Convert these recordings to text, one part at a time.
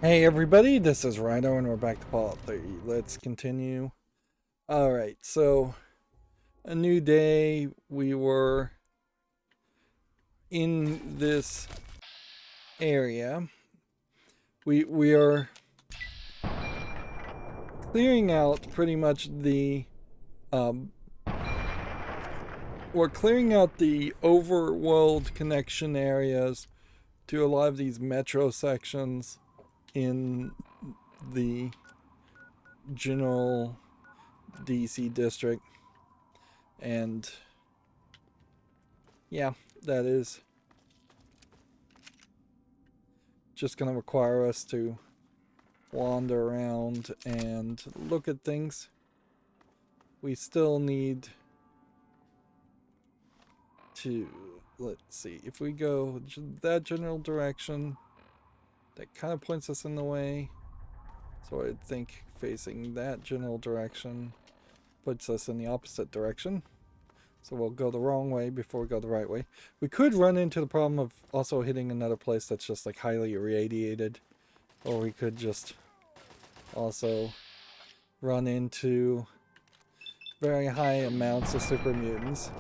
Hey everybody, this is Rydo and we're back to Fallout 3. Let's continue. Alright, so a new day. We were in this area. We are clearing out pretty much the we're clearing out the overworld connection areas to a lot of these metro sections in the general DC district. And yeah, that is just going to require us to wander around and look at things. We still need to, let's see, if we go that general direction, that kind of points us in the way. So I think facing that general direction puts us in the opposite direction. So we'll go the wrong way before we go the right way. We could run into the problem of also hitting another place that's just like highly irradiated. Or we could just also run into very high amounts of super mutants.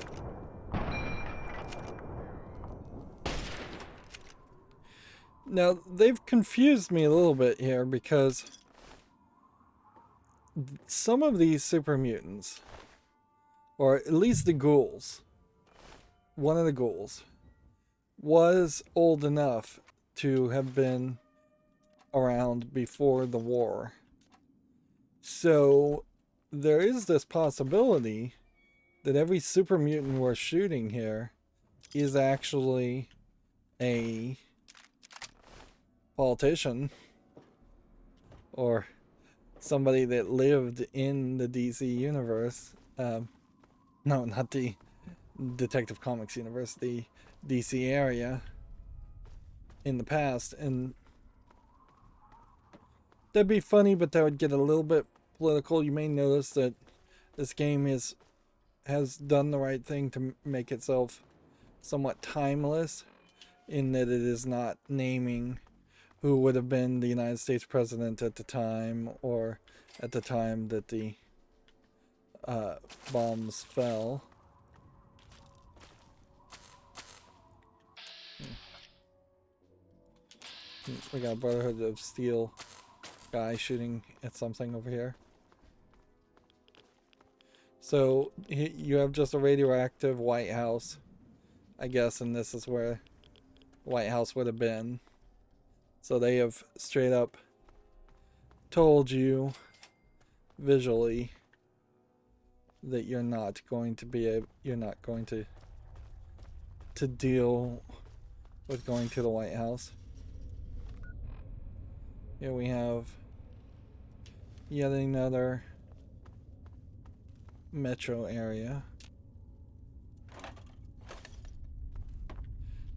Now, they've confused me a little bit here because some of these super mutants, or at least the ghouls, one of the ghouls, was old enough to have been around before the war. So there is this possibility that every super mutant we're shooting here is actually a politician or somebody that lived in the DC universe. No, not the Detective Comics universe, the DC area in the past. And that'd be funny, but that would get a little bit political. You may notice that this game has done the right thing to make itself somewhat timeless, in that it is not naming who would have been the United States president at the time, or at the time that the bombs fell. We got a Brotherhood of Steel guy shooting at something over here. So you have just a radioactive White House, I guess, and this is where White House would have been. So they have straight up told you visually that you're not going to deal with going to the White House. Here we have yet another metro area.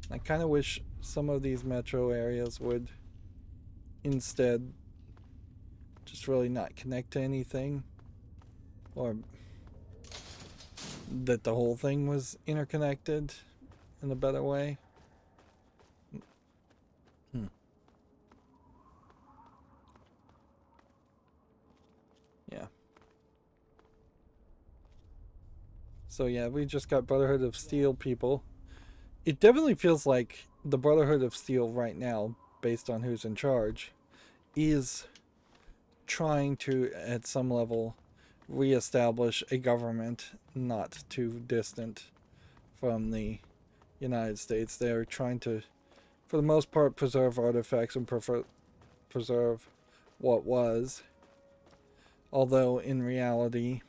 I kind of wish some of these metro areas would instead just really not connect to anything, or that the whole thing was interconnected in a better way. Yeah. So yeah, we just got Brotherhood of Steel people. It definitely feels like the Brotherhood of Steel right now, based on who's in charge, is trying to, at some level, reestablish a government not too distant from the United States. They're trying to, for the most part, preserve artifacts and preserve what was. Although, in reality,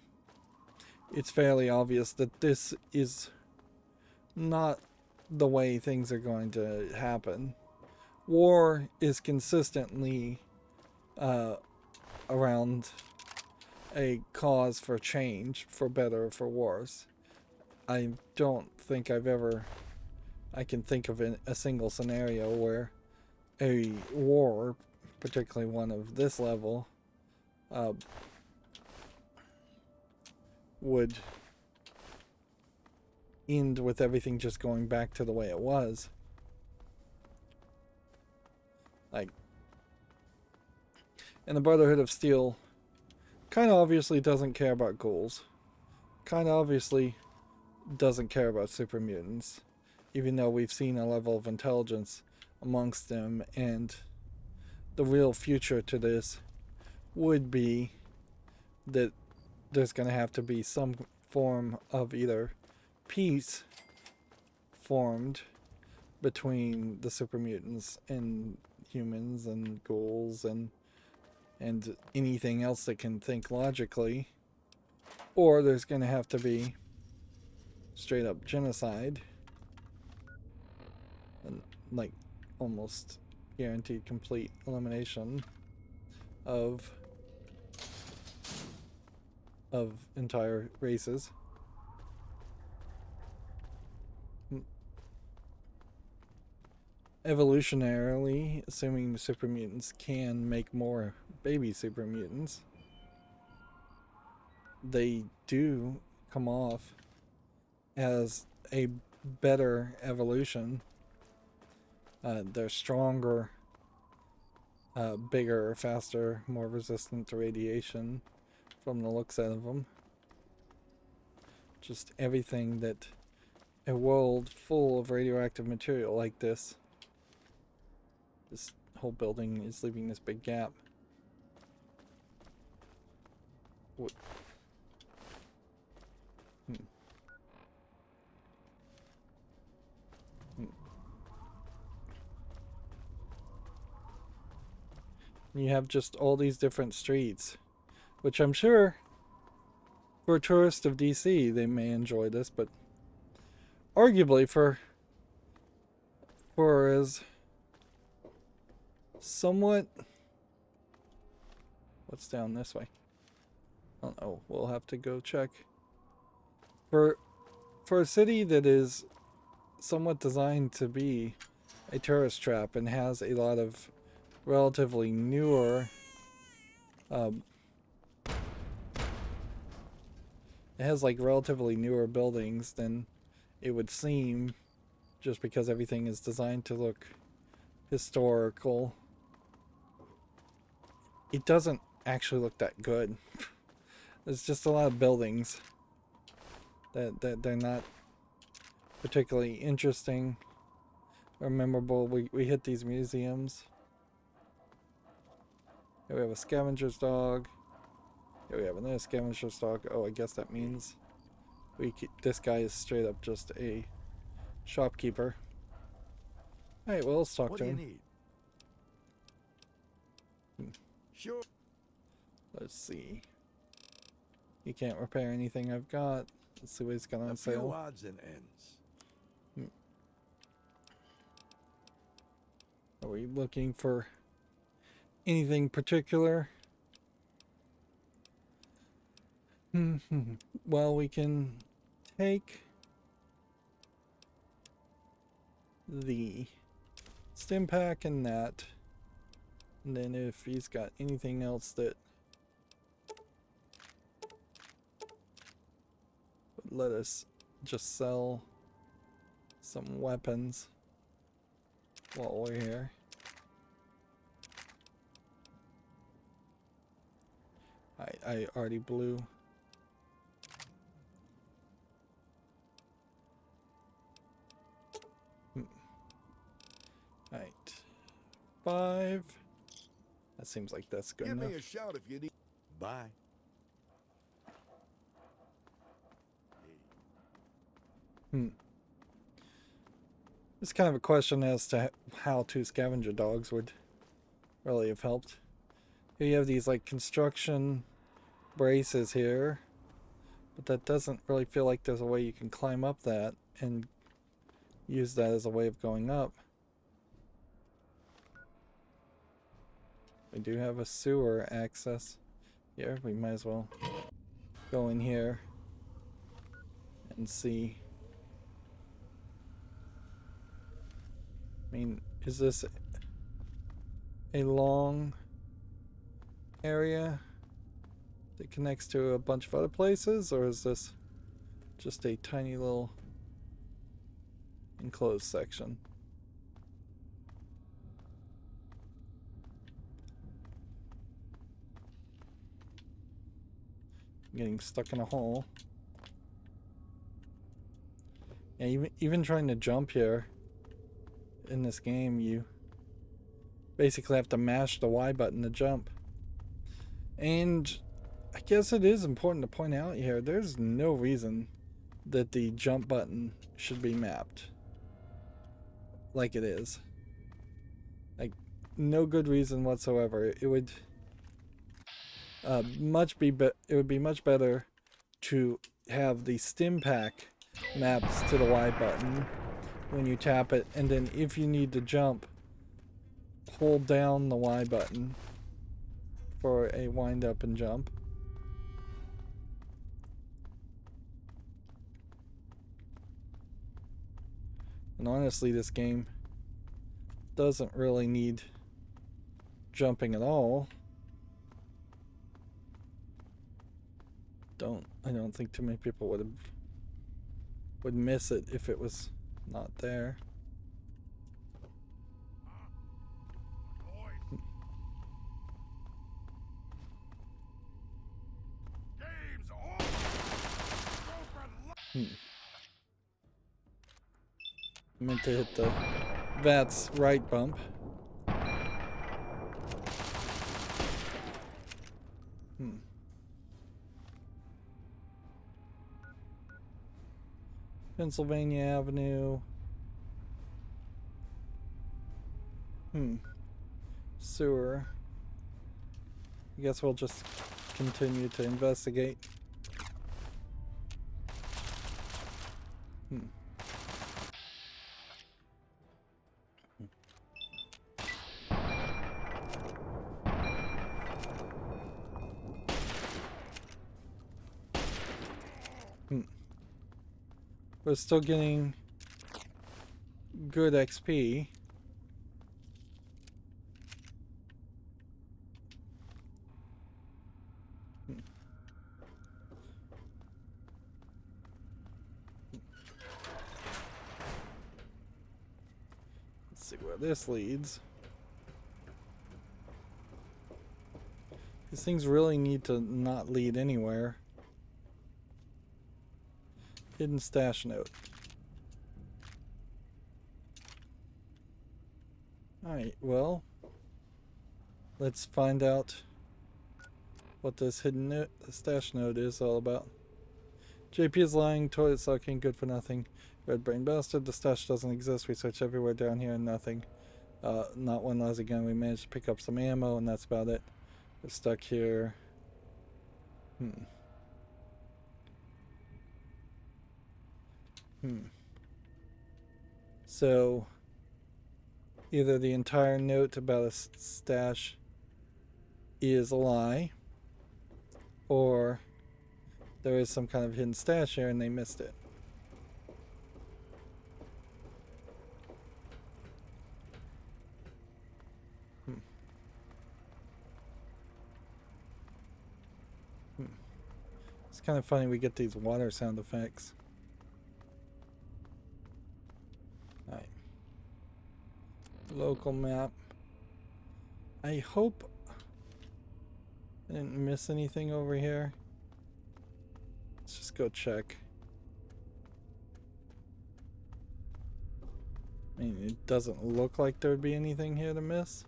it's fairly obvious that this is not the way things are going to happen. War is consistently around a cause for change, for better or for worse. I don't think I can think of a single scenario where a war, particularly one of this level, would end with everything just going back to the way it was. Like, And the Brotherhood of Steel kind of obviously doesn't care about ghouls. Kind of obviously doesn't care about super mutants, even though we've seen a level of intelligence amongst them, and the real future to this would be that there's going to have to be some form of either peace formed between the super mutants and humans and ghouls and anything else that can think logically, or there's going to have to be straight up genocide and like almost guaranteed complete elimination of entire races. Evolutionarily, assuming the super mutants can make more baby super mutants, they do come off as a better evolution. They're stronger, bigger, faster, more resistant to radiation from the looks of them. Just everything that a world full of radioactive material like this whole building is leaving this big gap. What? You have just all these different streets, which I'm sure for a tourist of DC they may enjoy this, but arguably for as somewhat, what's down this way? I don't know, we'll have to go check. For a city that is somewhat designed to be a tourist trap and has a lot of relatively newer it has like relatively newer buildings than it would seem, just because everything is designed to look historical. It doesn't actually look that good. There's just a lot of buildings that they're not particularly interesting or memorable. We hit these museums. Here we have a scavenger's dog. Here we have another scavenger's dog. Oh, I guess that means this guy is straight up just a shopkeeper. Alright, well, let's talk to him. What do you need? Sure. Let's see. He can't repair anything I've got. Let's see what he's got on sale. Odds and ends. Are we looking for anything particular? Well, we can take the stim pack and that, and then if he's got anything else that would let us just sell some weapons while we're here. I already blew. Alright. 5. That seems like that's good enough. Give me a shout if you need. Bye. It's kind of a question as to how 2 scavenger dogs would really have helped. Here you have these like construction braces here, but that doesn't really feel like there's a way you can climb up that and use that as a way of going up. We do have a sewer access here. We might as well go in here and see. I mean, is this a long area that connects to a bunch of other places, or is this just a tiny little enclosed section? getting stuck in a hole. Yeah, even trying to jump here in this game, you basically have to mash the Y button to jump. And I guess it is important to point out here, there's no reason that the jump button should be mapped like it is. Like, no good reason whatsoever. It would it would be much better to have the stim pack mapped to the Y button when you tap it, and then if you need to jump, hold down the Y button for a wind up and jump. And honestly, this game doesn't really need jumping at all. I don't think too many people would miss it if it was not there. I meant to hit the VATS right bump. Pennsylvania Avenue. Sewer. I guess we'll just continue to investigate. We're still getting good XP. Let's see where this leads. These things really need to not lead anywhere. Hidden stash note. Alright, well, let's find out what this hidden stash note is all about. JP is lying, toilet sucking, good for nothing. Red brain bastard, the stash doesn't exist. We searched everywhere down here and nothing. Not one lousy gun. We managed to pick up some ammo and that's about it. We're stuck here. So, either the entire note about a stash is a lie, or there is some kind of hidden stash here and they missed it. It's kind of funny we get these water sound effects. Alright. Local map. I hope I didn't miss anything over here. Let's just go check. I mean, it doesn't look like there would be anything here to miss.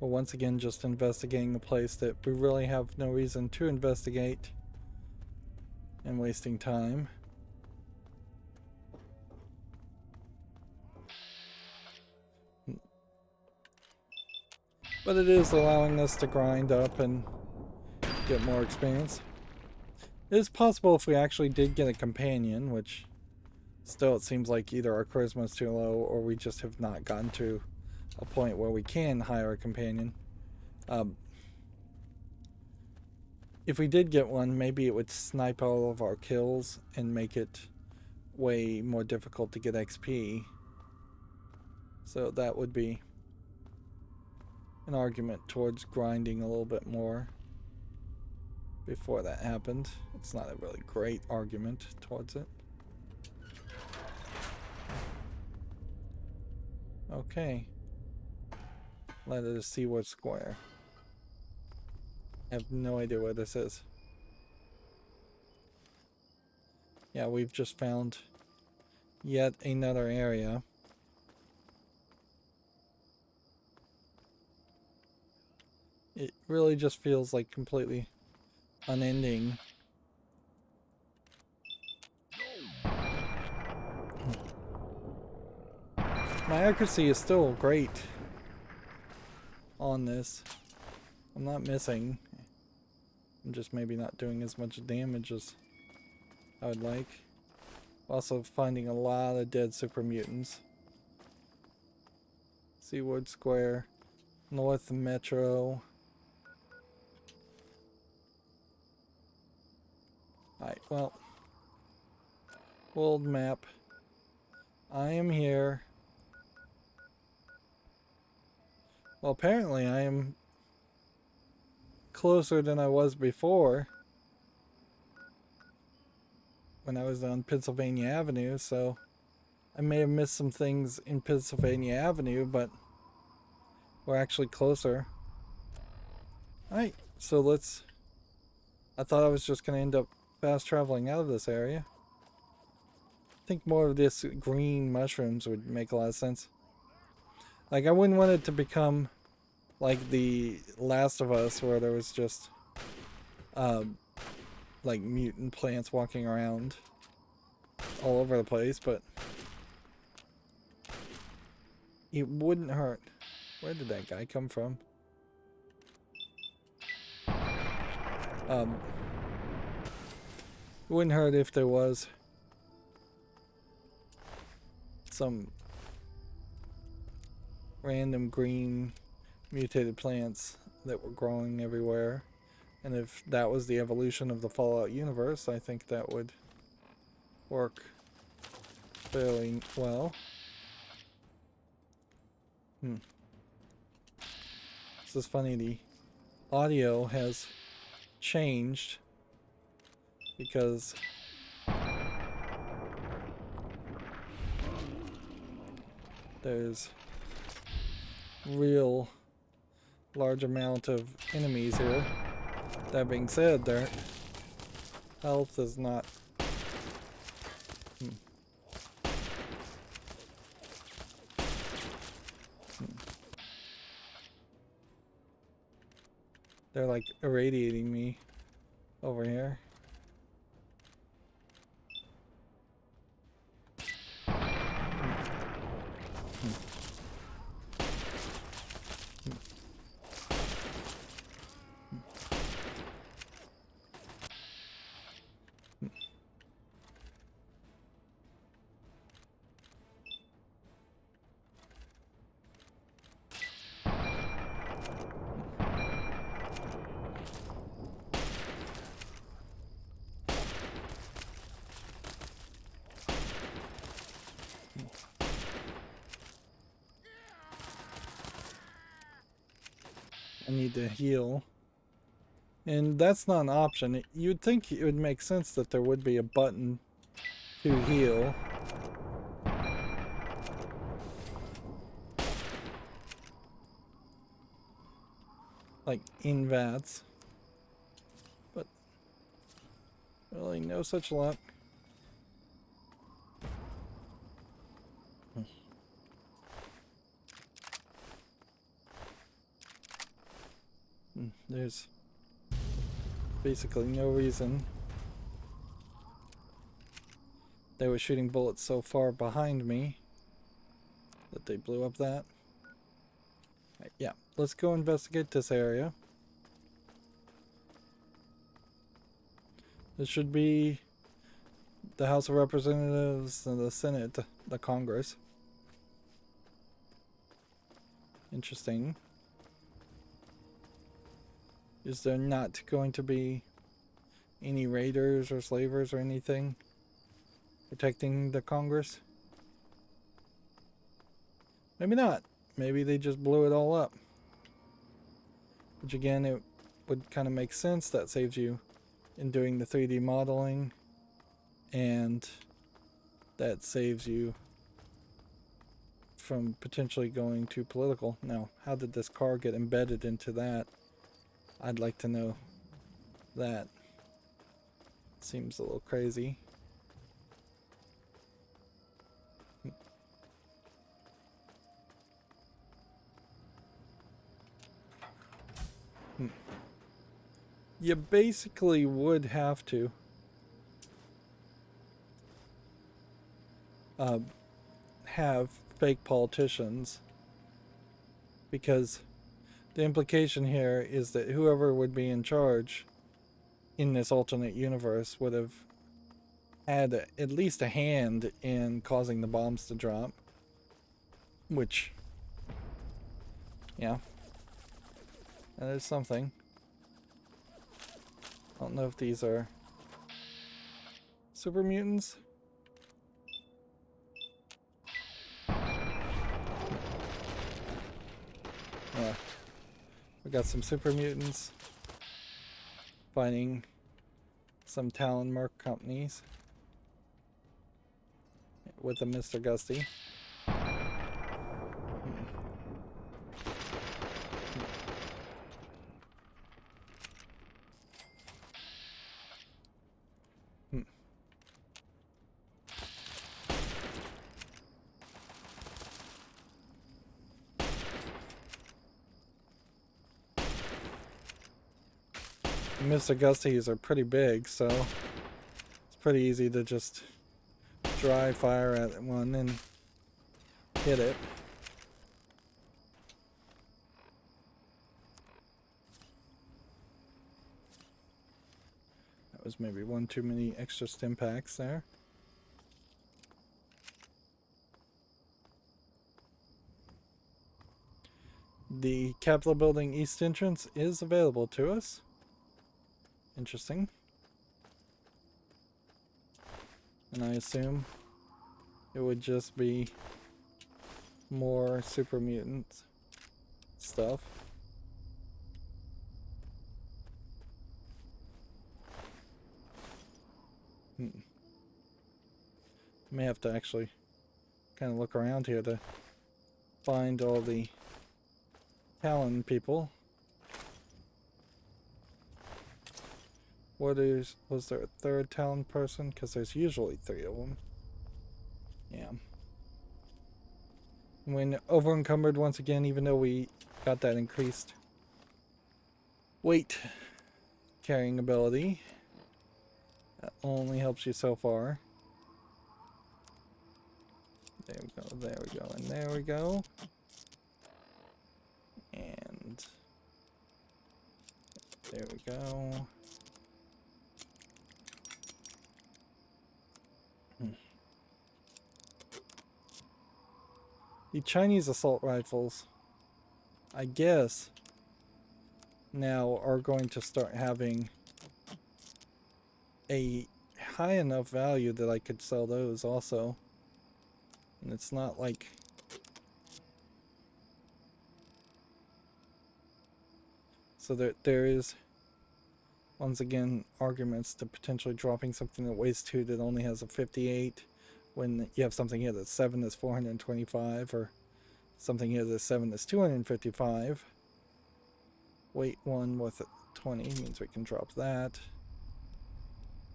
Well, once again, just investigating a place that we really have no reason to investigate and wasting time. But it is allowing us to grind up and get more experience. It is possible if we actually did get a companion, which still it seems like either our charisma is too low or we just have not gotten to a point where we can hire a companion. If we did get one, maybe it would snipe all of our kills and make it way more difficult to get XP. So that would be an argument towards grinding a little bit more before that happened. It's not a really great argument towards it. Okay. Let us see what's square. I have no idea where this is. Yeah, we've just found yet another area. It really just feels like completely unending. My accuracy is still great on this. I'm not missing. I'm just maybe not doing as much damage as I would like. Also finding a lot of dead super mutants. Seaward Square, North Metro. Alright, well. World map. I am here. Well, apparently I am closer than I was before when I was on Pennsylvania Avenue, so I may have missed some things in Pennsylvania Avenue, but we're actually closer. Alright, so let's... I thought I was just going to end up fast traveling out of this area. I think more of this green mushrooms would make a lot of sense. Like, I wouldn't want it to become like the Last of Us, where there was just like mutant plants walking around all over the place, but it wouldn't hurt. Where did that guy come from? It wouldn't hurt if there was some random green mutated plants that were growing everywhere. And if that was the evolution of the Fallout universe, I think that would work fairly well. This is funny, the audio has changed because there's real large amount of enemies here. That being said, their health is not They're like irradiating me over here. I need to heal. And that's not an option. You'd think it would make sense that there would be a button to heal. Like in vats. But really no such luck. There's basically no reason they were shooting bullets so far behind me that they blew up that. Right, yeah, let's go investigate this area. This should be the House of Representatives and the Senate, the Congress. Interesting. Is there not going to be any raiders or slavers or anything protecting the Congress? Maybe not. Maybe they just blew it all up. which again, it would kind of make sense. That saves you in doing the 3D modeling, and that saves you from potentially going too political. Now, how did this car get embedded into that? I'd like to know that. Seems a little crazy. You basically would have to have fake politicians, because the implication here is that whoever would be in charge in this alternate universe would have had at least a hand in causing the bombs to drop, which, yeah, that is something. I don't know if these are super mutants. Yeah, we got some super mutants fighting some Talon Merc companies with a Mr. Gusty. Mr. Gusties are pretty big, so it's pretty easy to just dry fire at one and hit it. That was maybe one too many extra stim packs there. The Capitol Building East entrance is available to us. Interesting. And I assume it would just be more super mutant stuff. May have to actually kind of look around here to find all the Talon people. Was there a third Talon person? Because there's usually 3 of them. Yeah. When over encumbered once again, even though we got that increased weight carrying ability, that only helps you so far. There we go, there we go, and there we go. And there we go. The Chinese assault rifles, I guess, now are going to start having a high enough value that I could sell those also. And it's not like... So there is, once again, arguments to potentially dropping something that weighs 2 that only has a 58, when you have something here that's 7 that's 425, or something here that's 7 that's 255. Weight 1 with 20 means we can drop that.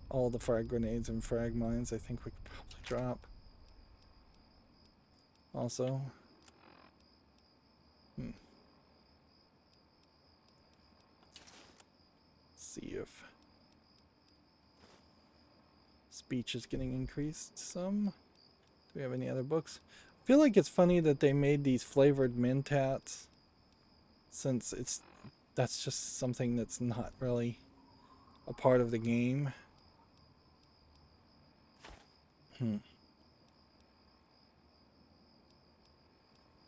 All the frag grenades and frag mines I think we could probably drop. Also. See if speech is getting increased some. Do we have any other books? I feel like it's funny that they made these flavored mentats, since that's just something that's not really a part of the game.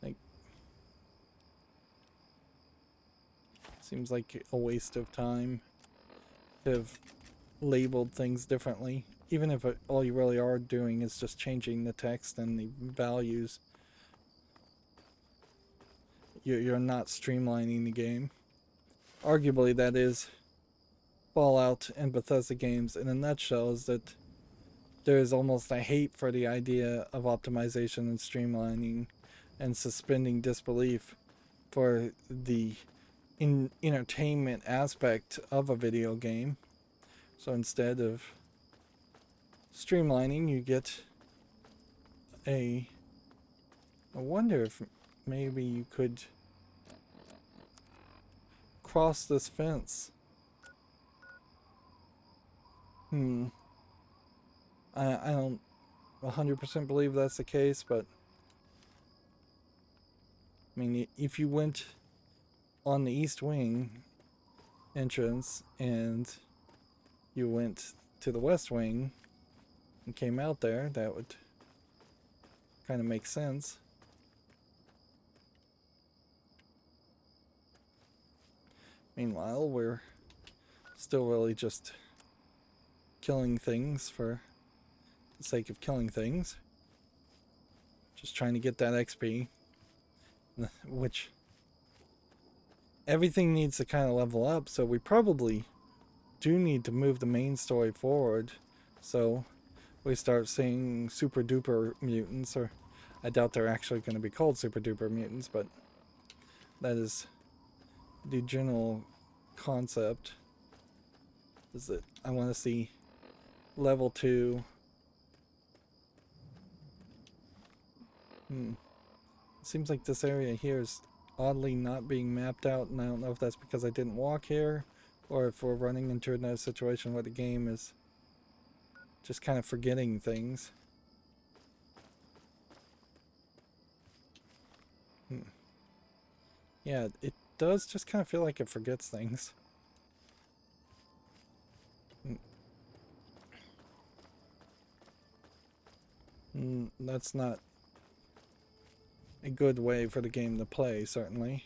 Like, seems like a waste of time to have labeled things differently, even if all you really are doing is just changing the text and the values. You're not streamlining the game. arguably that is Fallout and Bethesda games in a nutshell, is that there is almost a hate for the idea of optimization and streamlining and suspending disbelief for the entertainment aspect of a video game. So instead of streamlining, you get I wonder if maybe you could cross this fence. I don't 100% believe that's the case, but I mean, if you went on the east wing entrance and you went to the west wing and came out there, that would kind of make sense. Meanwhile, we're still really just killing things for the sake of killing things. Just trying to get that XP. Which everything needs to kind of level up, so we probably do need to move the main story forward. So we start seeing super duper mutants, or I doubt they're actually going to be called super duper mutants, but that is the general concept. Is that I want to see level 2. It seems like this area here is oddly not being mapped out, and I don't know if that's because I didn't walk here, or if we're running into another situation where the game is just kind of forgetting things. Yeah, it does just kind of feel like it forgets things. That's not a good way for the game to play, certainly.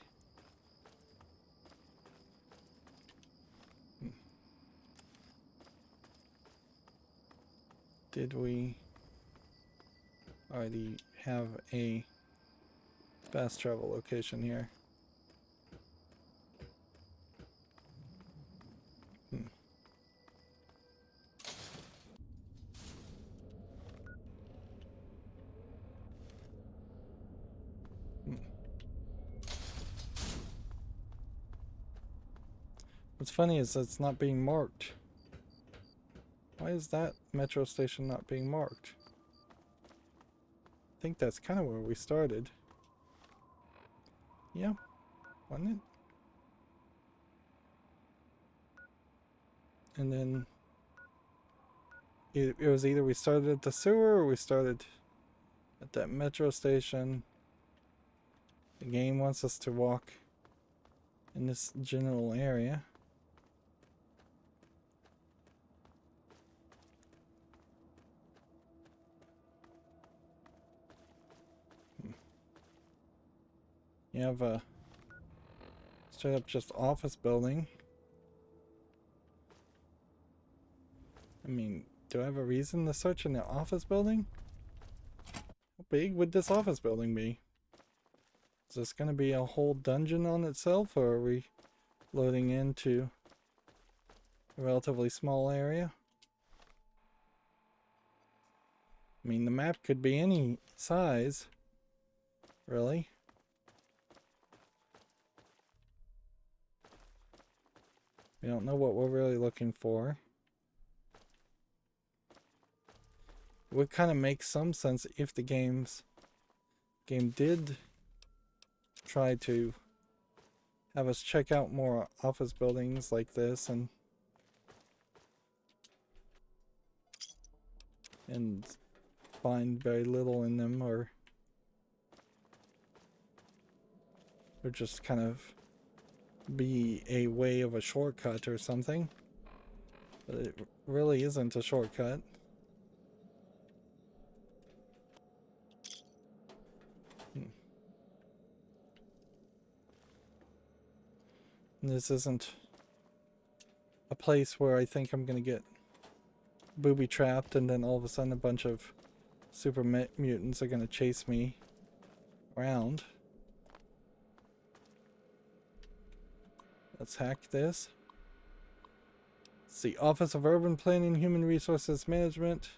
Did we already have a fast travel location here? What's funny is it's not being marked. Why is that metro station not being marked? I think that's kind of where we started. Yeah, wasn't it? And then it was either we started at the sewer or we started at that metro station. The game wants us to walk in this general area. You have a straight up just office building. I mean, do I have a reason to search in the office building? How big would this office building be? Is this going to be a whole dungeon on itself, or are we loading into a relatively small area? I mean, the map could be any size, really. We don't know what we're really looking for. It would kind of make some sense if the game did try to have us check out more office buildings like this and find very little in them, or just kind of be a way of a shortcut or something. But it really isn't a shortcut. This isn't a place where I think I'm gonna get booby trapped and then all of a sudden a bunch of super mutants are gonna chase me around. Let's hack this. It's the Office of Urban Planning, Human Resources Management.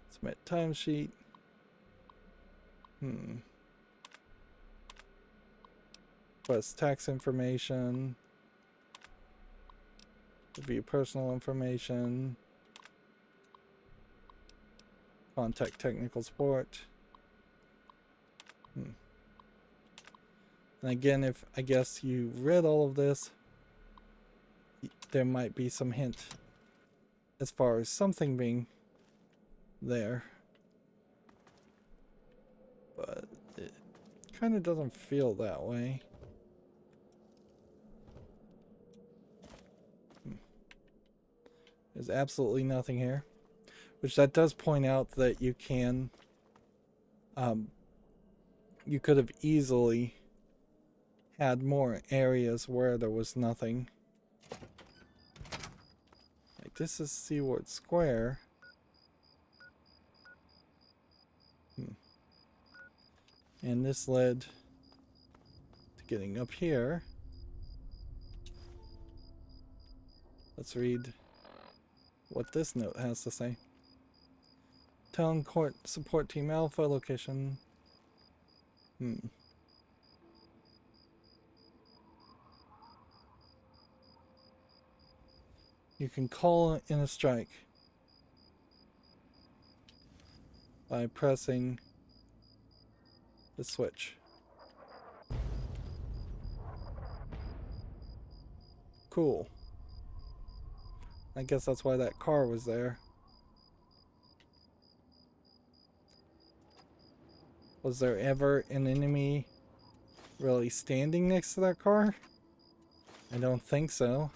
Submit timesheet. Request tax information. Review personal information. Contact technical support. And again, if I guess you read all of this, there might be some hint as far as something being there. But it kind of doesn't feel that way. There's absolutely nothing here. Which that does point out that you can, you could have easily had more areas where there was nothing. Like this is Seaward Square. And this led to getting up here. Let's read what this note has to say. Town Court Support Team Alpha location. You can call in a strike by pressing the switch. Cool. I guess that's why that car was there. Was there ever an enemy really standing next to that car? I don't think so.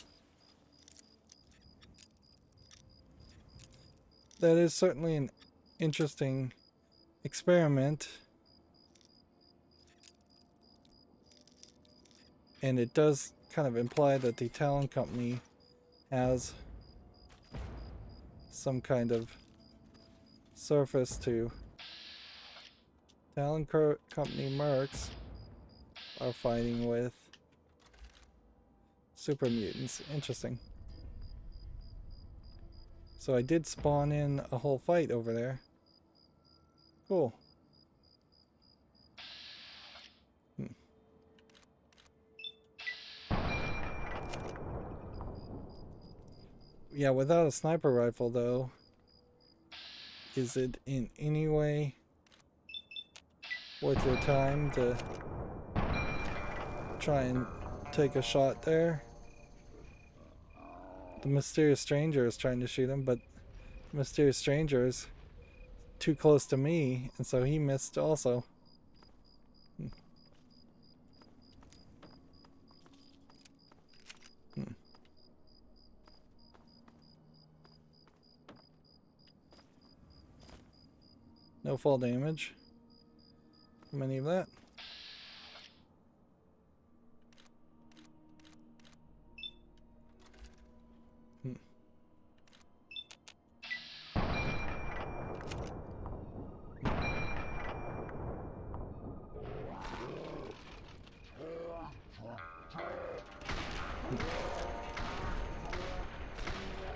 That is certainly an interesting experiment. And it does kind of imply that the Talon Company has some kind of surface to. Talon Company mercs are fighting with super mutants. Interesting. So I did spawn in a whole fight over there. Cool. Yeah, without a sniper rifle though, is it in any way worth your time to try and take a shot there? The mysterious stranger is trying to shoot him, but the mysterious stranger is too close to me, and so he missed also. No fall damage from any of that.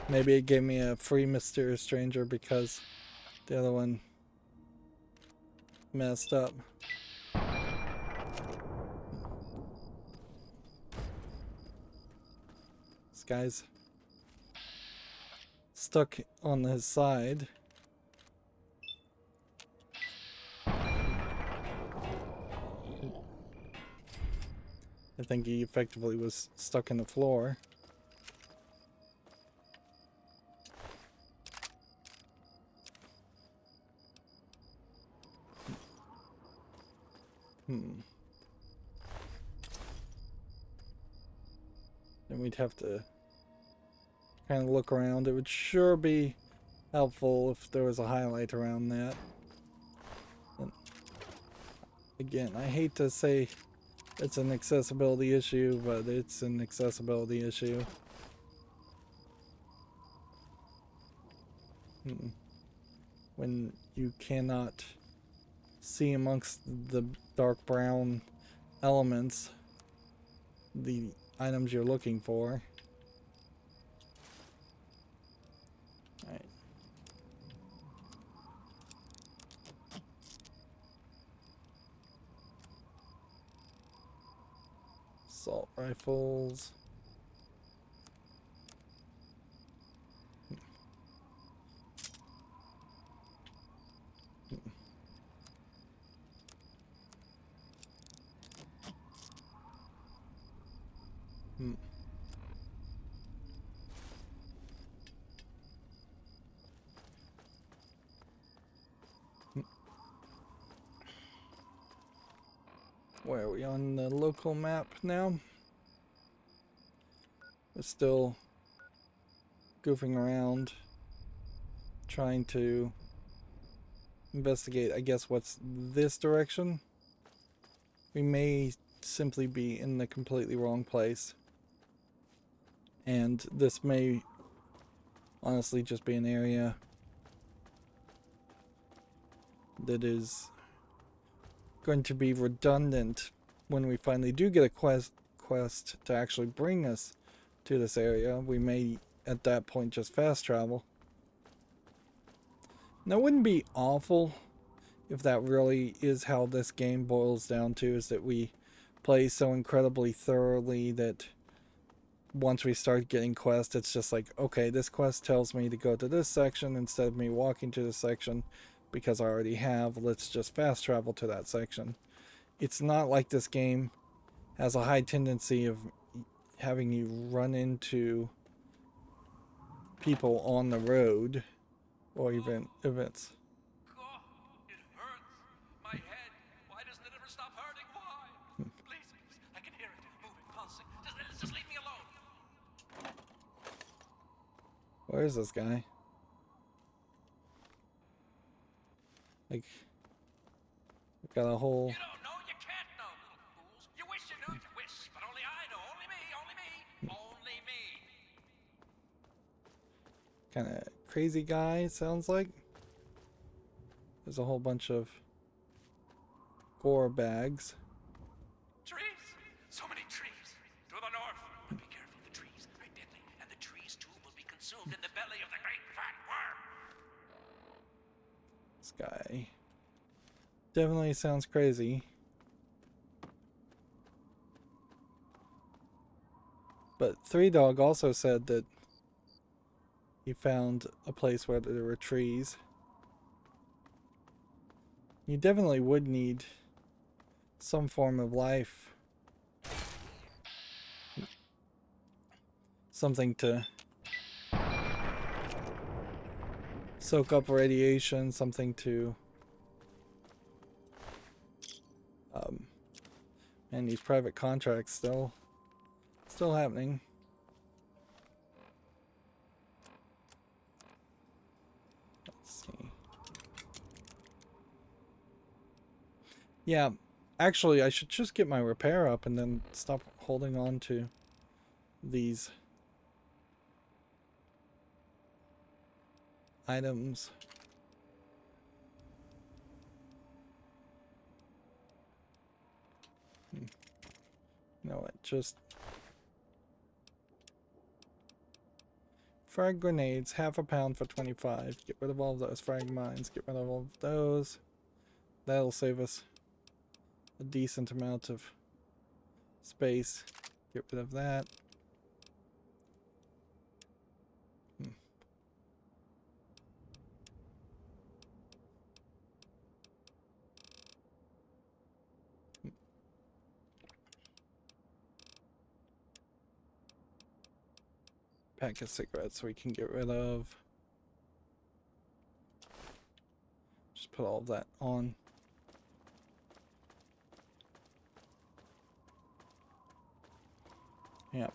Maybe it gave me a free mysterious stranger because the other one messed up. This guy's stuck on his side. I think he effectively was stuck in the floor. Then we'd have to kind of look around. It would sure be helpful if there was a highlight around that. And again, I hate to say it's an accessibility issue, but it's an accessibility issue. When you cannot see amongst the dark brown elements, the items you're looking for. Alright. Assault rifles. Where are we on the local map now? We're still goofing around, trying to investigate, I guess, what's this direction. We may simply be in the completely wrong place. And this may honestly just be an area that is going to be redundant when we finally do get a quest to actually bring us to this area. We may at that point just fast travel. Now, it wouldn't be awful if that really is how this game boils down to, is that we play so incredibly thoroughly that once we start getting quests, it's just like, okay, this quest tells me to go to this section instead of me walking to this section because I already have. Let's just fast travel to that section. It's not like this game has a high tendency of having you run into people on the road or even events. God, it hurts. My head. Why doesn't it ever stop hurting? Why? Please, I can hear it moving, pulsing. Just leave me alone. Where is this guy? Like, we've got a whole... You don't know, you can't know, little fools. You wish you knew, you wish, but only I know. Only me, only me, only me. Kind of crazy guy, sounds like. There's a whole bunch of gore bags. Trees, so many trees. To the north. But be careful, the trees are deadly, and the trees too will be consumed in the belly of the great fat worm. This guy definitely sounds crazy. But Three Dog also said that he found a place where there were trees. You definitely would need some form of life. Something to soak up radiation, something to... and these private contracts still happening. Let's see. Yeah, actually, I should just get my repair up and then stop holding on to these items. You know what, just... Frag grenades, half a pound for 25. Get rid of all of those frag mines, get rid of all of those. That'll save us a decent amount of space. Get rid of that. Pack of cigarettes we can get rid of. Just put all of that on. Yeah.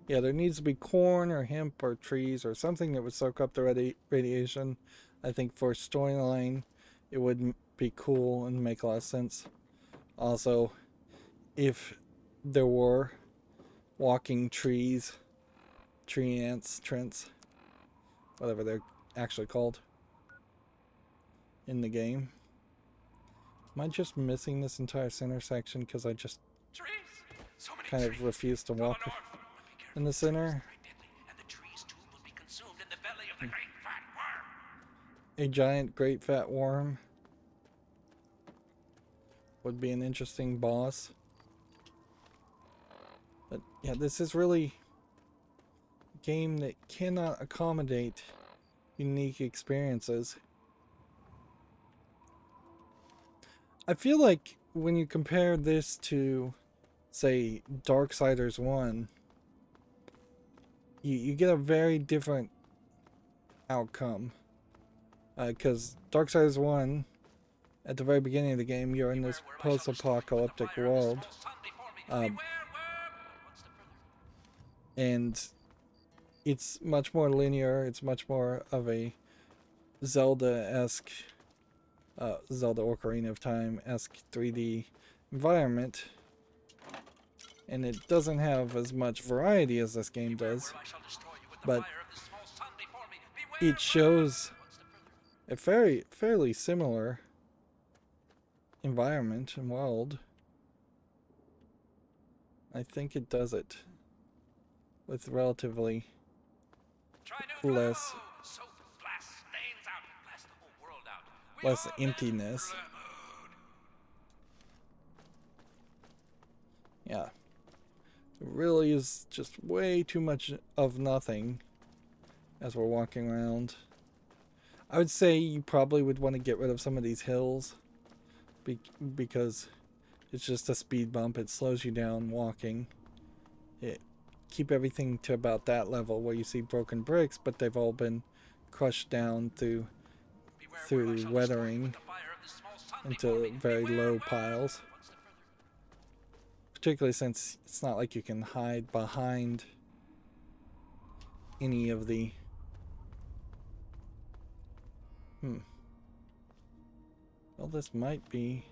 Yeah, there needs to be corn or hemp or trees or something that would soak up the radiation. I think for storyline, it would be cool and make a lot of sense. Also, if there were walking trees, tree ants, trents, whatever they're actually called in the game, Am I just missing this entire center section because I just Trees! So many kind trees! of refuse to To the walk north. But be careful, in the the trees center? are very deadly, and the tree's tomb will be consumed in the belly of the great fat worm. A giant, great fat worm would be an interesting boss. But yeah, this is really a game that cannot accommodate unique experiences. I feel like when you compare this to, say, Darksiders 1, you get a very different outcome. Because Darksiders 1, at the very beginning of the game, you're in this post-apocalyptic world. And it's much more linear. It's much more of a Zelda-esque, Zelda Ocarina of Time-esque 3D environment. And it doesn't have as much variety as this game does. But it shows a fairly similar environment and world. I think it does it with relatively less emptiness. Yeah. It really is just way too much of nothing as we're walking around. I would say you probably would want to get rid of some of these hills because it's just a speed bump. It slows you down walking. Keep everything to about that level where you see broken bricks, but they've all been crushed down through weathering into very low piles. Particularly since it's not like you can hide behind any of the... Well, this might be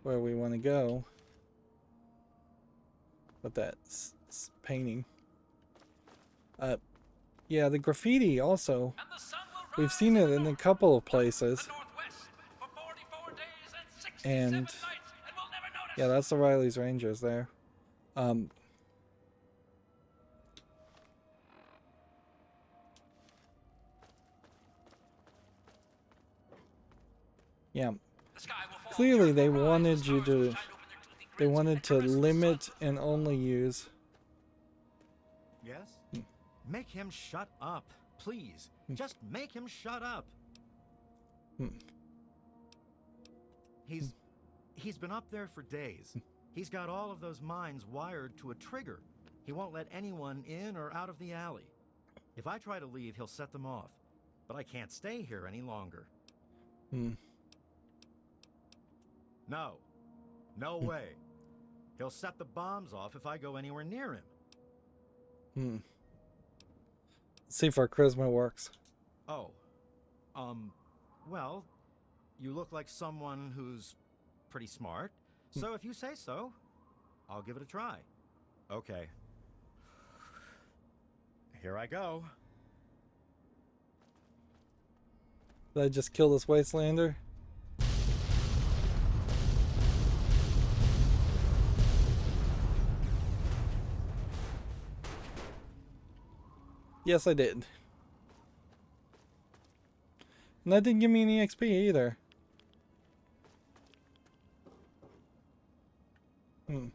where we want to go. But that's painting. Yeah, the graffiti also. We've seen it in a couple of places. And yeah, that's the Riley's Rangers there. Yeah. Clearly they wanted you to... They wanted to limit and only use... Yes? Make him shut up, please. Just make him shut up. He's been up there for days. He's got all of those mines wired to a trigger. He won't let anyone in or out of the alley. If I try to leave, he'll set them off. But I can't stay here any longer. No. No way. He'll set the bombs off if I go anywhere near him. See if our charisma works. Oh. Well, you look like someone who's pretty smart. So if you say so, I'll give it a try. Okay. Here I go. Did I just kill this wastelander? Yes, I did. And that didn't give me any XP either. I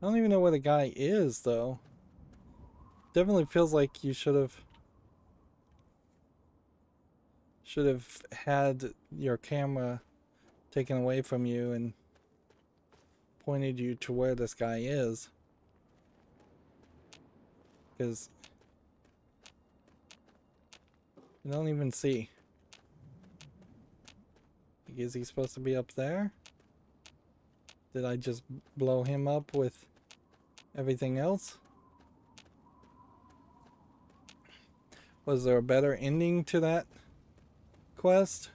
don't even know where the guy is, though. Definitely feels like you should have had your camera taken away from you and pointed you to where this guy is. Because you don't even see. Is he supposed to be up there? Did I just blow him up with everything else? Was there a better ending to that quest?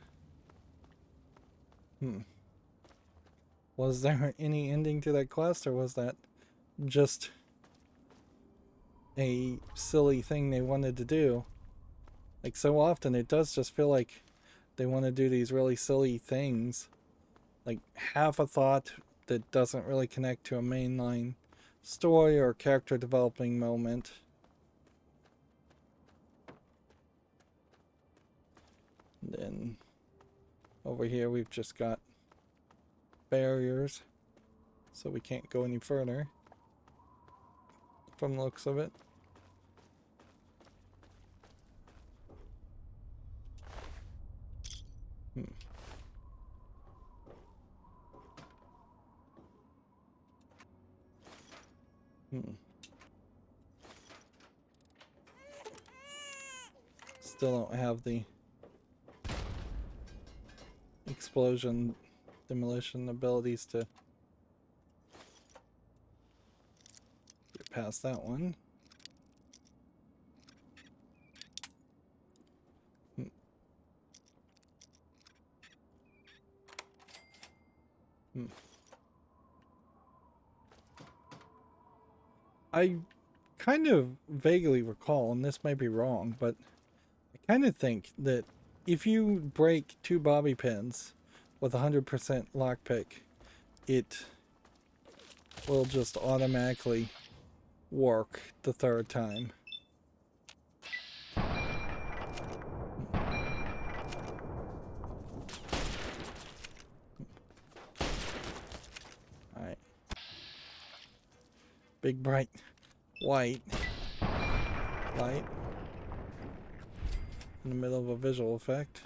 Was there any ending to that quest, or was that just a silly thing they wanted to do. Like, so often it does just feel like they want to do these really silly things. Like, half a thought that doesn't really connect to a mainline story or character developing moment. And then over here we've just got barriers, so we can't go any further from the looks of it. Hmm. Still don't have the explosion demolition abilities to get past that one. I kind of vaguely recall, and this may be wrong, but I kind of think that if you break 2 bobby pins with 100% lockpick, it will just automatically work the 3rd time. Alright. Big bright white light in the middle of a visual effect.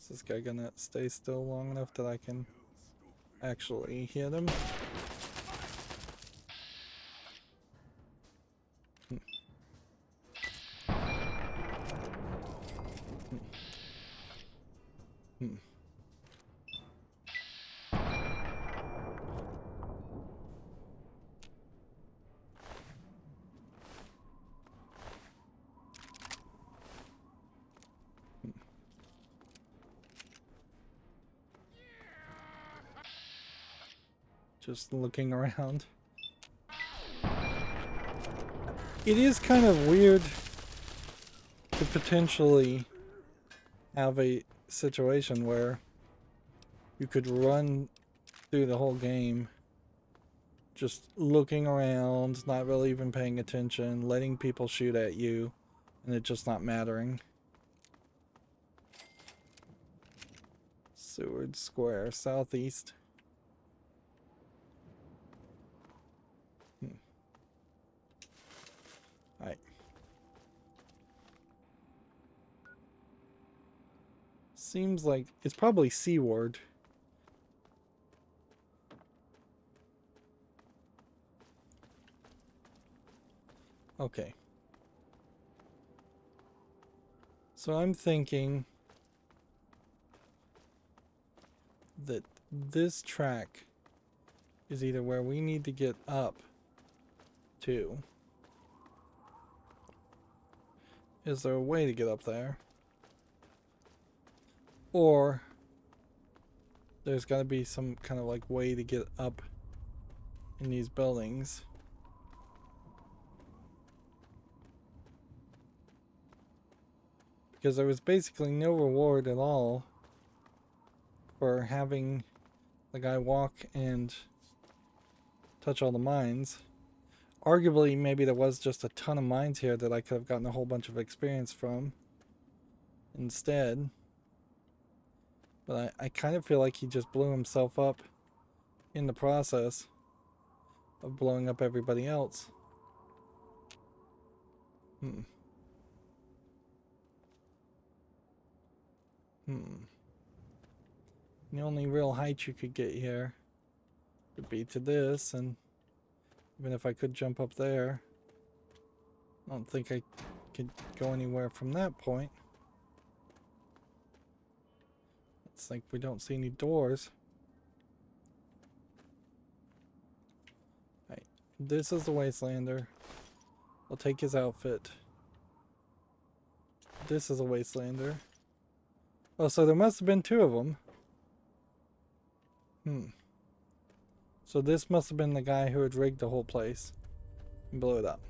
Is this guy gonna stay still long enough that I can actually hit him? Just looking around. It is kind of weird to potentially have a situation where you could run through the whole game just looking around, not really even paying attention, letting people shoot at you, and it just not mattering. Seward Square, southeast. Alright. Seems like it's probably seaward. Okay. So I'm thinking that this track is either where we need to get up to. Is there a way to get up there? Or there's got to be some kind of like way to get up in these buildings. Because there was basically no reward at all for having the guy walk and touch all the mines. Arguably, maybe there was just a ton of mines here that I could have gotten a whole bunch of experience from instead. But I kind of feel like he just blew himself up in the process of blowing up everybody else. The only real height you could get here would be to this, and even if I could jump up there, I don't think I could go anywhere from that point. It's like we don't see any doors. Right. This is the Wastelander. I'll take his outfit. This is a Wastelander. Oh, so there must have been two of them. So this must have been the guy who had rigged the whole place and blew it up.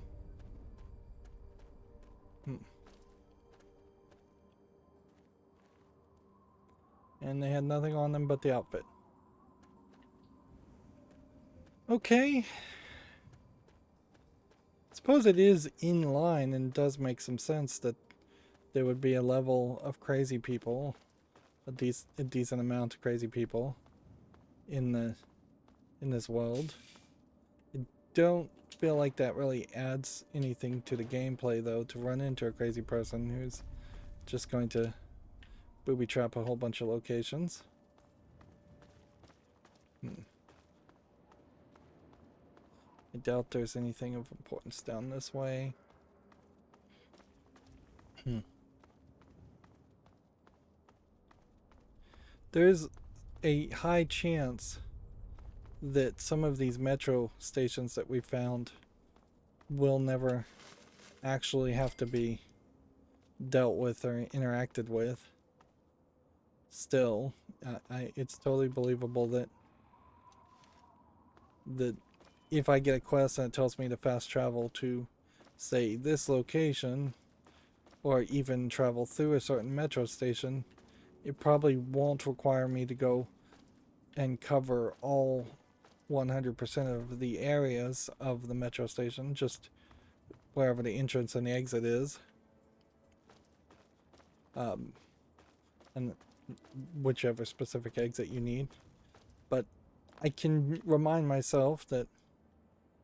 And they had nothing on them but the outfit. Okay. Suppose it is in line and does make some sense that there would be a level of crazy people, a decent amount of crazy people in this world. I don't feel like that really adds anything to the gameplay though, to run into a crazy person who's just going to booby trap a whole bunch of locations. I doubt there's anything of importance down this way. There's a high chance that some of these metro stations that we found will never actually have to be dealt with or interacted with. Still, it's totally believable that if I get a quest and it tells me to fast travel to, say, this location, or even travel through a certain metro station, it probably won't require me to go and cover all 100% of the areas of the metro station, just wherever the entrance and the exit is. And whichever specific exit you need. But I can remind myself that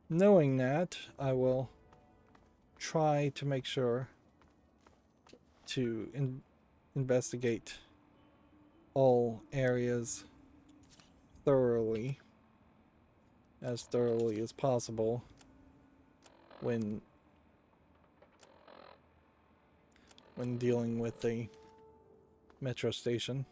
knowing that, I will try to make sure to investigate all areas thoroughly as possible when dealing with a metro station.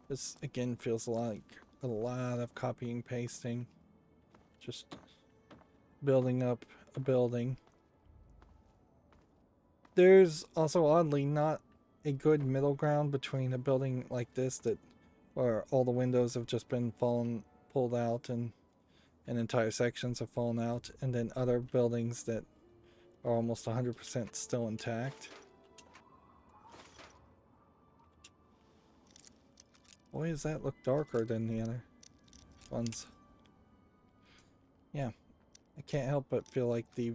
This again feels like a lot of copying pasting, just building up a building. There's also oddly not a good middle ground between a building like this where all the windows have just been pulled out and entire sections have fallen out, and then other buildings that are almost 100% still intact. Why does that look darker than the other ones? Yeah, I can't help but feel like the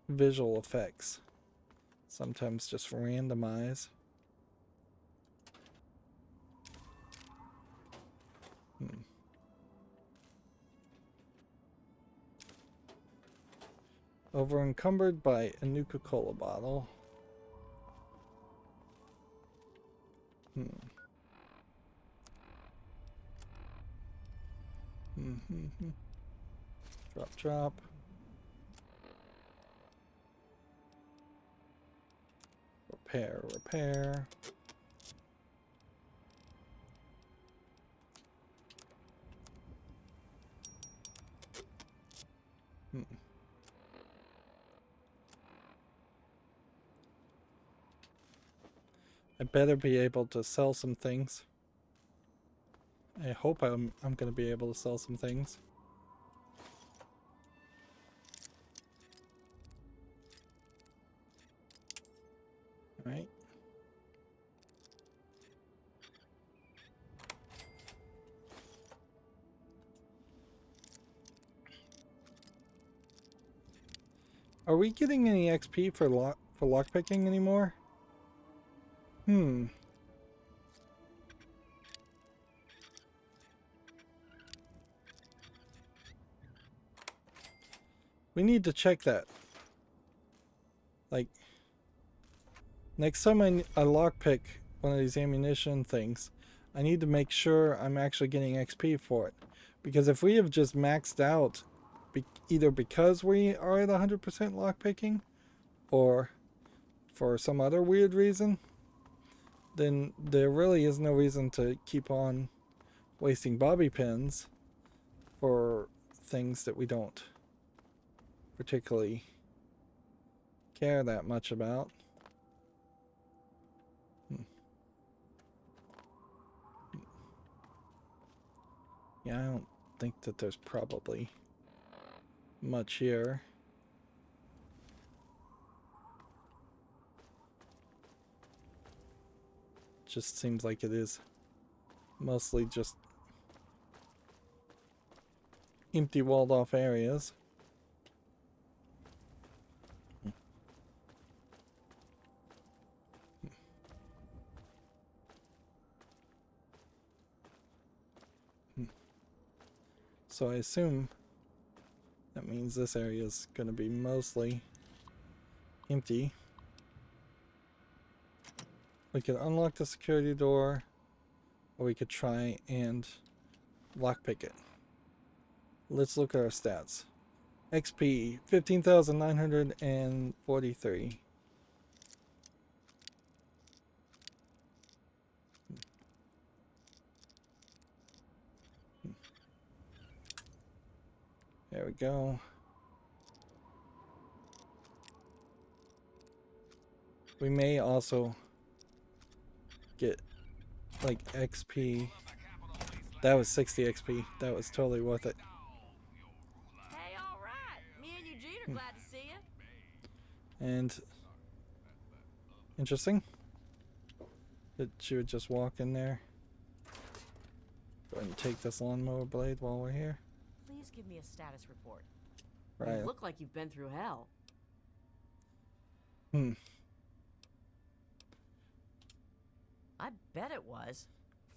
visual effects sometimes just randomize. Over encumbered by a Nuka-Cola bottle. Drop. Repair. I better be able to sell some things. I hope I'm going to be able to sell some things. All right. Are we getting any XP for lockpicking anymore? We need to check that. Like, next time I lockpick one of these ammunition things, I need to make sure I'm actually getting XP for it. Because if we have just maxed out, either because we are at 100% lockpicking, or for some other weird reason, then there really is no reason to keep on wasting bobby pins for things that we don't particularly care that much about. Yeah, I don't think that there's probably much here. Just seems like it is mostly just empty walled off areas. So I assume that means this area is going to be mostly empty. We could unlock the security door, or we could try and lockpick it. Let's look at our stats. XP 15,943. There we go. We may also get like XP. That was 60 XP. That was totally worth it. Hey, all right. Me and Eugene are glad to see you. And interesting that she would just walk in there. Go ahead and take this lawnmower blade while we're here. Please give me a status report. Right. You look like you've been through hell. I bet it was.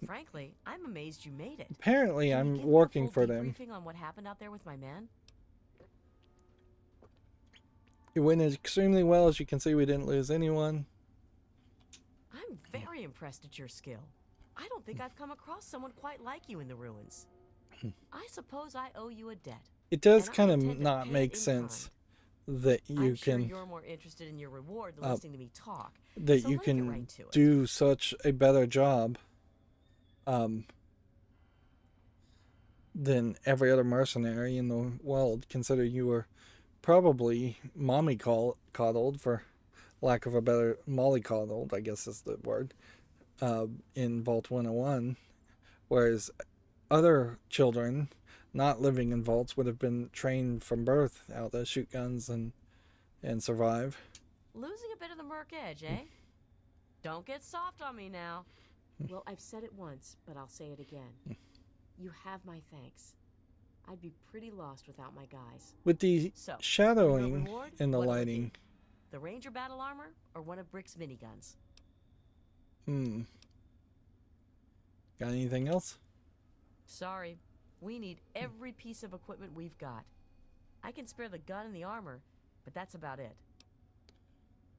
Frankly, I'm amazed you made it. Apparently, Can you I'm give me a working full for them. debriefing on what happened out there with my men? It went extremely well. As you can see, we didn't lose anyone. I'm very impressed at your skill. I don't think I've come across someone quite like you in the ruins. I suppose I owe you a debt. It does And I kind of intend to not pay it make in sense kind. that you I'm sure can you're more interested in your reward than listening to me talk. that so you let's get can right to it. do such a better job than every other mercenary in the world. Consider you were probably coddled, for lack of a better, mollycoddled, I guess is the word, in Vault 101, whereas other children not living in vaults would have been trained from birth how to shoot guns and survive. Losing a bit of the murk edge, eh? Don't get soft on me now. Well, I've said it once, but I'll say it again. You have my thanks. I'd be pretty lost without my guys. With the So, shadowing your reward, and the what'll it lighting. be? The Ranger battle armor or one of Brick's miniguns? Got anything else? Sorry, we need every piece of equipment we've got. I can spare the gun and the armor, but that's about it.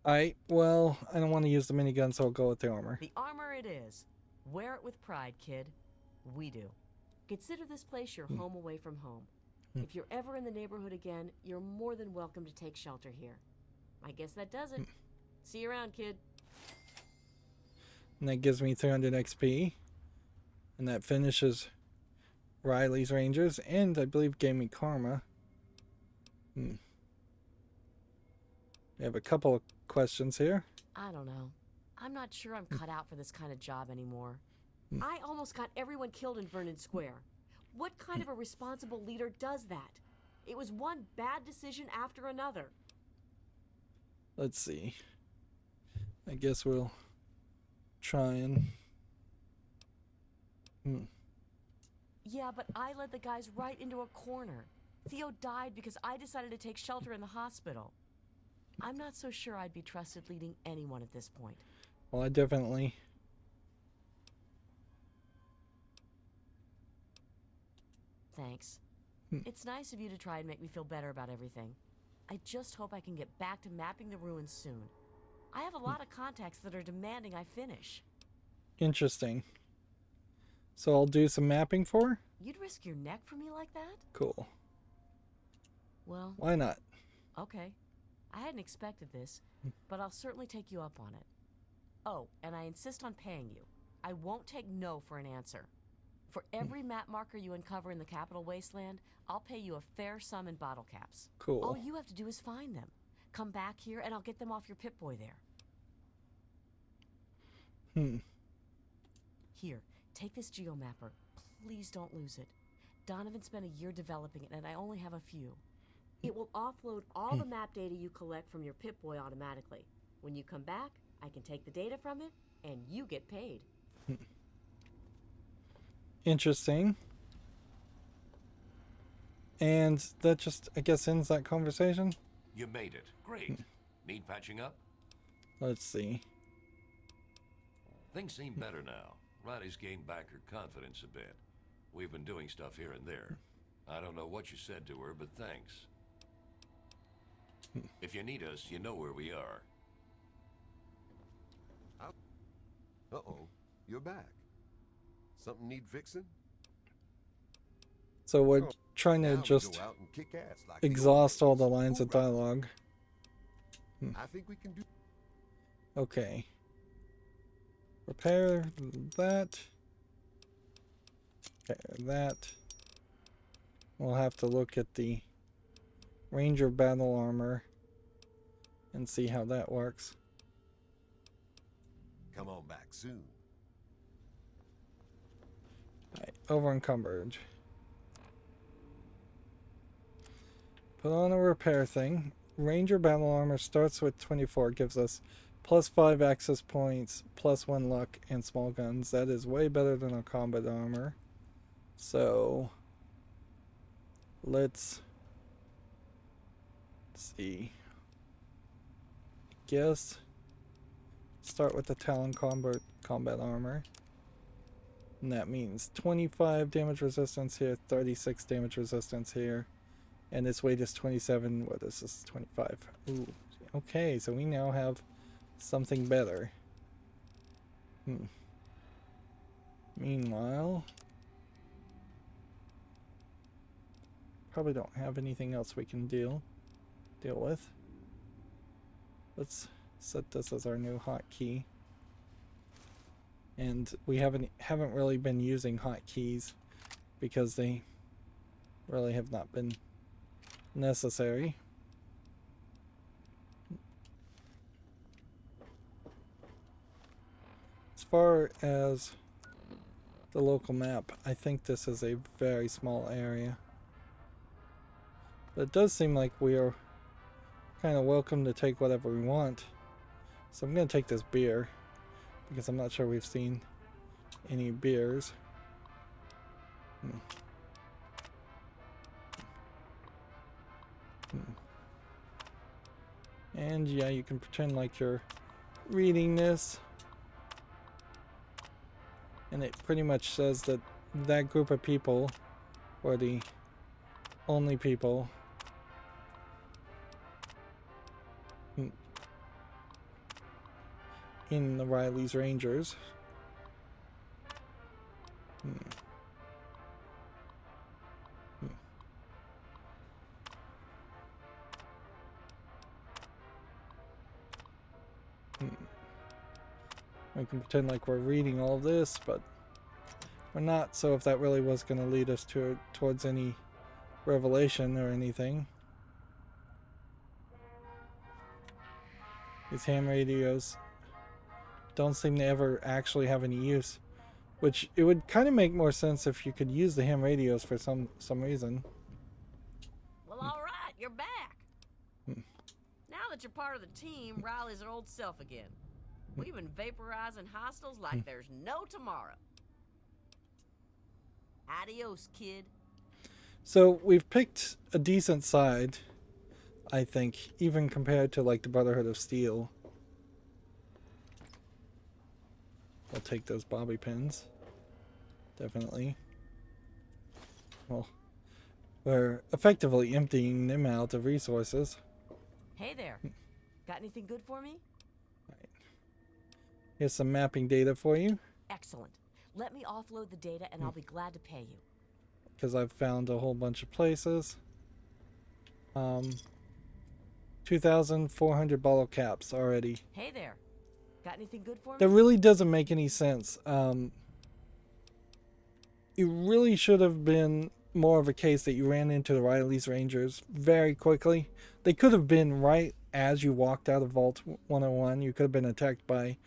Alright, well, I don't want to use the minigun, so I'll go with the armor. The armor it is. Wear it with pride, kid. We do. Consider this place your home away from home. If you're ever in the neighborhood again, you're more than welcome to take shelter here. I guess that does it. See you around, kid. And that gives me 300 XP. And that finishes Riley's Rangers, and I believe gave me Karma. We have a couple of questions here. I don't know. I'm not sure I'm cut out for this kind of job anymore. I almost got everyone killed in Vernon Square. What kind of a responsible leader does that? It was one bad decision after another. Let's see. I guess we'll try and... Yeah, but I led the guys right into a corner. Theo died because I decided to take shelter in the hospital. I'm not so sure I'd be trusted leading anyone at this point. Well, I definitely... Thanks. It's nice of you to try and make me feel better about everything. I just hope I can get back to mapping the ruins soon. I have a lot of contacts that are demanding I finish. Interesting. So I'll do some mapping for her? You'd risk your neck for me like that? Cool. Well, Why not? okay. I hadn't expected this, but I'll certainly take you up on it. Oh, and I insist on paying you. I won't take no for an answer. For every map marker you uncover in the Capital Wasteland, I'll pay you a fair sum in bottle caps. Cool. All you have to do is find them. Come back here and I'll get them off your Pip-Boy there. Here, take this geomapper. Please don't lose it. Donovan spent a year developing it and I only have a few. It will offload all the map data you collect from your Pip-Boy automatically. When you come back, I can take the data from it and you get paid. Interesting. And that just, I guess, ends that conversation. You made it. Great. Need patching up? Let's see. Things seem better now. Riley's gained back her confidence a bit. We've been doing stuff here and there. I don't know what you said to her, but thanks. If you need us, you know where we are. Uh-oh, you're back. Something need fixing? So we're trying Now to we just go out and kick ass like the old exhaust all days. the lines of Hoorah. dialogue. I think we can do. Okay. Repair that. Repair that. We'll have to look at the Ranger battle armor and see how that works. Come on back soon. Right, over encumbered. Put on a repair thing. Ranger battle armor starts with 24. Gives us +5 access points, +1 luck, and small guns. That is way better than our combat armor. So let's see. Guess start with the Talon combat armor. And that means 25 damage resistance here, 36 damage resistance here. And its weight is 27. What is this? 25. Ooh. Okay, so we now have something better. Meanwhile, probably don't have anything else we can deal with. Let's set this as our new hotkey. And we haven't really been using hotkeys because they really have not been necessary. As far as the local map, I think this is a very small area. But it does seem like we are kind of welcome to take whatever we want. So I'm going to take this beer because I'm not sure we've seen any beers. And yeah, you can pretend like you're reading this. And it pretty much says that that group of people were the only people in the Riley's Rangers. We can pretend like we're reading all this, but we're not. So if that really was going to lead us towards any revelation or anything. These ham radios don't seem to ever actually have any use, which it would kind of make more sense if you could use the ham radios for some reason. Well, all right, you're back. Now that you're part of the team, Riley's her old self again. We've been vaporizing hostiles like there's no tomorrow. Adios, kid. So we've picked a decent side, I think, even compared to like the Brotherhood of Steel. I'll take those bobby pins. Definitely. Well, we're effectively emptying them out of resources. Hey there. Got anything good for me? Right. Here's some mapping data for you, Excellent. Let me offload the data and I'll be glad to pay you. because I've found a whole bunch of places. 2,400 bottle caps already. Hey there. Got anything good for That me? really doesn't make any sense. It really should have been more of a case that you ran into the Riley's Rangers very quickly. They could have been right as you walked out of Vault 101. You could have been attacked by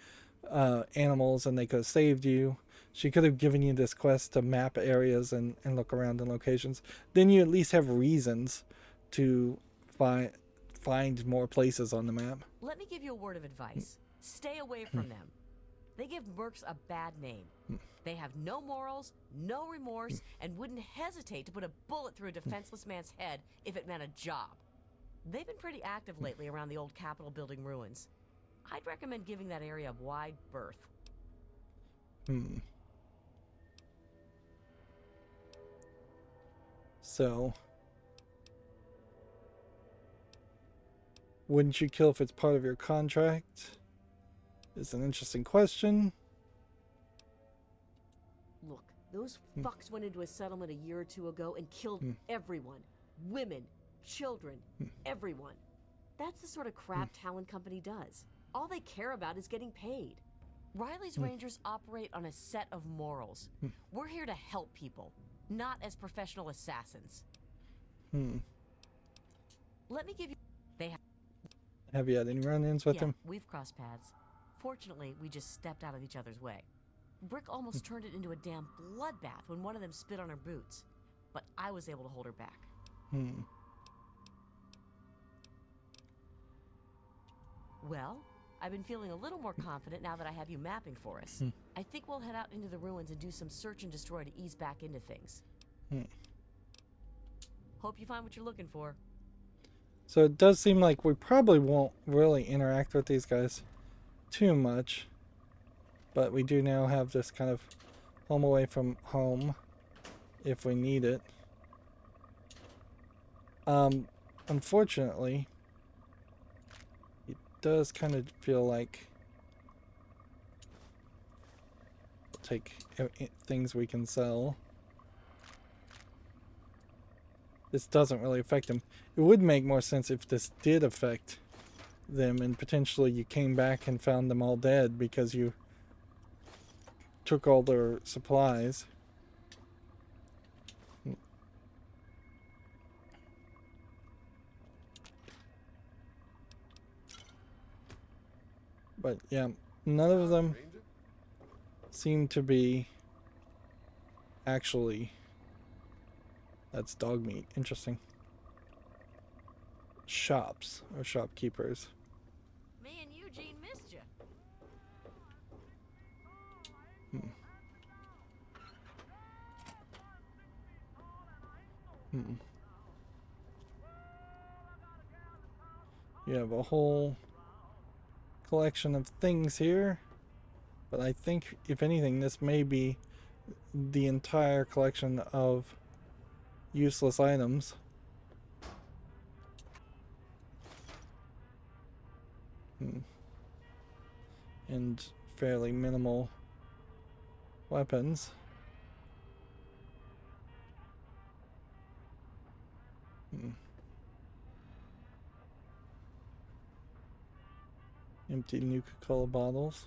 animals and they could have saved you. She could have given you this quest to map areas and look around in locations. Then you at least have reasons to find more places on the map. Let me give you a word of advice. Stay away from them. They give mercs a bad name. They have no morals, no remorse, and wouldn't hesitate to put a bullet through a defenseless man's head if it meant a job. They've been pretty active lately around the old Capitol building ruins. I'd recommend giving that area a wide berth. So, wouldn't you kill if it's part of your contract? Is an interesting question. Look, those fucks went into a settlement a year or two ago and killed everyone. Women, children, everyone. That's the sort of crap Talon Company does. All they care about is getting paid. Riley's Rangers operate on a set of morals. We're here to help people, not as professional assassins. Let me give you... Have you had any run-ins with them? We've crossed paths. Fortunately, we just stepped out of each other's way. Brick almost turned it into a damn bloodbath when one of them spit on her boots. But I was able to hold her back. Well, I've been feeling a little more confident now that I have you mapping for us. I think we'll head out into the ruins and do some search and destroy to ease back into things. Hope you find what you're looking for. So it does seem like we probably won't really interact with these guys too much. But we do now have this kind of home away from home if we need it. Unfortunately, it does kind of feel like we'll take things we can sell. This doesn't really affect them. It would make more sense if this did affect them and potentially you came back and found them all dead because you took all their supplies. But yeah, none of them seem to be actually... That's dog meat. Interesting. Shops or shopkeepers. Me and Eugene missed you. You have a whole collection of things here, but I think if anything this may be the entire collection of useless items. And fairly minimal weapons. Empty Nuka-Cola bottles.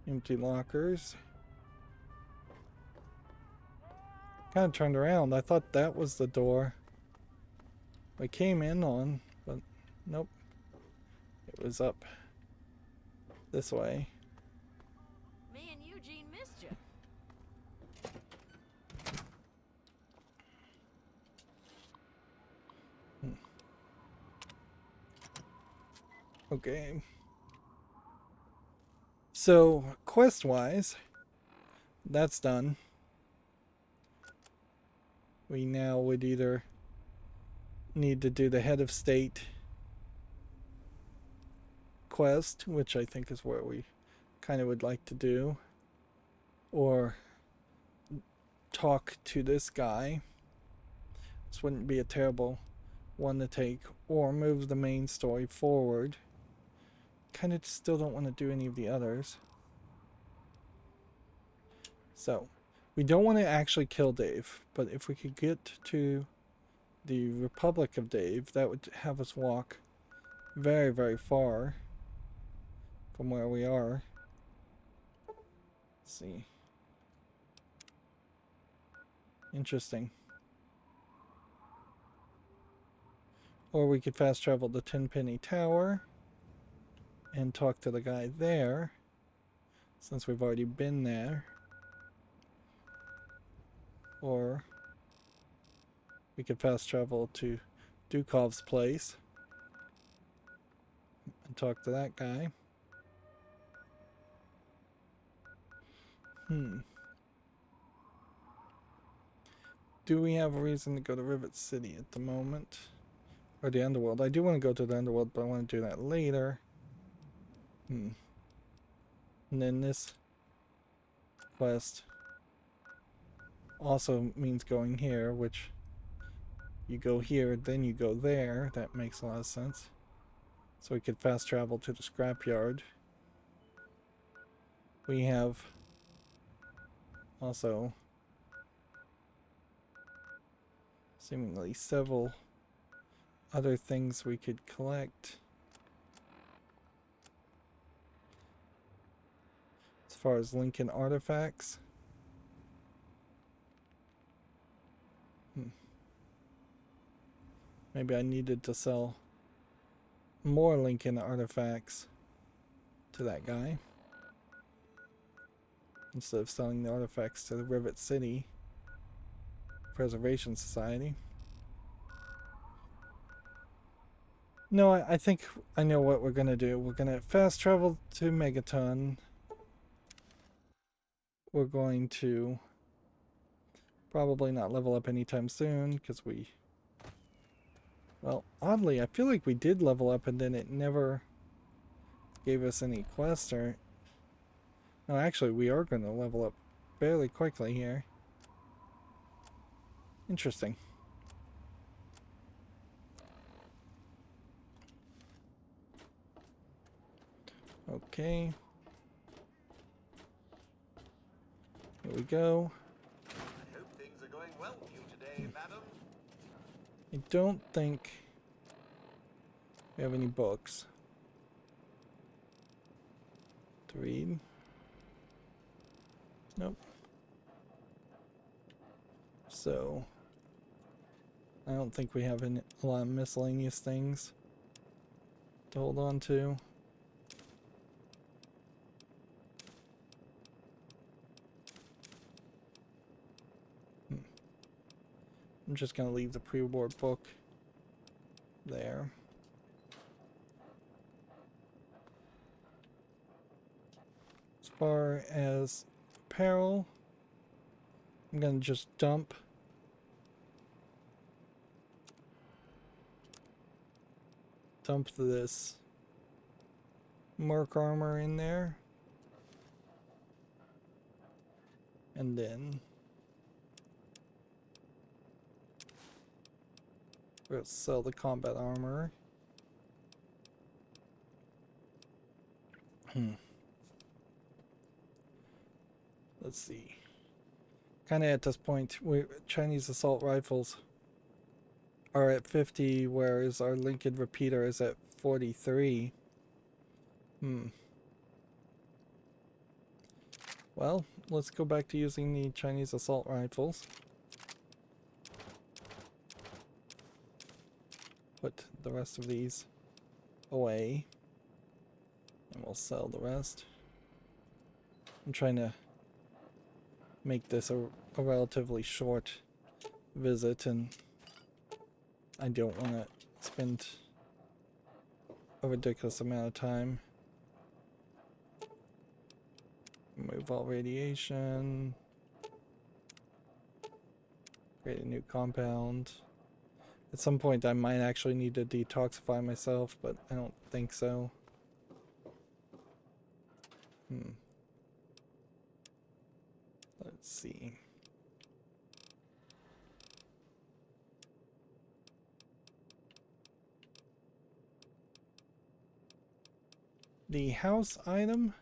Empty lockers. Kind of turned around. I thought that was the door I came in on, but nope. It was up this way. Me and Eugene missed you. Okay. So, quest-wise, that's done. We now would either need to do the head of state quest, which I think is where we kind of would like to do, or talk to this guy. This wouldn't be a terrible one to take, or move the main story forward. Kind of still don't want to do any of the others. So, we don't want to actually kill Dave, but if we could get to the Republic of Dave, that would have us walk very, very far from where we are. Let's see. Interesting. Or we could fast travel to Tenpenny Tower and talk to the guy there, since we've already been there. Or we could fast travel to Dukov's place and talk to that guy. Do we have a reason to go to Rivet City at the moment? Or the Underworld? I do want to go to the Underworld, but I want to do that later. And then this quest also means going here, which you go here, then you go there. That makes a lot of sense. So we could fast travel to the scrapyard. We have also seemingly several other things we could collect. As far as Lincoln artifacts. Maybe I needed to sell more Lincoln artifacts to that guy instead of selling the artifacts to the Rivet City Preservation Society. No, I think I know what we're gonna do. We're gonna fast travel to Megaton. We're going to probably not level up anytime soon because well, oddly, I feel like we did level up and then it never gave us any quests or... No, actually, we are going to level up fairly quickly here. Interesting. Okay. Here we go. I hope things are going well for you today, madam. I don't think we have any books to read. Nope. So, I don't think we have a lot of miscellaneous things to hold on to. I'm just going to leave the pre-award book there. As far as apparel, I'm going to just dump this Merc armor in there. And then we'll sell the combat armor. Let's see. Kind of at this point, Chinese assault rifles are at 50, whereas our Lincoln repeater is at 43. Well, let's go back to using the Chinese assault rifles. Put the rest of these away. And we'll sell the rest. I'm trying to make this a relatively short visit, and I don't want to spend a ridiculous amount of time. Remove all radiation. Create a new compound. At some point I might actually need to detoxify myself, but I don't think so. Let's see. The house item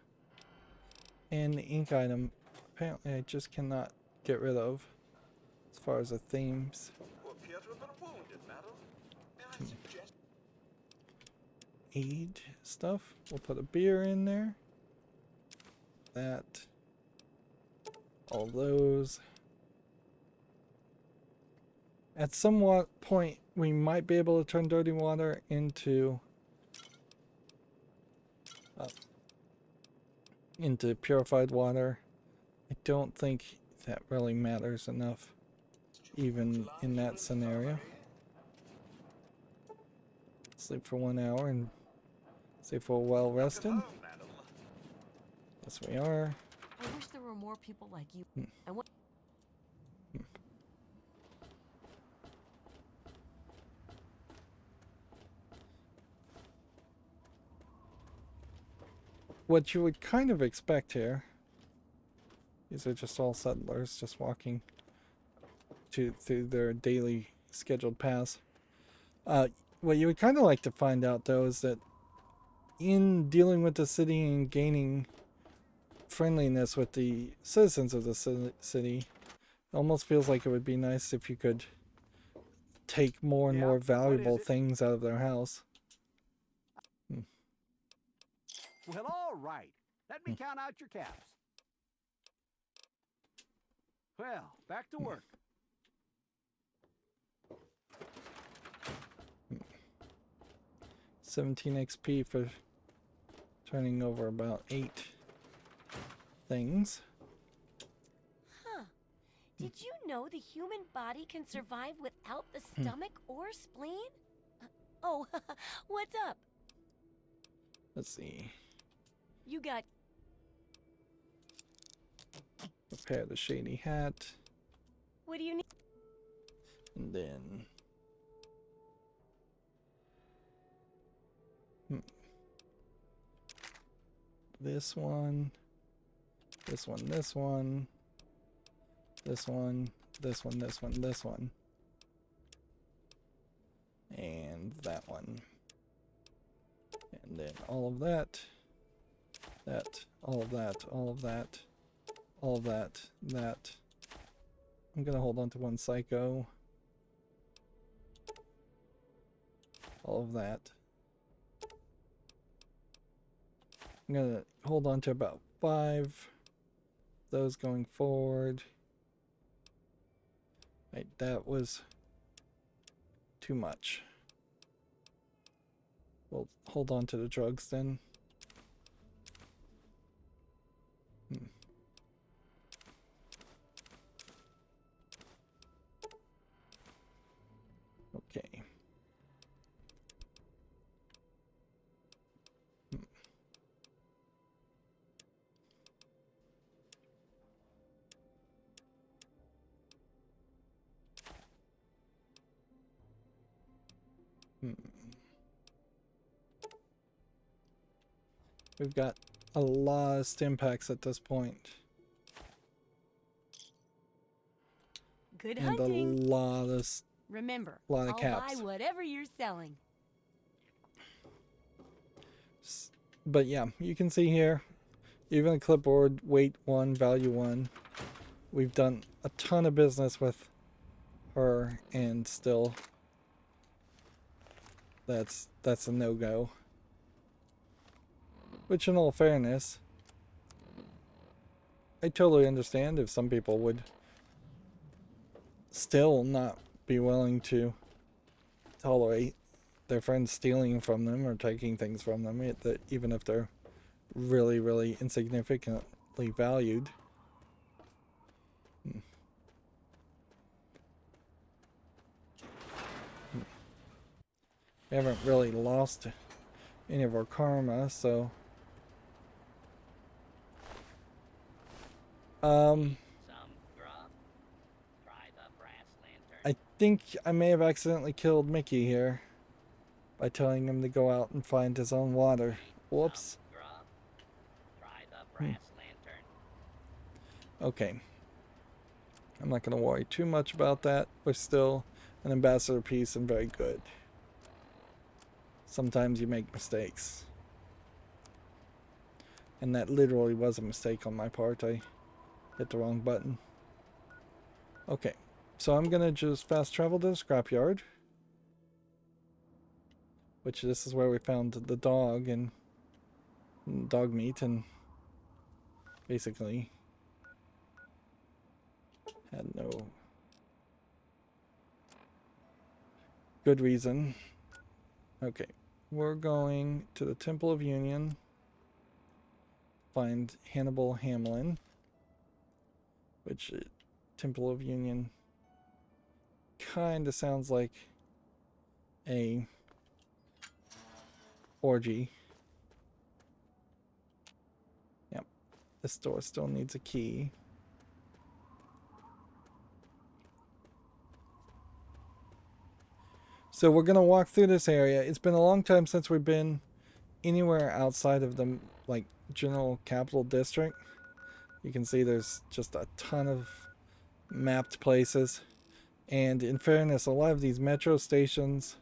and the ink item, apparently I just cannot get rid of as far as the themes. You appear to have been wounded, madam. May I suggest... Aid stuff. We'll put a beer in there. That. All those. At some point we might be able to turn dirty water into purified water. I don't think that really matters enough, even in that scenario. Sleep for 1 hour and see if we're well rested. Yes, we are. I wish there were more people like you. What you would kind of expect here, these are just all settlers just walking through their daily scheduled paths. What you would kind of like to find out, though, is that in dealing with the city and gaining friendliness with the citizens of the city, it almost feels like it would be nice if you could take more and more valuable things out of their house. Well, all right. Let me count out your caps. Well, back to work. 17 XP for turning over about 8 things. Huh. Did you know the human body can survive without the stomach or spleen? Oh, what's up? Let's see. You got... Repair the shady hat. What do you need? And then... This one. This one, this one. This one, this one, this one, this one. And that one. And then all of that. That, all of that, all of that, all of that, that. I'm gonna hold on to one psycho. All of that. I'm gonna hold on to about 5. Those going forward. Right, that was too much. We'll hold on to the drugs then. Okay. We've got a lot of stim packs at this point. Good And hunting. a lot of Remember, I'll buy whatever you're selling. But yeah, you can see here, even the clipboard, weight 1, value 1. We've done a ton of business with her, and still that's a no-go. Which, in all fairness, I totally understand if some people would still not be willing to tolerate their friends stealing from them or taking things from them, even if they're really, really insignificantly valued. We haven't really lost any of our karma, so... I think I may have accidentally killed Mickey here by telling him to go out and find his own water. Whoops. Okay. I'm not going to worry too much about that. We're still an ambassador piece and very good. Sometimes you make mistakes. And that literally was a mistake on my part. I hit the wrong button. Okay. So I'm going to just fast travel to the scrapyard. Which this is where we found the dog and dog meat, and basically had no good reason. Okay, we're going to the Temple of Union. Find Hannibal Hamlin, which Temple of Union kind of sounds like a orgy. Yep, this door still needs a key. So we're gonna walk through this area. It's been a long time since we've been anywhere outside of the like general capital district. You can see there's just a ton of mapped places, and in fairness, a lot of these metro stations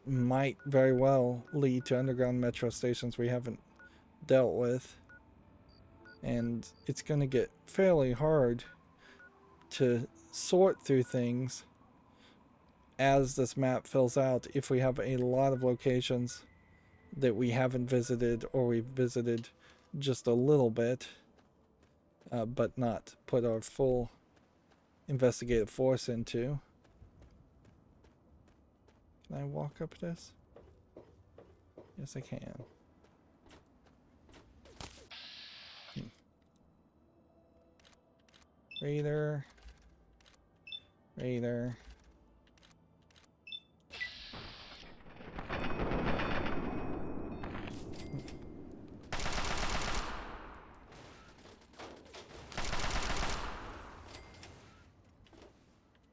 might very well lead to underground metro stations we haven't dealt with, and it's going to get fairly hard to sort through things as this map fills out if we have a lot of locations that we haven't visited or we've visited just a little bit, but not put our full investigative force into. Can I walk up this? Yes, I can. Raider. Raider.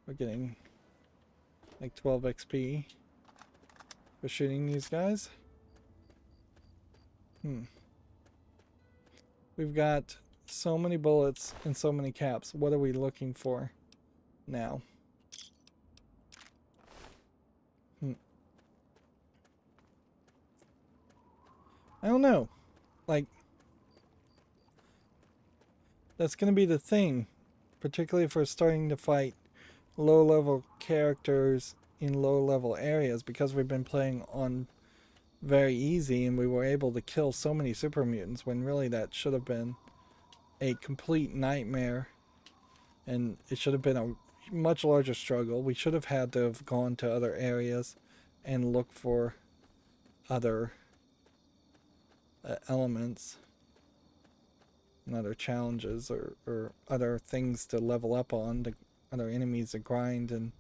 We're getting like 12 XP for shooting these guys. We've got so many bullets and so many caps. What are we looking for now? I don't know. Like, that's going to be the thing, particularly if we're starting to fight low-level characters in low-level areas, because we've been playing on very easy and we were able to kill so many super mutants when really that should have been a complete nightmare and it should have been a much larger struggle. We should have had to have gone to other areas and look for other elements and other challenges or other things to level up on, to other enemies to grind and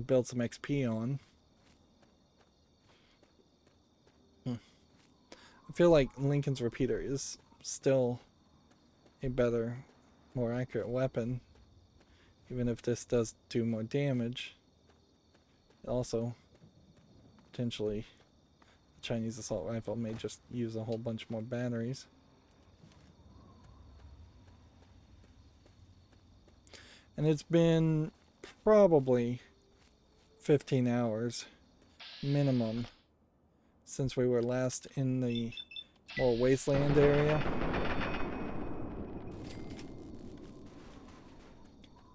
build some XP on. I feel like Lincoln's repeater is still a better, more accurate weapon, even if this does do more damage. Also, potentially, the Chinese assault rifle may just use a whole bunch more batteries. And it's been probably 15 hours minimum since we were last in the more wasteland area.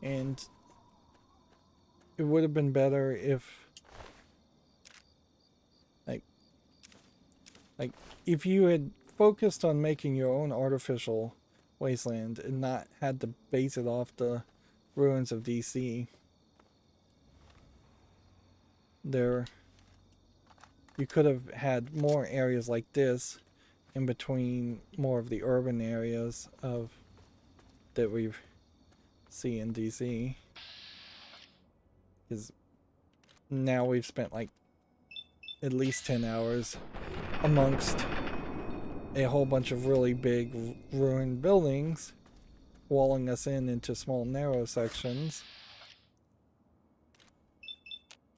And it would have been better if like if you had focused on making your own artificial wasteland and not had to base it off the ruins of DC. You could have had more areas like this in between more of the urban areas that we see in DC. Because now we've spent like at least 10 hours amongst a whole bunch of really big ruined buildings, walling us into small narrow sections.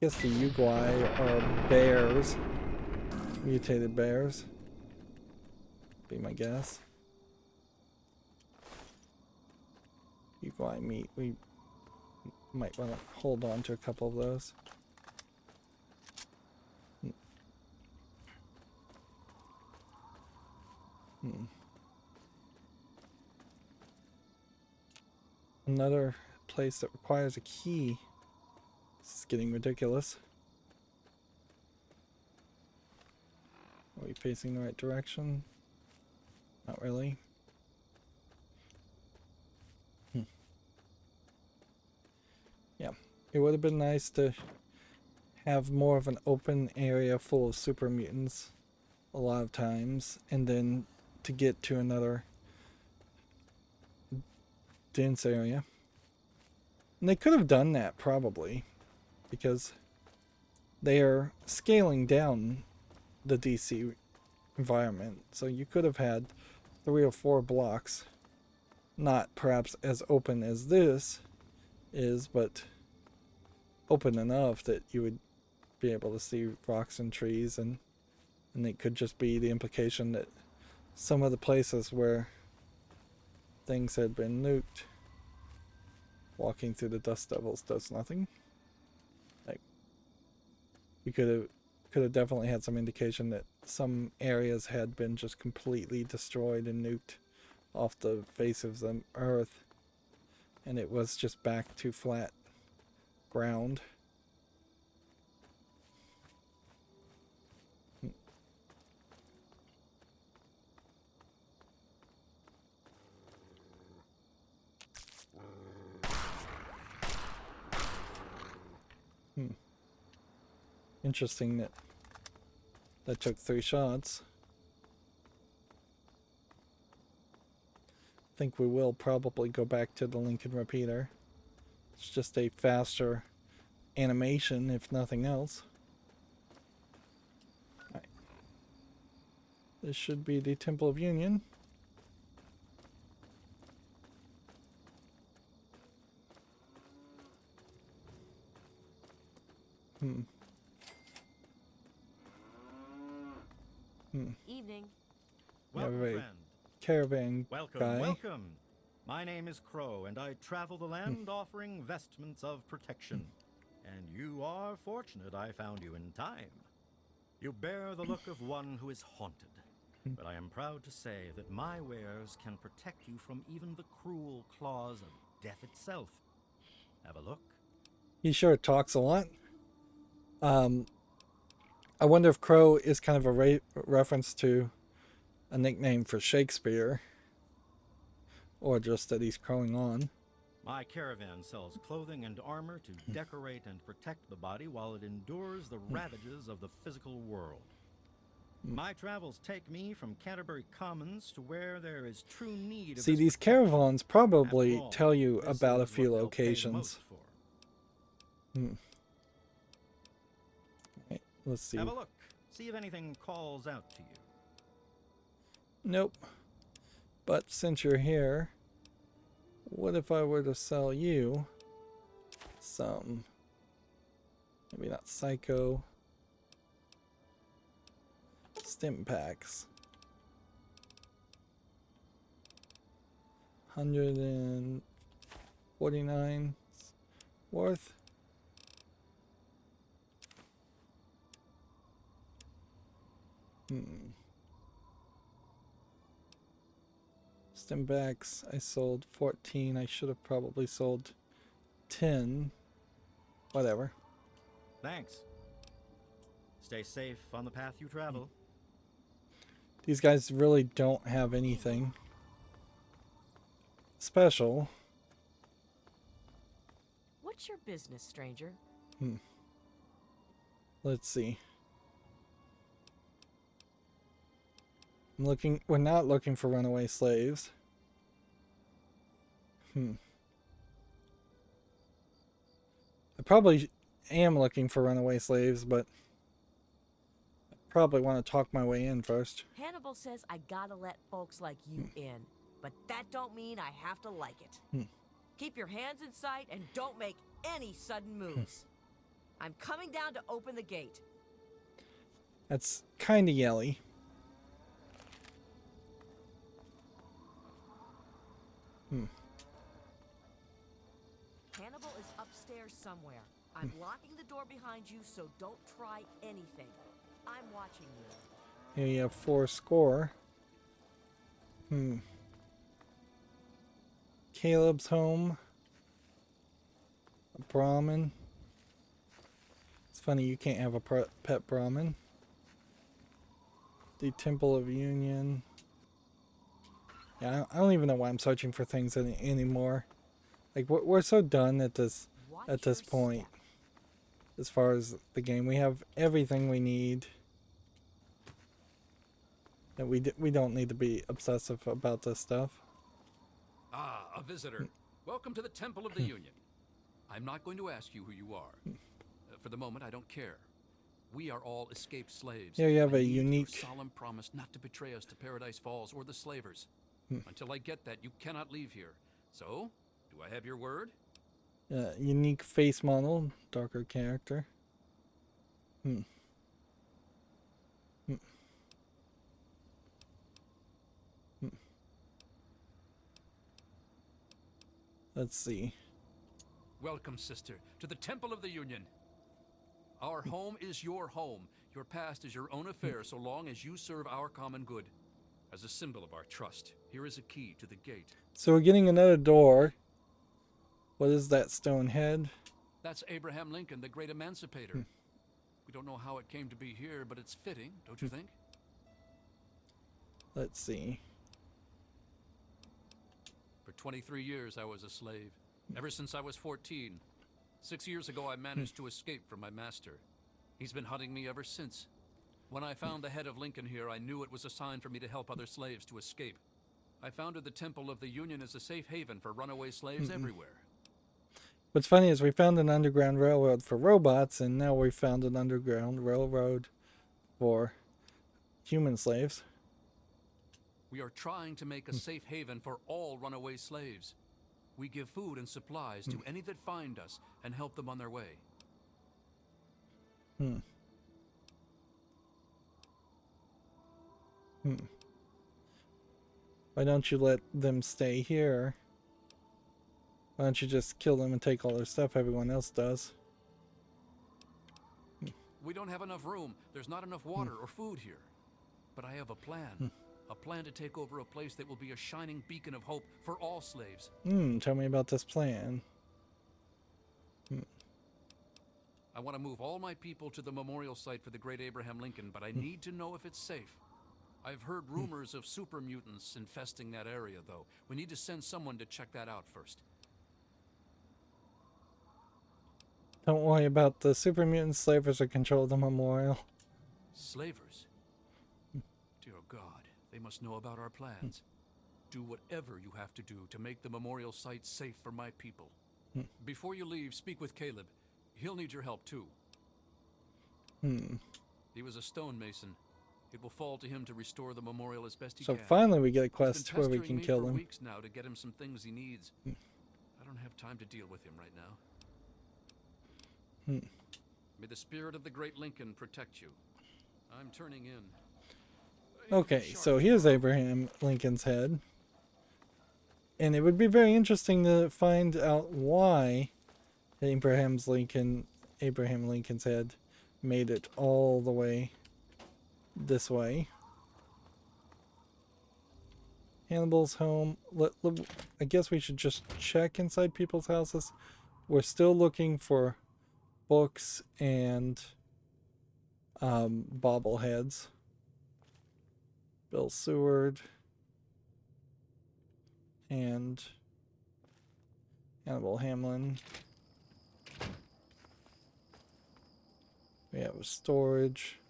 I guess the Uguay are bears, mutated bears, be my guess. Uguay meat, we might want to hold on to a couple of those. Another place that requires a key. This is getting ridiculous. Are we facing the right direction? Not really. Yeah, it would have been nice to have more of an open area full of super mutants a lot of times, and then to get to another dense area. And they could have done that probably, because they are scaling down the DC environment. So you could have had 3 or 4 blocks, not perhaps as open as this is, but open enough that you would be able to see rocks and trees, and it could just be the implication that some of the places where things had been nuked, walking through the dust devils does nothing. Like, we could have definitely had some indication that some areas had been just completely destroyed and nuked off the face of the earth, and it was just back to flat ground. Interesting that took 3 shots. I think we will probably go back to the Lincoln repeater. It's just a faster animation, if nothing else. Right. This should be the Temple of Union. Evening. Welcome, a friend. caravan Welcome, guy. welcome. My name is Crow, and I travel the land offering vestments of protection. And you are fortunate I found you in time. You bear the look of one who is haunted. But I am proud to say that my wares can protect you from even the cruel claws of death itself. Have a look. He sure talks a lot. I wonder if Crow is kind of a reference to a nickname for Shakespeare, or just that he's crowing on. My caravan sells clothing and armor to decorate and protect the body while it endures the ravages of the physical world. My travels take me from Canterbury Commons to where there is true need of See, this these protection. caravans probably After all, tell you this about a is few what they'll pay locations. most for. Right, let's see. Have a look. See if anything calls out to you. Nope. But since you're here, what if I were to sell you some, maybe not psycho, stim packs? 149 worth. Stim packs, I sold 14. I should have probably sold 10. Whatever. Thanks. Stay safe on the path you travel. These guys really don't have anything special. What's your business, stranger? Let's see. We're not looking for runaway slaves. I probably am looking for runaway slaves, but I probably want to talk my way in first. Hannibal says I gotta let folks like you in, but that don't mean I have to like it. Keep your hands in sight and don't make any sudden moves. I'm coming down to open the gate. That's kind of yelly. Hannibal is upstairs somewhere. I'm locking the door behind you, so don't try anything. I'm watching you. Here you have 4 score. Caleb's home. A Brahmin. It's funny you can't have a pet Brahmin. The Temple of Union. Yeah, I don't even know why I'm searching for things anymore. Like, we're so done at this point. as far as the game. We have everything we need. And we don't need to be obsessive about this stuff. Ah, a visitor. Welcome to the Temple of the Union. I'm not going to ask you who you are. For the moment, I don't care. We are all escaped slaves. Here you have I a need your unique... solemn promise not to betray us to Paradise Falls or the slavers. Until I get that, you cannot leave here. So, do I have your word? Unique face model, darker character. Let's see. Welcome, sister, to the Temple of the Union. Our home is your home. Your past is your own affair so long as you serve our common good. As a symbol of our trust, here is a key to the gate. So we're getting another door. What is that stone head? That's Abraham Lincoln, the great emancipator. We don't know how it came to be here, but it's fitting, don't you think? Let's see. For 23 years, I was a slave. Ever since I was 14. 6 years ago, I managed to escape from my master. He's been hunting me ever since. When I found the head of Lincoln here, I knew it was a sign for me to help other slaves to escape. I founded the Temple of the Union as a safe haven for runaway slaves everywhere. What's funny is we found an underground railroad for robots, and now we found an underground railroad for human slaves. We are trying to make a safe haven for all runaway slaves. We give food and supplies to any that find us and help them on their way. Why don't you let them stay here? Why don't you just kill them and take all their stuff? Everyone else does. We don't have enough room. There's not enough water or food here. But I have a plan. A plan to take over a place that will be a shining beacon of hope for all slaves. Tell me about this plan. I want to move all my people to the memorial site for the great Abraham Lincoln, but I need to know if it's safe. I've heard rumors of super mutants infesting that area, though. We need to send someone to check that out first. Don't worry about the super mutant slavers that control the memorial. Slavers? Dear God, they must know about our plans. Do whatever you have to do to make the memorial site safe for my people. Before you leave, speak with Caleb. He'll need your help, too. He was a stonemason. It will fall to him to restore the memorial as best he can. So finally we get a He's quest been where we pestering can me kill for him. weeks now to get him some things he needs. I don't have time to deal with him right now. May the spirit of the great Lincoln protect you. I'm turning in. Okay, so here's Abraham Lincoln's head. And it would be very interesting to find out why Abraham Lincoln's head made it all the way this way. Hannibal's home. I guess we should just check inside people's houses. We're still looking for books and bobbleheads. Bill Seward and Hannibal Hamlin. We have a storage.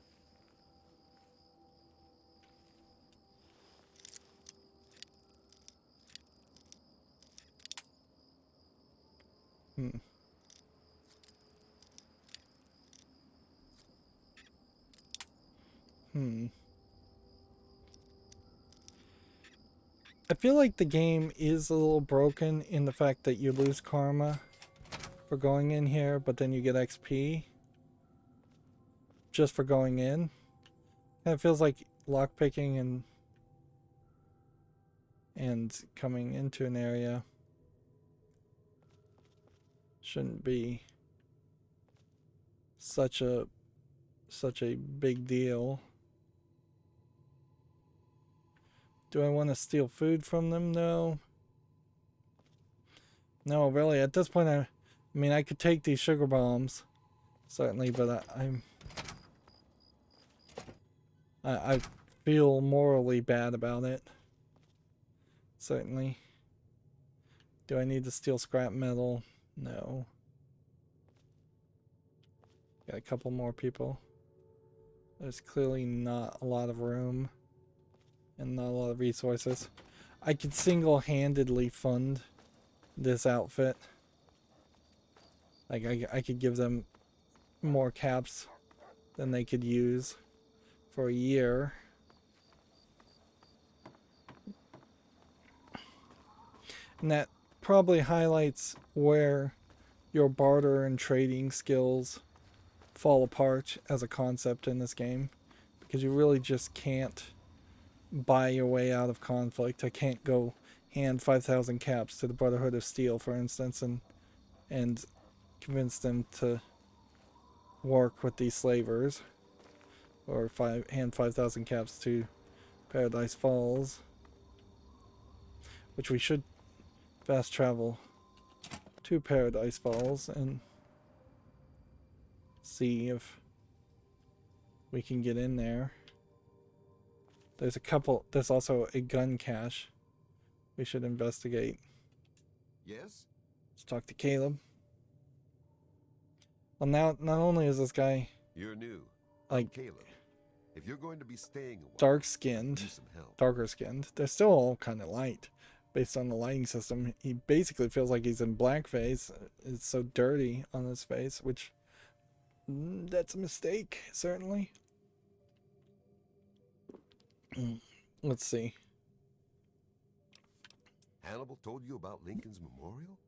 I feel like the game is a little broken in the fact that you lose karma for going in here, but then you get XP just for going in. And it feels like lockpicking and coming into an area shouldn't be such a big deal. Do I want to steal food from them though? No, really. At this point, I mean, I could take these sugar bombs, certainly, but I feel morally bad about it. Certainly. Do I need to steal scrap metal? No. Got a couple more people. There's clearly not a lot of room and not a lot of resources. I could single-handedly fund this outfit. Like, I could give them more caps than they could use for a year. And that probably highlights where your barter and trading skills fall apart as a concept in this game, because you really just can't buy your way out of conflict. I can't go hand 5,000 caps to the Brotherhood of Steel, for instance, and convince them to work with these slavers, or hand 5,000 caps to Paradise Falls, which we should fast travel to Paradise Falls and see if we can get in there. There's also a gun cache we should investigate. Yes? Let's talk to Caleb. Well, now, not only is this guy You're new. like I'm Caleb. If you're going to be staying a while, dark-skinned, need some help. darker-skinned, they're still all kind of light based on the lighting system. He basically feels like he's in blackface. It's so dirty on his face, which that's a mistake, certainly. Let's see. Hannibal told you about Lincoln's memorial?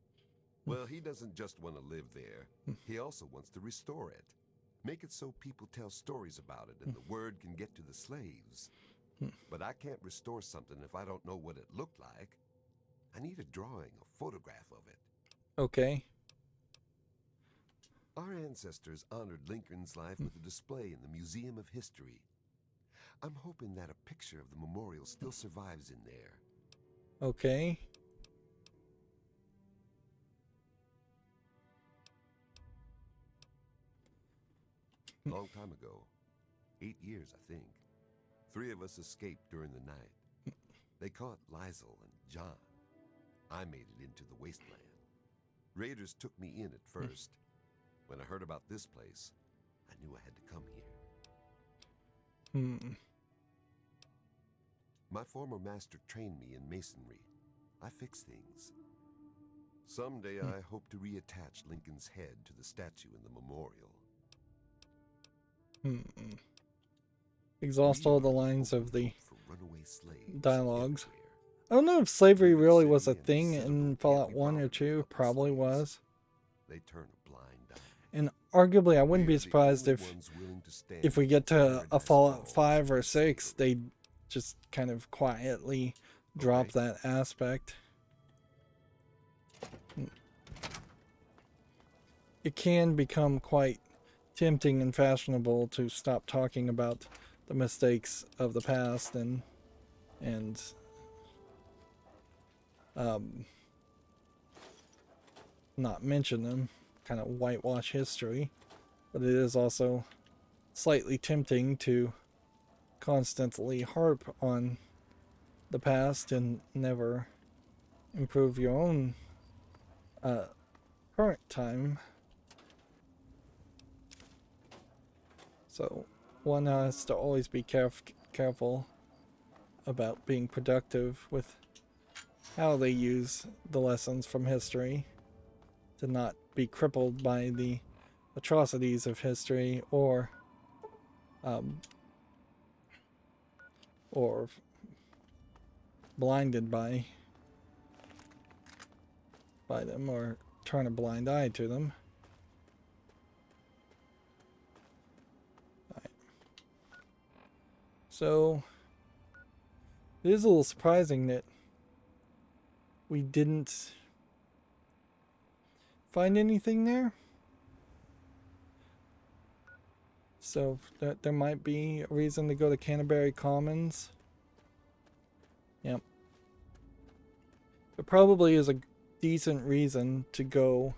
Well, he doesn't just want to live there. He also wants to restore it. Make it so people tell stories about it and the word can get to the slaves. But I can't restore something if I don't know what it looked like. I need a drawing, a photograph of it. Okay. Our ancestors honored Lincoln's life with a display in the Museum of History. I'm hoping that a picture of the memorial still survives in there. Okay. Long time ago. 8 years, I think. 3 of us escaped during the night. They caught Lizel and John. I made it into the wasteland. Raiders took me in at first. When I heard about this place, I knew I had to come here. My former master trained me in masonry. I fix things. Someday I hope to reattach Lincoln's head to the statue in the memorial. Exhaust all the lines of the For runaway slaves dialogues. everywhere. I don't know if slavery really was a thing in Fallout 1 or 2. Probably was. They turn a blind eye. And arguably, I wouldn't be We're the surprised only if ones willing to stand we get to a Paradise Fallout Falls 5 or for 6, slaves. they just kind of quietly drop Okay. that aspect. It can become quite tempting and fashionable to stop talking about the mistakes of the past and not mention them, kind of whitewash history. But it is also slightly tempting to constantly harp on the past and never improve your own current time. So one has to always be careful about being productive with how they use the lessons from history, to not be crippled by the atrocities of history or blinded by them, or turn a blind eye to them. Right. So it is a little surprising that we didn't find anything there. So there might be a reason to go to Canterbury Commons. Yep. There probably is a decent reason to go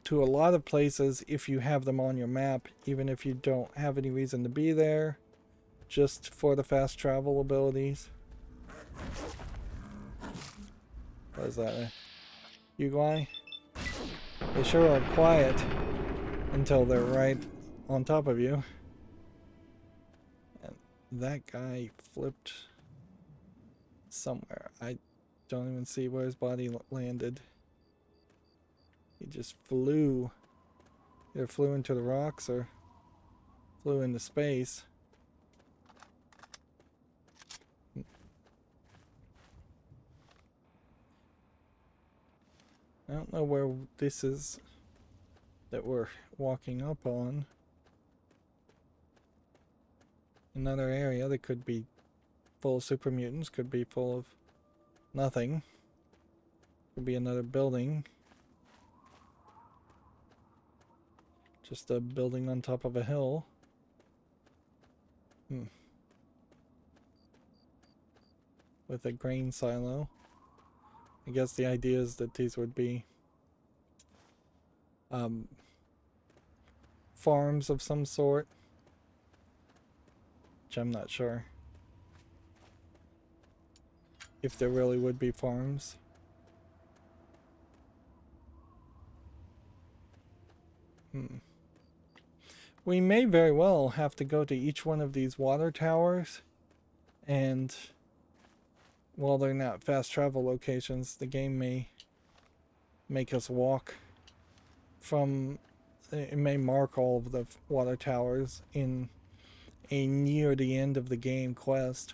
to a lot of places if you have them on your map, even if you don't have any reason to be there, just for the fast travel abilities. What is that? You guy? They sure are quiet until they're right on top of you. And that guy flipped somewhere. I don't even see where his body landed. He just flew. Either flew into the rocks or flew into space. I don't know where this is that we're walking up on. Another area that could be full of super mutants, could be full of nothing. Could be another building. Just a building on top of a hill. With a grain silo. I guess the idea is that these would be farms of some sort, which I'm not sure if there really would be farms. We may very well have to go to each one of these water towers, and while they're not fast travel locations, the game may make us walk from, it may mark all of the water towers in a near the end of the game quest.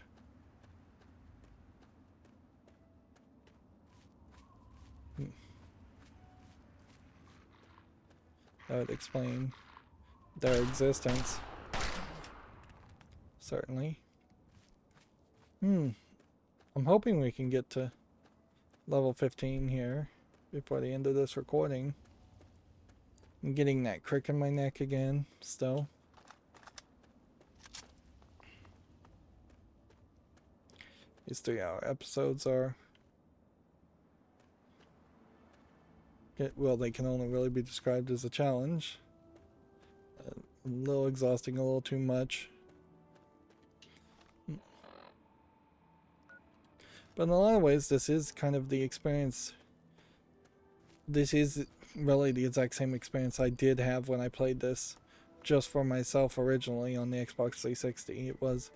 That would explain their existence. Certainly. I'm hoping we can get to level 15 here before the end of this recording. I'm getting that crick in my neck again, still. These 3-hour episodes are... well, they can only really be described as a challenge. A little exhausting, a little too much. But in a lot of ways, this is kind of the experience. This is really the exact same experience I did have when I played this just for myself originally on the Xbox 360. It was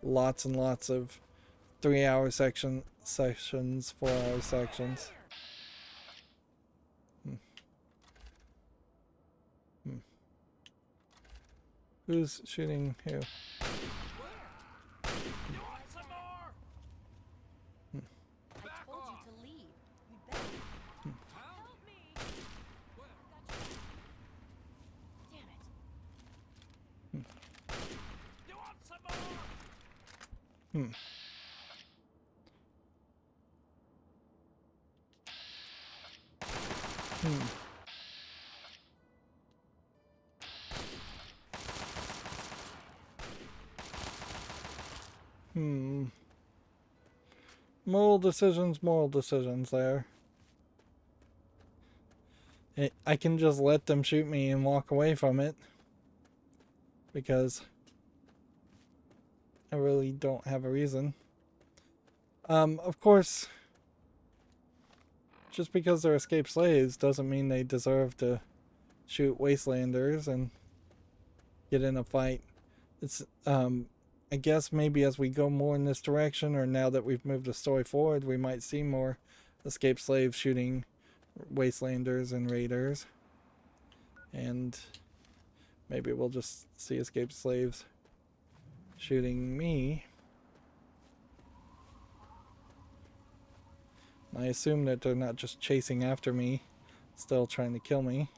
lots and lots of 3-hour sessions, 4-hour sections. Who's shooting who? Moral decisions there. I can just let them shoot me and walk away from it, because I really don't have a reason. Of course, just because they're escaped slaves doesn't mean they deserve to shoot wastelanders and get in a fight. It's, I guess maybe as we go more in this direction, or now that we've moved the story forward, we might see more escaped slaves shooting wastelanders and raiders. And maybe we'll just see escaped slaves shooting me. I assume that they're not just chasing after me, still trying to kill me.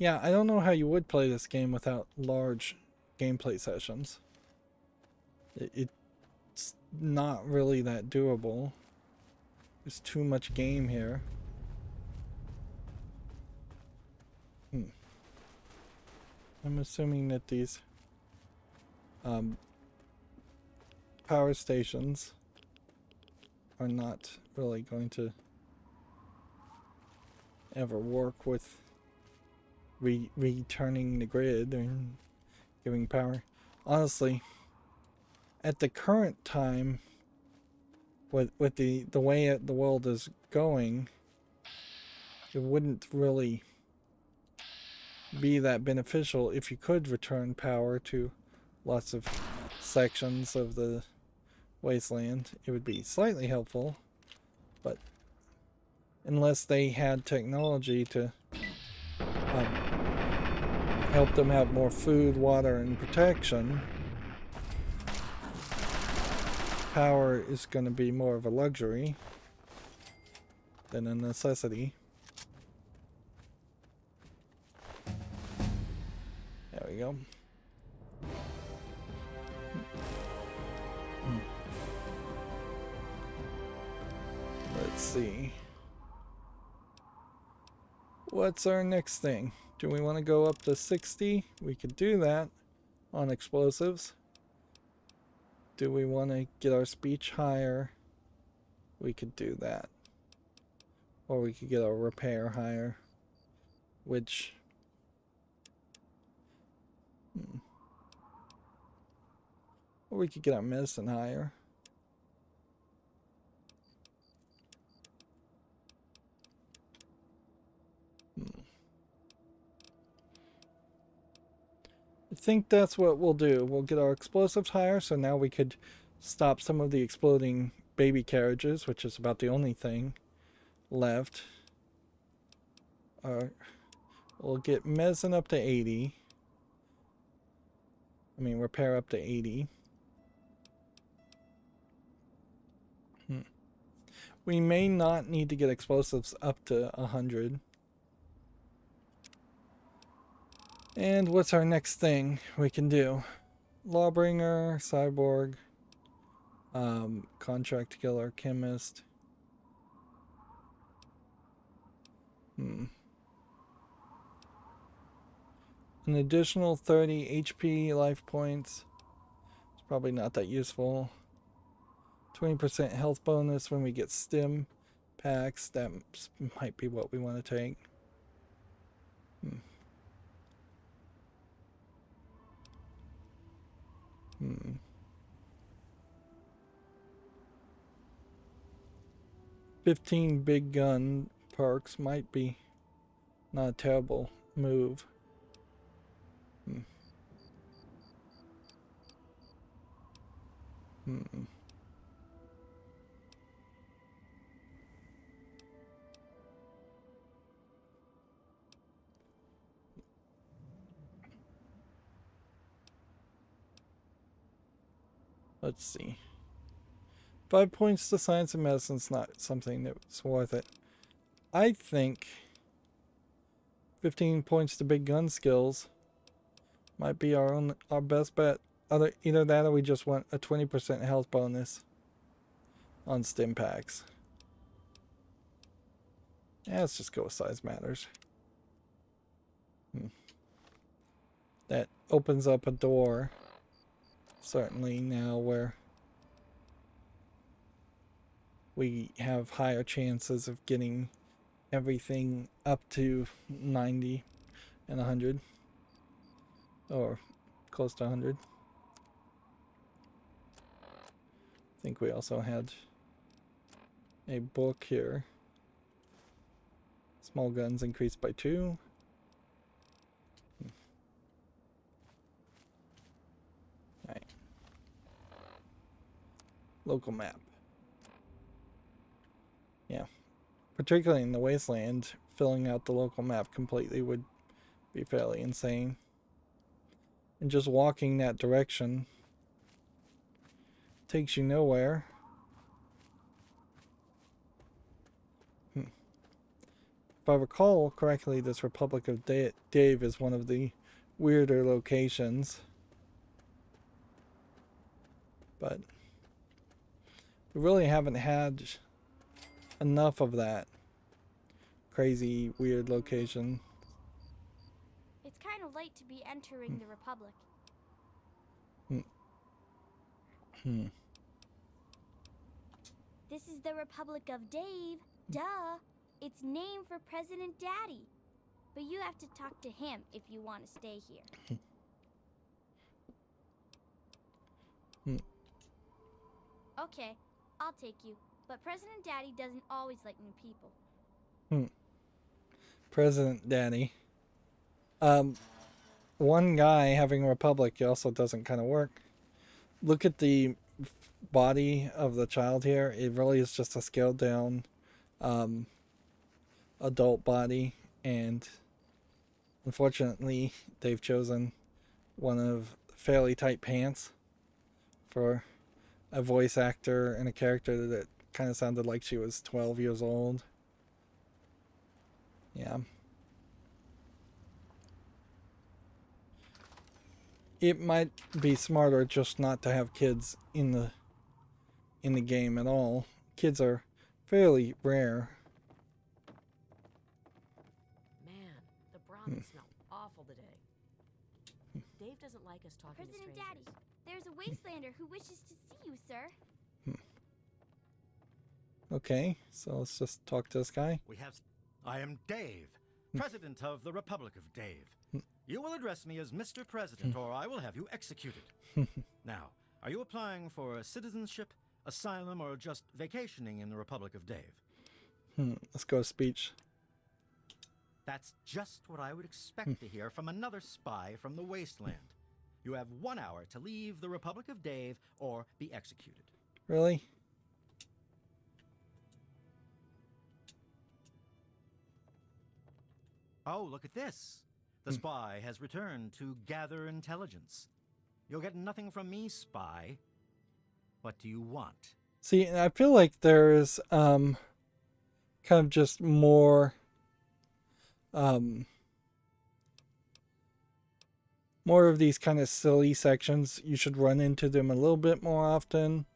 Yeah, I don't know how you would play this game without large gameplay sessions. It's not really that doable. There's too much game here. I'm assuming that these power stations are not really going to ever work with returning the grid and giving power. Honestly, at the current time, with the way the world is going, it wouldn't really be that beneficial if you could return power to lots of sections of the wasteland. It would be slightly helpful, but unless they had technology to help them have more food, water, and protection, power is going to be more of a luxury than a necessity. There we go. Let's see. What's our next thing? Do we want to go up to 60? We could do that on explosives. Do we want to get our speech higher? We could do that. Or we could get our repair higher. Which... Or we could get our medicine higher. I think that's what we'll do. We'll get our explosives higher, so now we could stop some of the exploding baby carriages, which is about the only thing left. We'll get medicine up to 80. I mean, repair up to 80. We may not need to get explosives up to 100. And what's our next thing we can do? Lawbringer, cyborg, contract killer, chemist. An additional 30 HP life points. It's probably not that useful. 20% health bonus when we get stim packs. That might be what we want to take. 15 big gun perks might be not a terrible move. Let's see. 5 points to science and medicine's not something that's worth it. I think 15 points to big gun skills might be our best bet. Either that or we just want a 20% health bonus on stim packs. Yeah, let's just go with size matters. That opens up a door, certainly now, where we have higher chances of getting everything up to 90 and 100. Or close to 100. I think we also had a book here. Small guns increased by 2. Alright. Local map. Yeah. Particularly in the wasteland, filling out the local map completely would be fairly insane. And just walking that direction takes you nowhere. If I recall correctly, this Republic of Dave is one of the weirder locations. But we really haven't had enough of that crazy, weird location. It's kind of late to be entering the Republic. This is the Republic of Dave. Duh. It's named for President Daddy. But you have to talk to him if you want to stay here. Okay, I'll take you. But President Daddy doesn't always like new people. President Daddy. One guy having a republic also doesn't kind of work. Look at the body of the child here. It really is just a scaled down adult body, and unfortunately they've chosen one of fairly tight pants for a voice actor and a character that kind of sounded like she was 12 years old. Yeah. It might be smarter just not to have kids in the game at all. Kids are fairly rare. Man, the Brahmins smell awful today. Dave doesn't like us talking to President strangers. Daddy, there's a wastelander who wishes to see you, sir. Okay, so let's just talk to this guy. I am Dave, President of the Republic of Dave. You will address me as Mr. President, or I will have you executed. Now, are you applying for citizenship, asylum, or just vacationing in the Republic of Dave? Let's go to speech. That's just what I would expect to hear from another spy from the wasteland. You have 1 hour to leave the Republic of Dave or be executed. Really? Oh, look at this. The spy has returned to gather intelligence. You'll get nothing from me, spy. What do you want? See, I feel like there's kind of just more more of these kind of silly sections. You should run into them a little bit more often,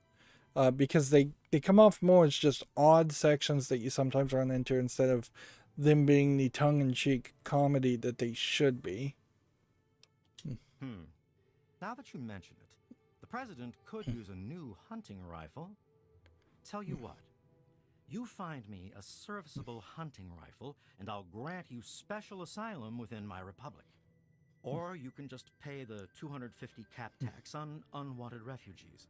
because they come off more as just odd sections that you sometimes run into instead of them being the tongue-in-cheek comedy that they should be. Now that you mention it, the president could use a new hunting rifle. Tell you what, you find me a serviceable hunting rifle, and I'll grant you special asylum within my republic. Or you can just pay the 250 cap tax on unwanted refugees.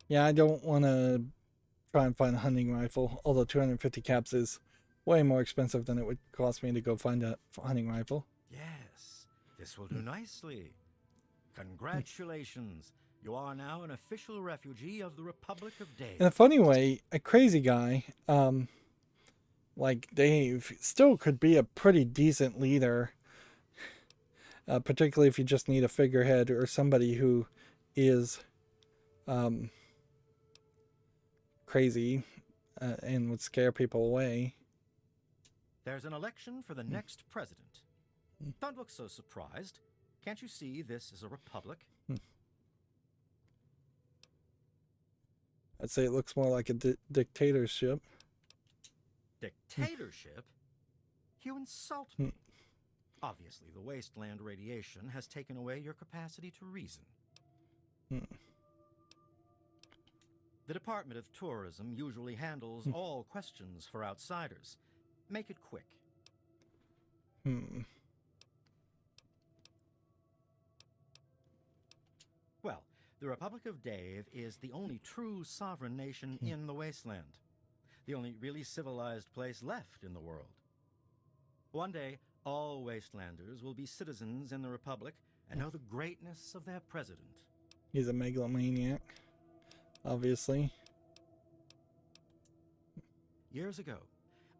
Yeah, I don't want to try and find a hunting rifle, although 250 caps is way more expensive than it would cost me to go find a hunting rifle. Yes, this will do nicely. Congratulations. You are now an official refugee of the Republic of Dave. In a funny way, a crazy guy like Dave still could be a pretty decent leader, particularly if you just need a figurehead or somebody who is crazy and would scare people away. There's an election for the next president. Don't look so surprised. Can't you see this is a republic? I'd say it looks more like a dictatorship. Dictatorship? You insult me. Obviously, the wasteland radiation has taken away your capacity to reason. The Department of Tourism usually handles all questions for outsiders. Make it quick. Well, the Republic of Dave is the only true sovereign nation in the wasteland. The only really civilized place left in the world. One day, all wastelanders will be citizens in the Republic and know the greatness of their president. He's a megalomaniac, obviously. Years ago,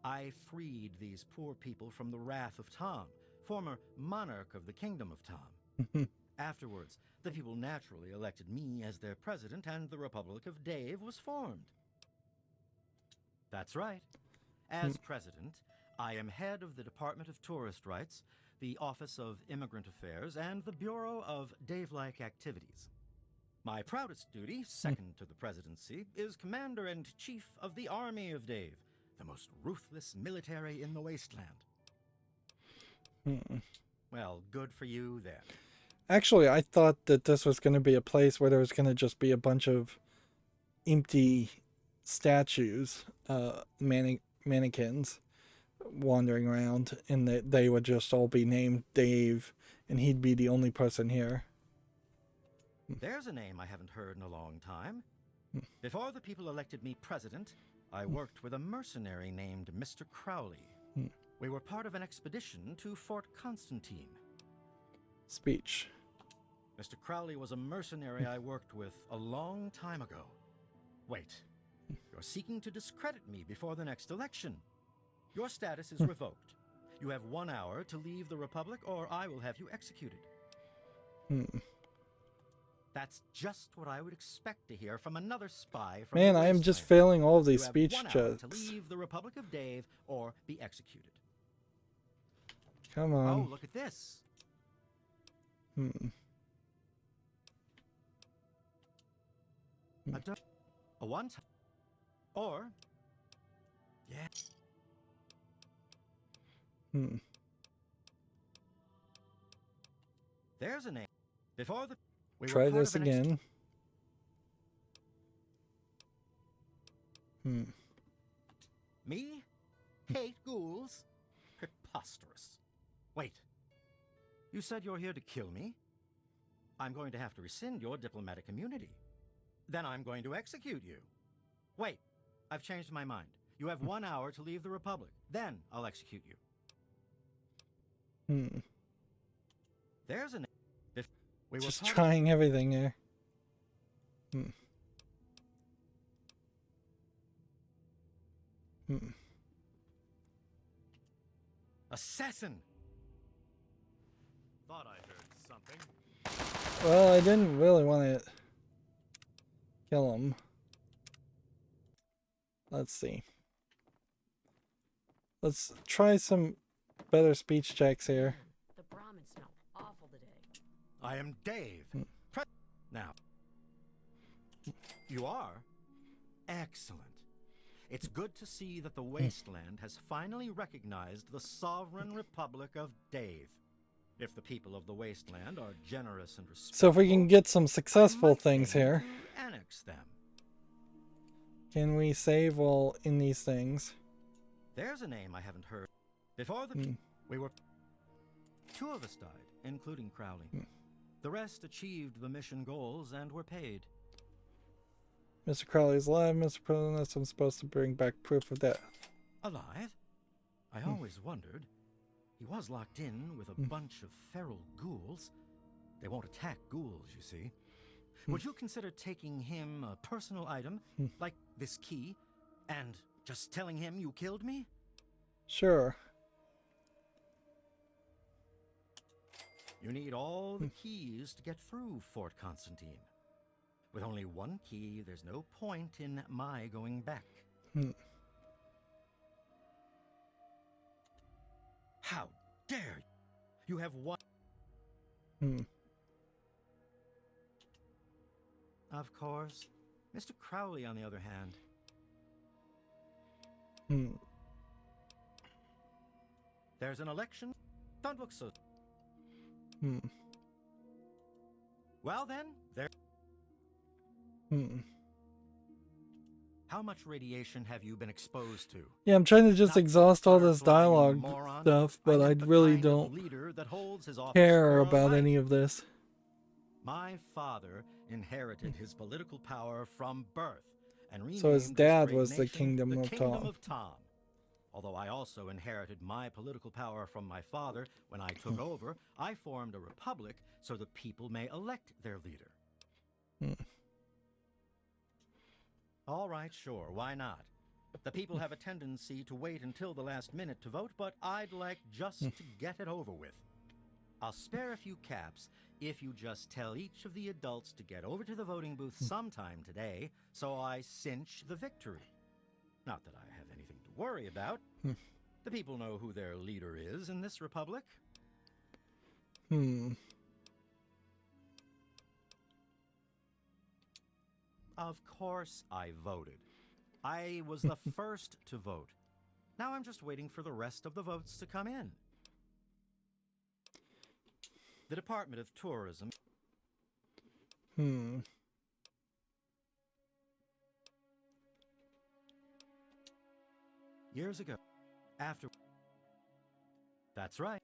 I freed these poor people from the wrath of Tom, former monarch of the Kingdom of Tom. Afterwards, the people naturally elected me as their president, and the Republic of Dave was formed. That's right. As president, I am head of the Department of Tourist Rights, the Office of Immigrant Affairs, and the Bureau of Dave-like Activities. My proudest duty, second to the presidency, is Commander-in-Chief of the Army of Dave, the most ruthless military in the wasteland. Well, good for you then. Actually, I thought that this was going to be a place where there was going to just be a bunch of empty statues, mannequins wandering around, and that they would just all be named Dave, and he'd be the only person here. There's a name I haven't heard in a long time. Before the people elected me president, I worked with a mercenary named Mr. Crowley. We were part of an expedition to Fort Constantine. Speech. Mr. Crowley was a mercenary I worked with a long time ago. Wait, you're seeking to discredit me before the next election. Your status is revoked. You have 1 hour to leave the Republic, or I will have you executed. That's just what I would expect to hear from another spy from Man, the I am just wasteland. failing all of these You have speech 1 hour checks. to leave the Republic of Dave or be executed. Come Oh, on. look at this. A one time. Or, yeah. There's a name. Before the we were Try part this of an again. Me? Hate ghouls? Preposterous. Wait. You said you're here to kill me? I'm going to have to rescind your diplomatic immunity. Then I'm going to execute you. Wait. I've changed my mind. You have 1 hour to leave the Republic. Then I'll execute you. There's an... If we were Just part of- trying everything here. Assassin! Thought I heard something. Well, I didn't really want to kill him. Let's see. Let's try some better speech checks here. The Brahmins smell awful today. I am Dave. Now, you are? Excellent. It's good to see that the wasteland has finally recognized the sovereign republic of Dave. If the people of the wasteland are generous and respectful, So if we can get some successful I might things aim here. to annex them. Can we save while in these things? There's a name I haven't heard. Before the we were 2 of us died, including Crowley. The rest achieved the mission goals and were paid. Mr. Crowley's alive. Mr. President, I'm supposed to bring back proof of that. Alive? I always wondered. He was locked in with a bunch of feral ghouls. They won't attack ghouls, you see. Would you consider taking him a personal item, like this key, and just telling him you killed me? Sure. You need all the keys to get through Fort Constantine. With only 1 key, there's no point in my going back. How dare you? You have 1... Of course. Mr. Crowley, on the other hand. There's an election. Don't look so... Well then, there... How much radiation have you been exposed to? Yeah, I'm trying to just Not exhaust all this butterfly, you dialogue moron. stuff, but I meant the really kind of don't leader that holds his office care for a about life. any of this. My father inherited his political power from birth and renamed So his this dad great was the nation Kingdom of Kingdom Tom. of Tom. Although I also inherited my political power from my father when I took over, I formed a republic so the people may elect their leader. All right, sure, why not? The people have a tendency to wait until the last minute to vote, but I'd like just to get it over with. I'll spare a few caps if you just tell each of the adults to get over to the voting booth sometime today, so I cinch the victory. Not that I have anything to worry about. The people know who their leader is in this republic. Of course I voted. I was the first to vote. Now I'm just waiting for the rest of the votes to come in. The Department of Tourism... Years ago, after... That's right.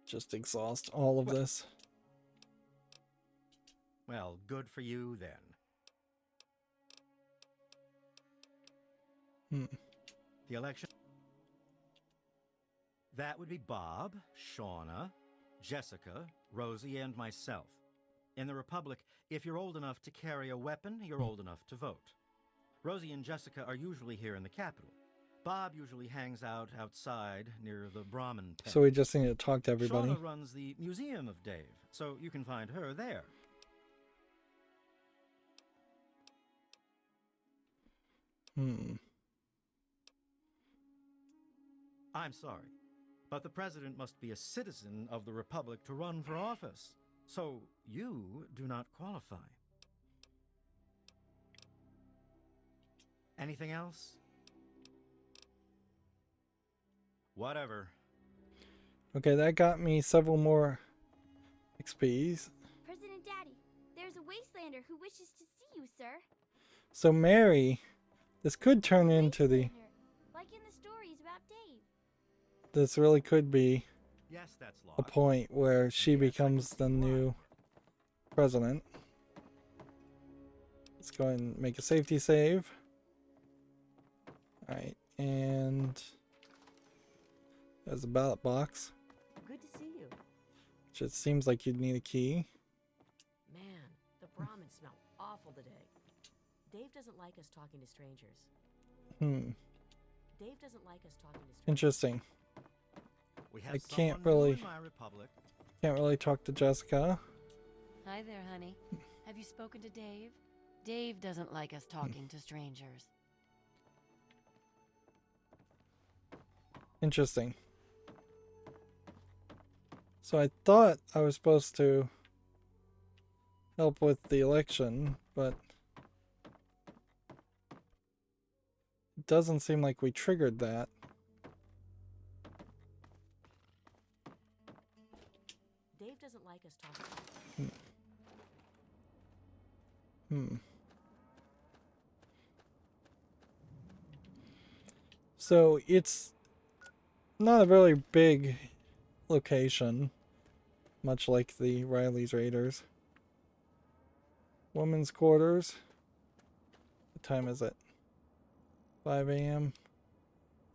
Just exhaust all of this. Well, good for you then. Hmm. The election. That would be Bob, Shauna, Jessica, Rosie, and myself. In the Republic, if you're old enough to carry a weapon, you're old enough to vote. Rosie and Jessica are usually here in the capital. Bob usually hangs out outside near the Brahmin pen. So we just need to talk to everybody. Shauna runs the Museum of Dave, so you can find her there. I'm sorry, but the president must be a citizen of the Republic to run for office. So you do not qualify. Anything else? Whatever. Okay, that got me several more XPs. President Daddy, there's a wastelander who wishes to see you, sir. So Mary, this could turn into the... Wastelander, like in the stories about Dave. This really could be Yes, that's law. a point where she becomes the new president. Let's go ahead and make a safety save. Alright, and there's a ballot box. Good to see you. Which it seems like you'd need a key. Man, the Brahmins smell awful today. Dave doesn't like us talking to strangers. Dave doesn't like us talking to strangers. Interesting. We I have can't someone new really- in my Republic. Can't really talk to Jessica. Hi there, honey. Have you spoken to Dave? Dave doesn't like us talking to strangers. Interesting. So I thought I was supposed to help with the election, but it doesn't seem like we triggered that. Dave doesn't like us talking. So it's not a really big location, much like the Riley's Raiders. Women's quarters. What time is it? 5 a.m.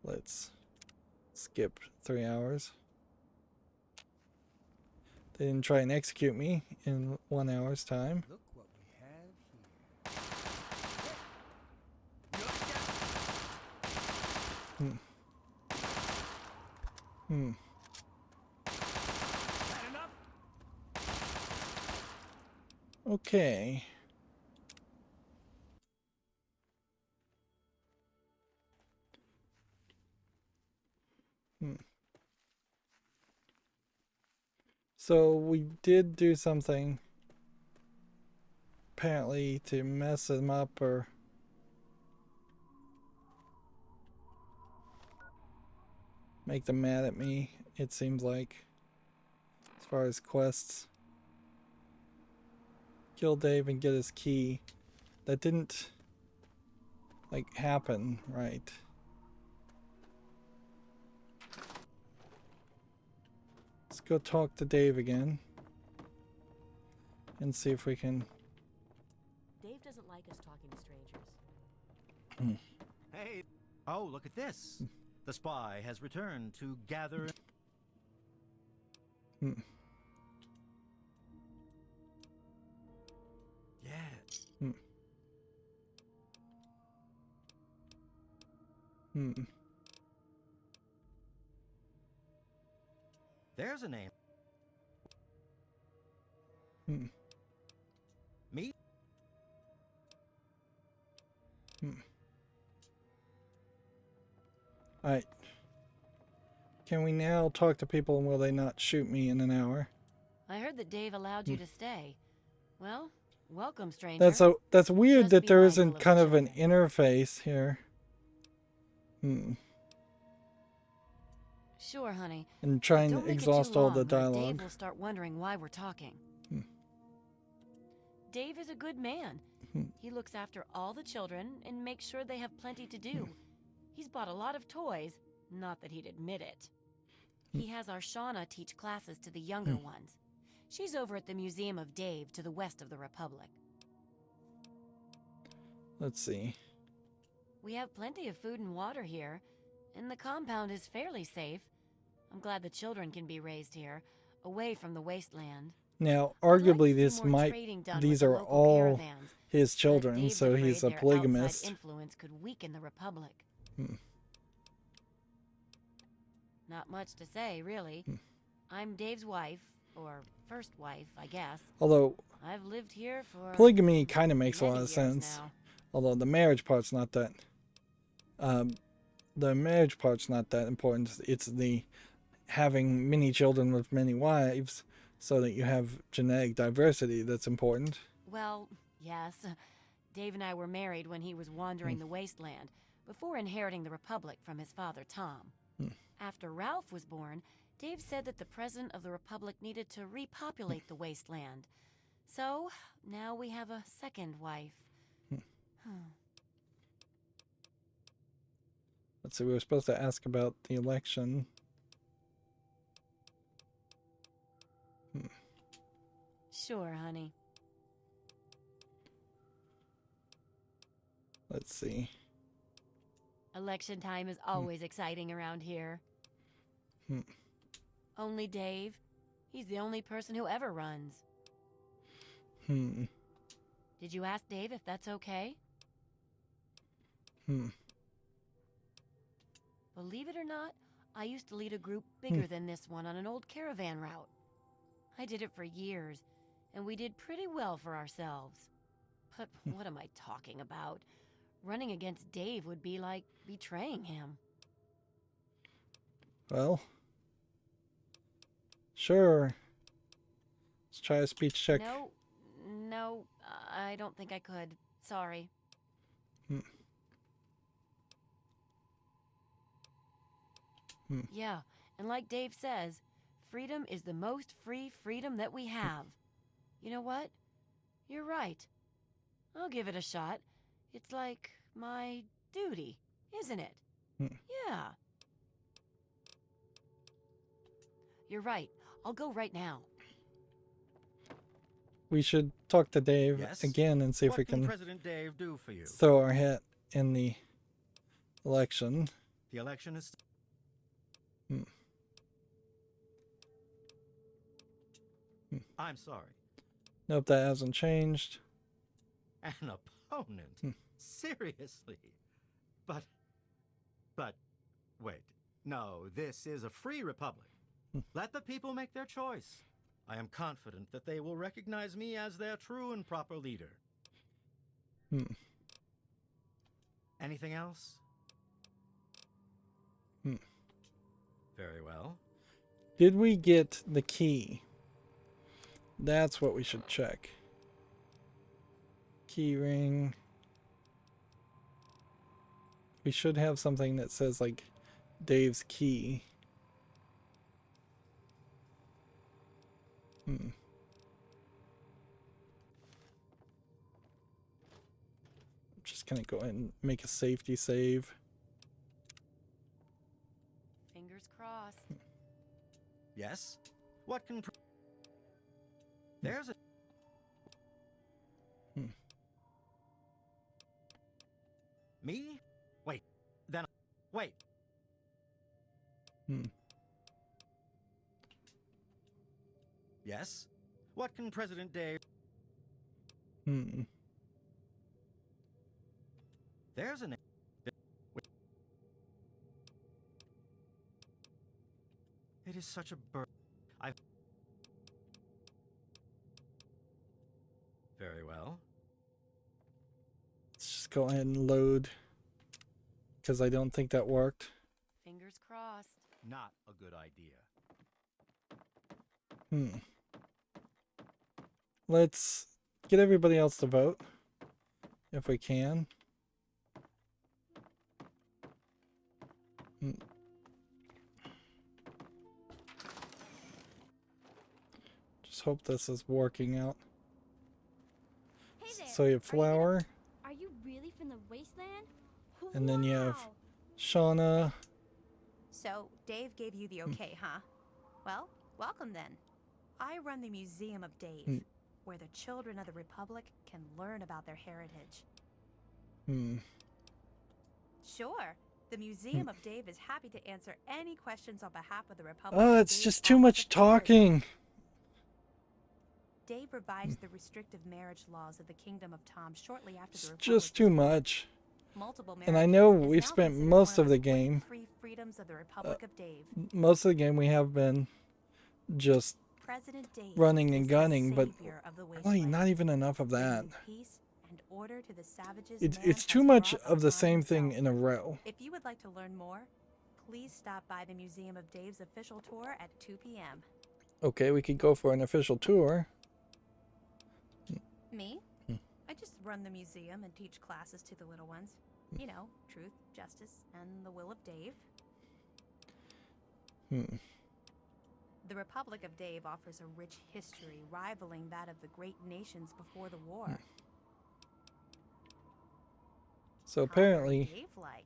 Let's skip 3 hours. They didn't try and execute me in 1 hour's time. Look what we have here. That enough? Okay. So we did do something apparently to mess them up or make them mad at me, it seems like, as far as quests. Kill Dave and get his key. That didn't like happen, right? Let's go talk to Dave again and see if we can. Dave doesn't like us talking to strangers. Hey. Oh, look at this. The spy has returned to gather. Yeah. There's a name. Me? Alright. Can we now talk to people and will they not shoot me in an hour? I heard that Dave allowed you to stay. Well, welcome, stranger. That's weird Just that be there mindful isn't of kind the of an children. interface here. Sure, honey. And trying Don't to make it exhaust too all long, the or dialogue. Dave will start wondering why we're talking. Dave is a good man. He looks after all the children and makes sure they have plenty to do. He's bought a lot of toys, not that he'd admit it. He has our Shauna teach classes to the younger ones. She's over at the Museum of Dave to the west of the Republic. Let's see. We have plenty of food and water here, and the compound is fairly safe. I'm glad the children can be raised here, away from the wasteland. Now, I'd like to arguably, see this more might. trading done with These the are local all caravans, his but children, Dave's so afraid he's a their polygamist. outside influence could weaken the Republic. Hmm. Not much to say, really. I'm Dave's wife, or first wife, I guess. Although I've lived here for polygamy kind of makes a lot many of years sense. now. Although the marriage part's not that. The marriage part's not that important. It's the having many children with many wives, so that you have genetic diversity that's important. Well, yes. Dave and I were married when he was wandering the wasteland, before inheriting the Republic from his father, Tom. After Ralph was born, Dave said that the President of the Republic needed to repopulate the wasteland. So, now we have a second wife. Let's see, we were supposed to ask about the election. Sure, honey. Let's see. Election time is always exciting around here. Only Dave. He's the only person who ever runs. Did you ask Dave if that's okay? Believe it or not, I used to lead a group bigger than this one on an old caravan route. I did it for years, and we did pretty well for ourselves. But what am I talking about? Running against Dave would be like betraying him. Well, sure. Let's try a speech check. No, I don't think I could. Sorry. Yeah, and like Dave says, freedom is the most free freedom that we have. You know what? You're right. I'll give it a shot. It's like my duty, isn't it? Yeah. You're right. I'll go right now. We should talk to Dave Yes? again and see if What we can can President Dave do for you? throw our hat in the election. The election is... I'm sorry. Nope, that hasn't changed. An opponent? Seriously? But, wait. No, this is a free republic. Let the people make their choice. I am confident that they will recognize me as their true and proper leader. Anything else? Very well. Did we get the key? That's what we should check. Key ring. We should have something that says like Dave's key. Just gonna go ahead and make a safety save. Fingers crossed. Yes? What can... There's a... Me? Wait. Then... Wait. Yes? What can President Dave... There's an... It is such a burden. Very well. Let's just go ahead and load, because I don't think that worked. Fingers crossed. Not a good idea. Let's get everybody else to vote, if we can. Just hope this is working out. Hey there. So you have Flower, Are you really from the wasteland? and then you have Wow. Shauna. So, Dave gave you the okay, huh? Well, welcome then. I run the Museum of Dave, where the children of the Republic can learn about their heritage. Sure. The Museum of Dave is happy to answer any questions on behalf of the Republic. Oh, of it's Dave's just too Office much of Tourism. talking. Dave revised the restrictive marriage laws of the Kingdom of Tom shortly after the It's Republic just too was formed. much. Multiple And I know marriages is we've now spent considered most one of the the great game, free freedoms of the Republic of Dave. most of the game we have been just President Dave running is and the gunning, but savior of the really wasteland, not even enough of that. bringing peace and order to the savages It's man it's too has much brought of the upon same thing himself. in a row. If you would like to learn more, please stop by the Museum of Dave's official tour at 2 p.m. Okay, we could go for an official tour. Me? I just run the museum and teach classes to the little ones. You know, truth, justice, and the will of Dave. The Republic of Dave offers a rich history rivaling that of the great nations before the war. So How about apparently, Dave like?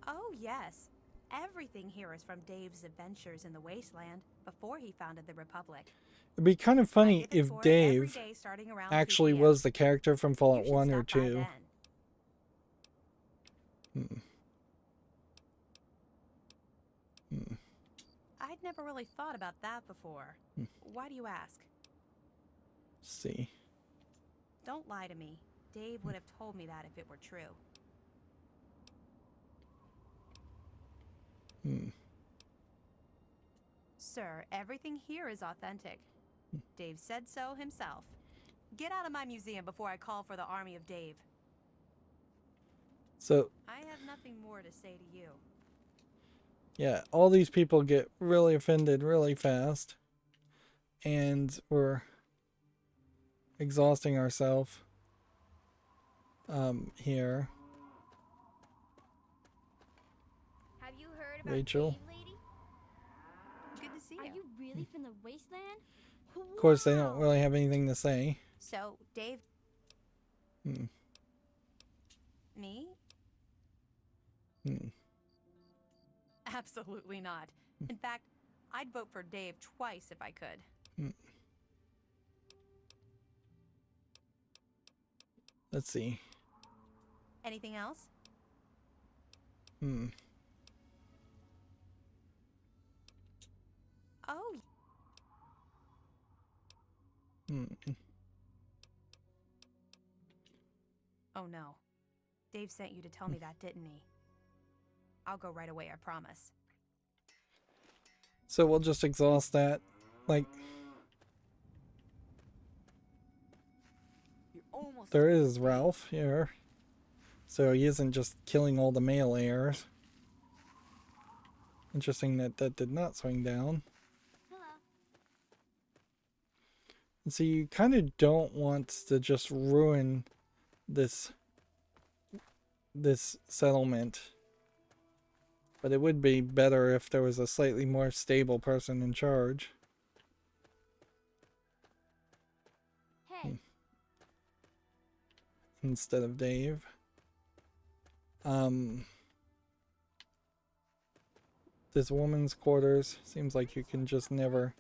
Oh, yes. Everything here is from Dave's adventures in the wasteland before he founded the Republic. it'd be kind of I funny give the if tour every Dave day starting around 2 actually p.m. was the character from You Fallout should 1 or stop by 2. then. I'd never really thought about that before. Why do you ask? See. Don't lie to me. Dave would have told me that if it were true. Sir, everything here is authentic. Dave said so himself. Get out of my museum before I call for the army of Dave. So, I have nothing more to say to you. yeah, all these people get really offended really fast. And we're exhausting ourselves here. Have you heard about Rachel. Dave, lady? Good to see Are you. you really from the wasteland? Of course, they don't really have anything to say. So, Dave... Me? Absolutely not. In fact, I'd vote for Dave twice if I could. Let's see. Anything else? Oh, oh no. Dave sent you to tell me that, didn't he? I'll go right away, I promise. So we'll just exhaust that. Like, You're almost there is Ralph here. So he isn't just killing all the male heirs. Interesting that that did not swing down. Hello. And so you kind of don't want to just ruin this settlement. But it would be better if there was a slightly more stable person in charge. Hey. Instead of Dave. This woman's quarters seems like you can just never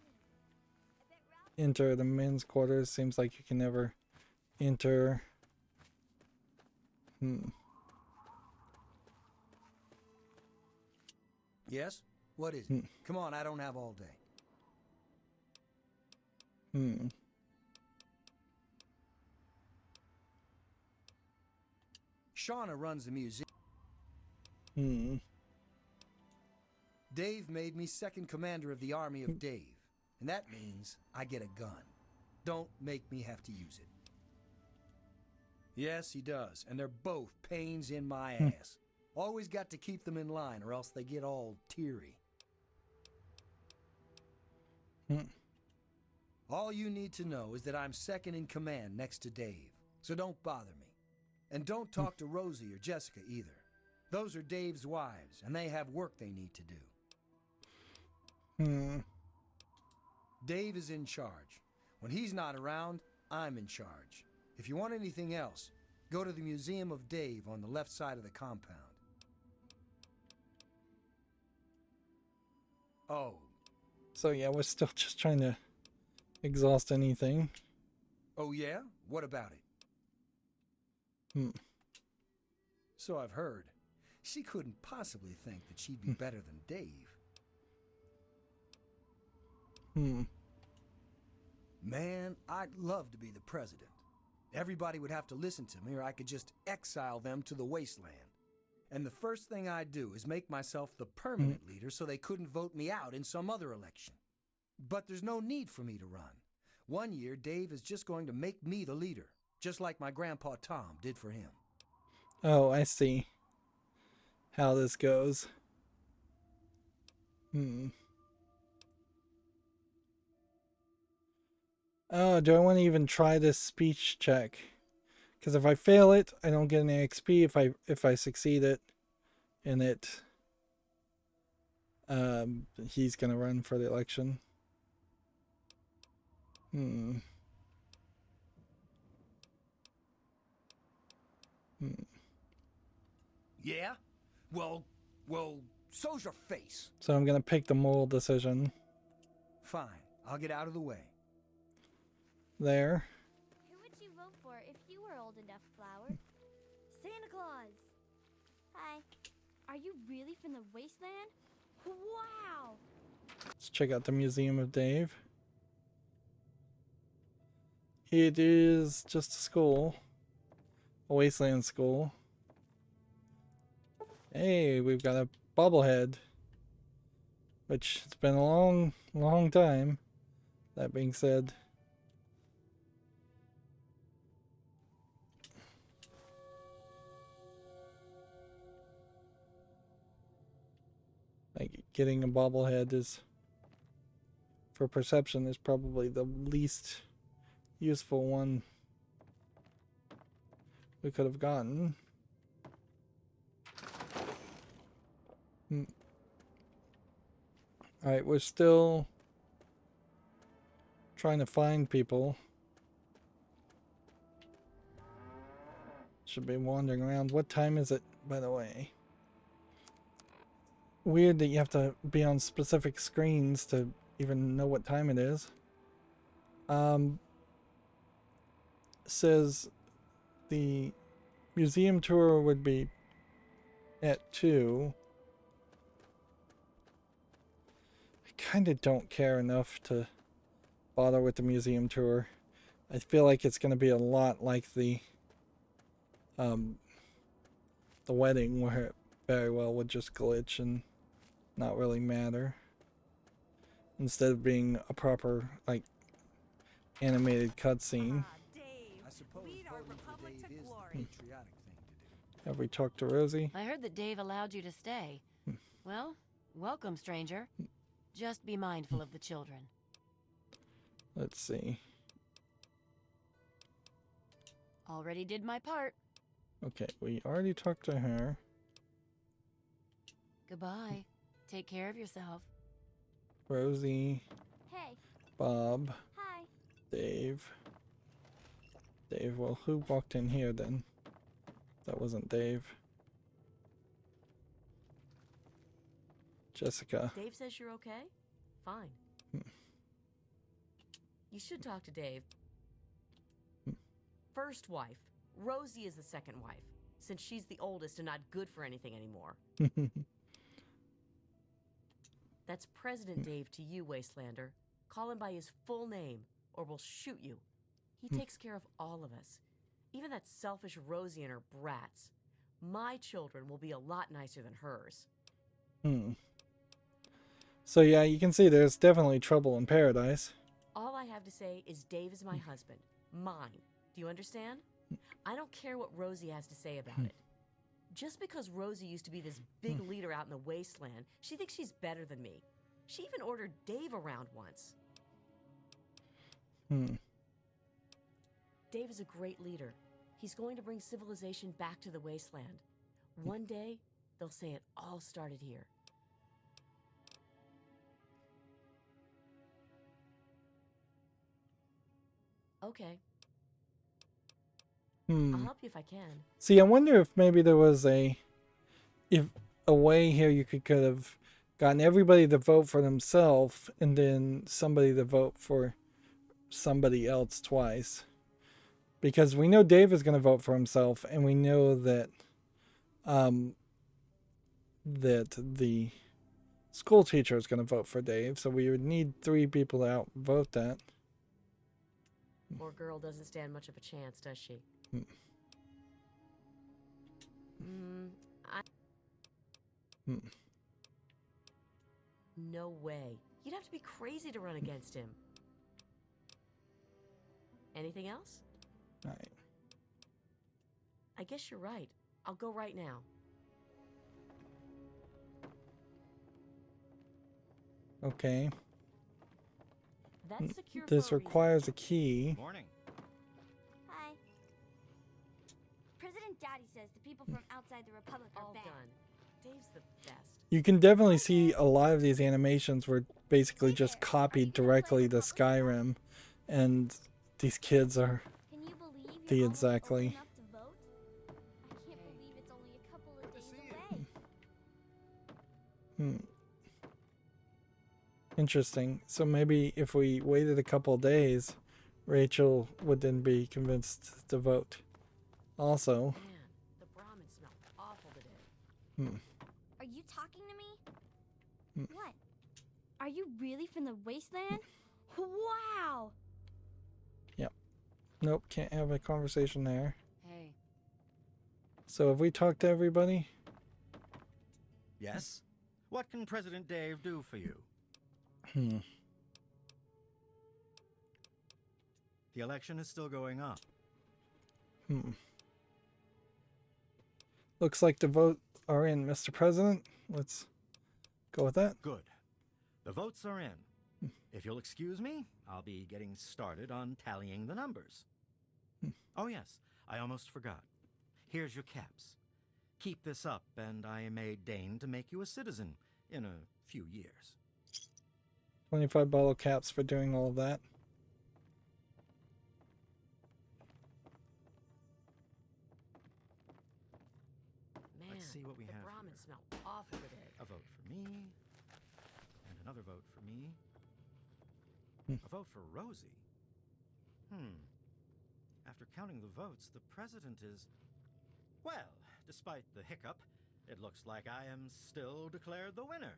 enter. The men's quarters seems like you can never enter. Yes? What is it? Come on, I don't have all day. Shauna runs the museum. Dave made me second commander of the army of Dave. And that means I get a gun. Don't make me have to use it. Yes, he does. And they're both pains in my ass. Always got to keep them in line or else they get all teary. All you need to know is that I'm second in command next to Dave. So don't bother me. And don't talk to Rosie or Jessica either. Those are Dave's wives, and they have work they need to do. Dave is in charge. When he's not around, I'm in charge. If you want anything else, go to the Museum of Dave on the left side of the compound. Oh. So yeah, we're still just trying to exhaust anything. Oh yeah? What about it? So I've heard. She couldn't possibly think that she'd be better than Dave. Man, I'd love to be the president. Everybody would have to listen to me, or I could just exile them to the wasteland. And the first thing I'd do is make myself the permanent leader so they couldn't vote me out in some other election. But there's no need for me to run. One year, Dave is just going to make me the leader, just like my grandpa Tom did for him. Oh, I see how this goes. Oh, do I want to even try this speech check? Because if I fail it, I don't get any XP. If I succeed it, in it, he's gonna run for the election. Yeah? Well, so's your face. So I'm gonna pick the moral decision. Fine, I'll get out of the way. There. Who would you vote for if you were old enough, Flower? Santa Claus. Hi. Are you really from the wasteland? Wow! Let's check out the Museum of Dave. It is just a school. A wasteland school. Hey, we've got a bobblehead. Which it's been a long time. That being said. Like, getting a bobblehead is, for perception, is probably the least useful one we could have gotten. Alright, we're still trying to find people. Should be wandering around. What time is it, by the way? Weird that you have to be on specific screens to even know what time it is. Says the museum tour would be at 2. I kind of don't care enough to bother with the museum tour. I feel like it's going to be a lot like the wedding, where it very well would just glitch and not really matter, instead of being a proper, like, animated cutscene. I suppose voting for Dave is the patriotic thing to do. Have we talked to Rosie? I heard that Dave allowed you to stay. Well, welcome, stranger. Just be mindful of the children. Let's see. Already did my part. Okay, we already talked to her. Goodbye. Take care of yourself. Rosie. Hey. Bob. Hi. Dave. Well, who walked in here then? That wasn't Dave. Jessica. Dave says you're okay? Fine. You should talk to Dave. First wife. Rosie is the second wife, since she's the oldest and not good for anything anymore. That's President Dave to you, Wastelander. Call him by his full name, or we'll shoot you. He takes care of all of us. Even that selfish Rosie and her brats. My children will be a lot nicer than hers. So yeah, you can see there's definitely trouble in paradise. All I have to say is Dave is my husband. Mine. Do you understand? I don't care what Rosie has to say about it. Just because Rosie used to be this big leader out in the wasteland, she thinks she's better than me. She even ordered Dave around once. Dave is a great leader. He's going to bring civilization back to the wasteland. One day, they'll say it all started here. Okay. I'll help you if I can. See, I wonder if maybe there was a way here you could have gotten everybody to vote for themselves and then somebody to vote for somebody else twice. Because we know Dave is going to vote for himself, and we know that that the school teacher is going to vote for Dave, so we would need 3 people to outvote that. Poor girl doesn't stand much of a chance, does she? No way. You'd have to be crazy to run against him. Anything else? All right. I guess you're right. I'll go right now. Okay. That's secure This for a reason. requires a key. Morning. Hi. President Daddy says the people from outside the Republic are All bad. done. Dave's the best. You can definitely see a lot of these animations were basically just copied directly to Skyrim, and these kids are Can you believe the you're almost old exactly. enough to vote? I can't believe it's only a couple of days away. Interesting. So maybe if we waited a couple of days, Rachel would then be convinced to vote. Also, Man, the Brahmin smell awful today. Are you talking to me? What? Are you really from the wasteland? Wow! nope, can't have a conversation there. Hey, So have we talked to everybody? Yes? What can President Dave do for you? The election is still going on. Looks like the votes are in, Mr. President. Let's go with that. Good. The votes are in. If you'll excuse me, I'll be getting started on tallying the numbers. Oh yes, I almost forgot. Here's your caps. Keep this up, and I may deign to make you a citizen in a few years. 25 bottle caps for doing all of that. Man, Let's see what we the have Brahmin here. smell awful today. A vote for me, and another vote for me. A vote for Rosie. After counting the votes, the president is... Well, despite the hiccup, it looks like I am still declared the winner.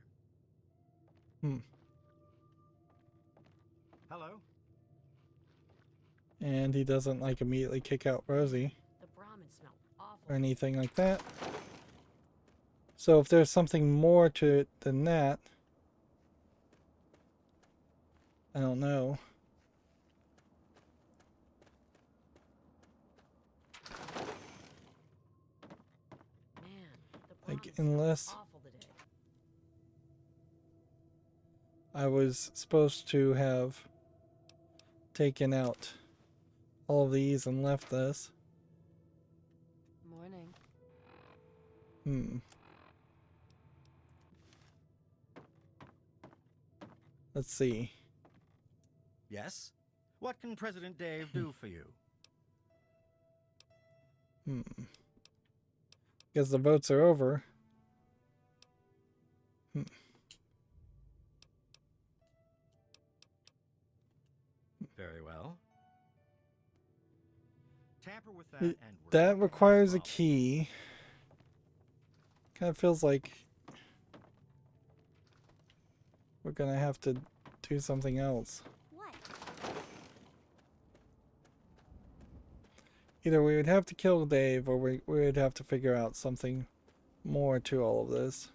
Hello? And he doesn't like immediately kick out Rosie The Brahmin smell awful. or anything like that. So if there's something more to it than that, I don't know. Man, the Like, Brahmin smell unless awful today. I was supposed to have taken out all these and left this. morning. Let's see. Yes? What can President Dave do for you? Because the votes are over. Very well. Tamper with that and we're That gonna have requires a problem. key. Kind of feels like we're gonna have to do something else. What? Either we would have to kill Dave, or we would have to figure out something more to all of this.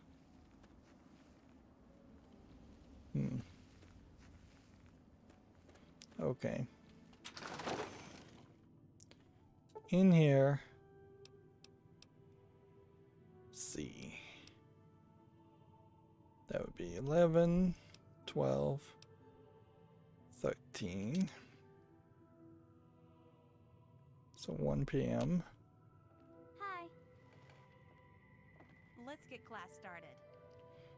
Okay. In here, let's see. That would be 11, 12, 13. So 1 p.m. Hi. Let's get class started.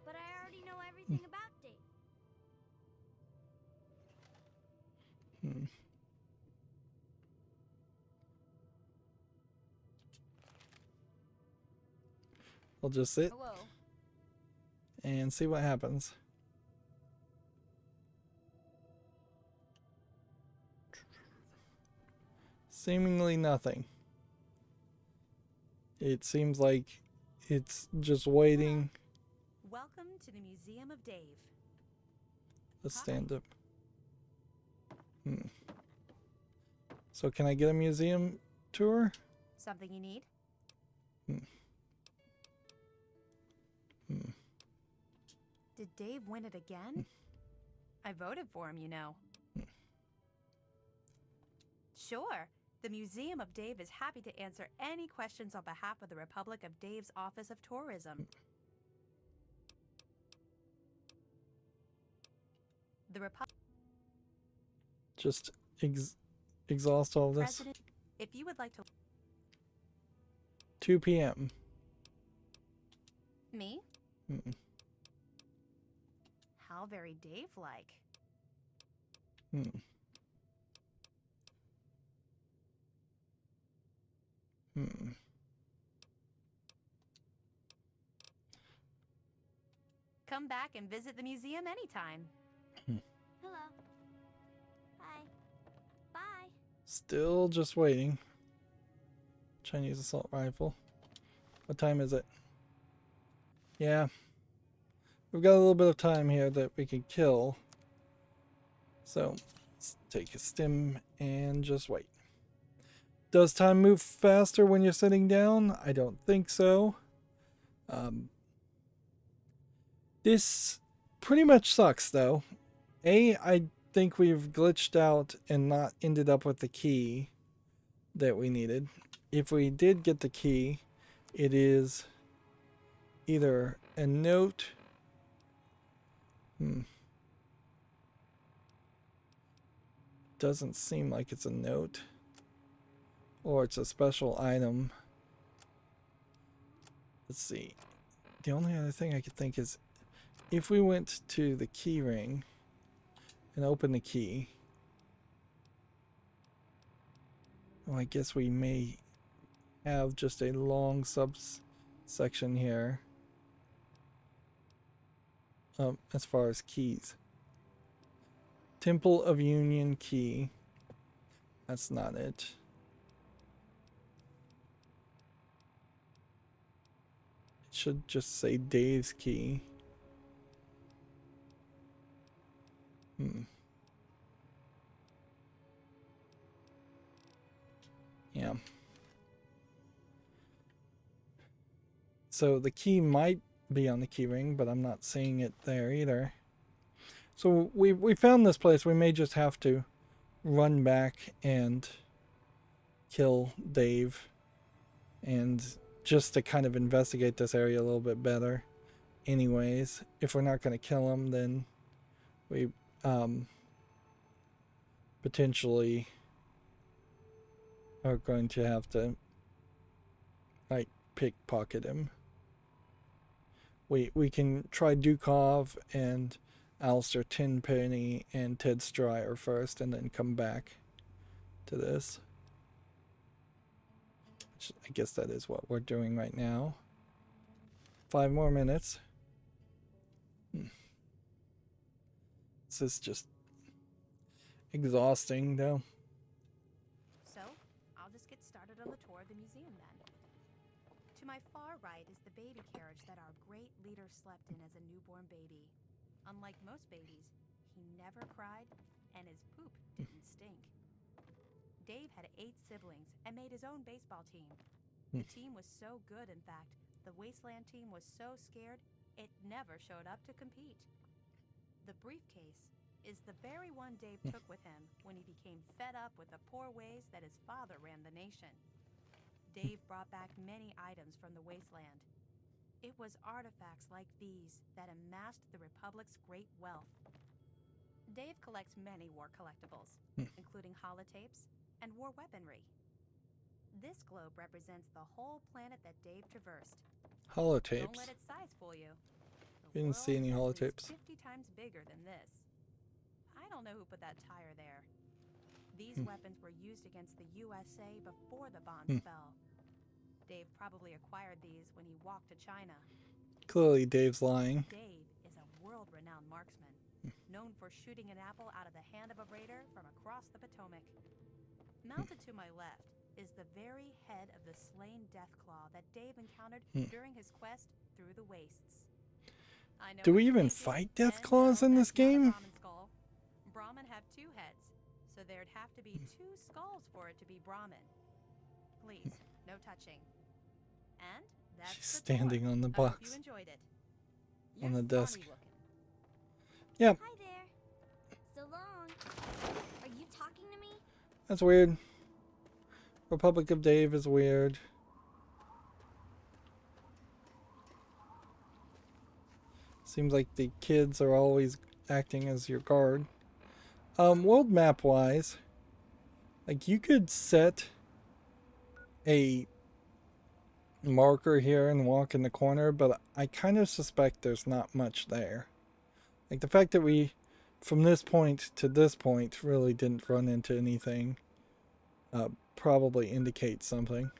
But I already know everything about Dave. We'll just sit Hello. and see what happens. seemingly nothing. It seems like it's just waiting. Welcome to the Museum of Dave. Let's stand up. So can I get a museum tour? Something you need? Did Dave win it again? I voted for him, you know. Sure. The Museum of Dave is happy to answer any questions on behalf of the Republic of Dave's Office of Tourism. The Republic... Just exhaust all this. President, if you would like to... 2 p.m. Me? How very Dave-like. Come back and visit the museum anytime. Hello. Hi. Bye. Still just waiting. Chinese assault rifle. What time is it? Yeah. We've got a little bit of time here that we can kill. So, let's take a stim and just wait. Does time move faster when you're sitting down? I don't think so. This pretty much sucks though. I think we've glitched out and not ended up with the key that we needed. If we did get the key, it is either a note. Doesn't seem like it's a note. Or it's a special item. Let's see. The only other thing I could think is if we went to the key ring and opened the key. Well, I guess we may have just a long subsection here. As far as keys. Temple of Union key. That's not it. It should just say Dave's key. Yeah. So the key might be on the key ring, but I'm not seeing it there either. So we found this place. We may just have to run back and kill Dave, and just to kind of investigate this area a little bit better. Anyways, if we're not going to kill him, then we potentially are going to have to like pickpocket him. We can try Dukov and Alistair Tenpenny and Ted Stryer first, and then come back to this. Which I guess that is what we're doing right now. 5 more minutes. This is just exhausting, though. So, I'll just get started on the tour of the museum then. To my far right is the baby carriage that our great leader slept in as a newborn baby. Unlike most babies, he never cried, and his poop didn't stink. Dave had 8 siblings and made his own baseball team. The team was so good, in fact, the Wasteland team was so scared, it never showed up to compete. The briefcase is the very one Dave took with him when he became fed up with the poor ways that his father ran the nation. Dave brought back many items from the Wasteland. It was artifacts like these that amassed the Republic's great wealth. Dave collects many war collectibles, including holotapes and war weaponry. This globe represents the whole planet that Dave traversed. Holotapes. Don't let its size fool you. We didn't see any world is holotapes. 50 times bigger than this. I don't know who put that tire there. These weapons were used against the USA before the bombs fell. Dave probably acquired these when he walked to China. Clearly Dave's lying. Dave is a world-renowned marksman, known for shooting an apple out of the hand of a raider from across the Potomac. Mounted to my left is the very head of the slain Deathclaw that Dave encountered during his quest through the wastes. I know Do we it's even basic, fight and Deathclaws no, in this that's not a game? Brahmin skull. Brahmin have 2 heads, so there'd have to be 2 skulls for it to be Brahmin. Please, no touching. And that's She's the tour. standing on the I hope box. you enjoyed it. On the You're desk. funny looking. Yep, Hi there. So long. Are you talking to me? that's weird. Republic of Dave is weird. Seems like the kids are always acting as your guard. World map wise, like you could set a marker here and walk in the corner, but I kind of suspect there's not much there. Like the fact that we, from this point to this point, really didn't run into anything, probably indicates something.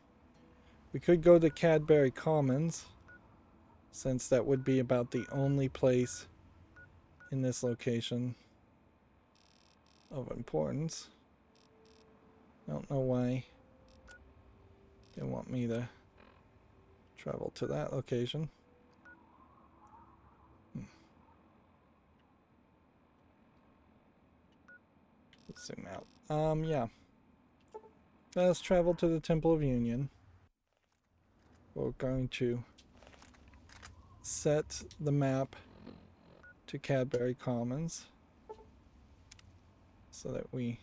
We could go to Cadbury Commons, since that would be about the only place in this location of importance. I don't know why they want me to travel to that location. Let's zoom out. Yeah. Let's travel to the Temple of Union. We're going to set the map to Cadbury Commons so that we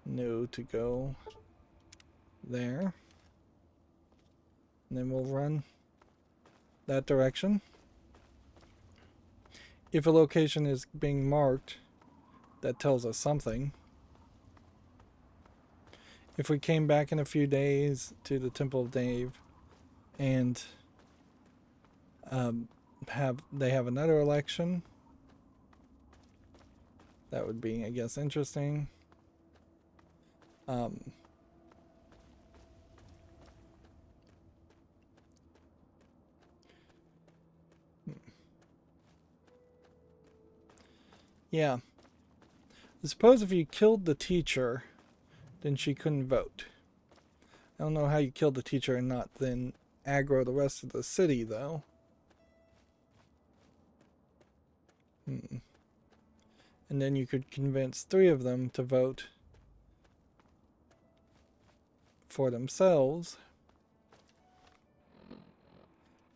know to go there. And then we'll run that direction. If a location is being marked, that tells us something. If we came back in a few days to the Temple of Dave and they have another election, that would be, I guess, interesting. Yeah. I suppose if you killed the teacher, then she couldn't vote. I don't know how you killed the teacher and not then aggro the rest of the city, though. And then you could convince 3 of them to vote for themselves,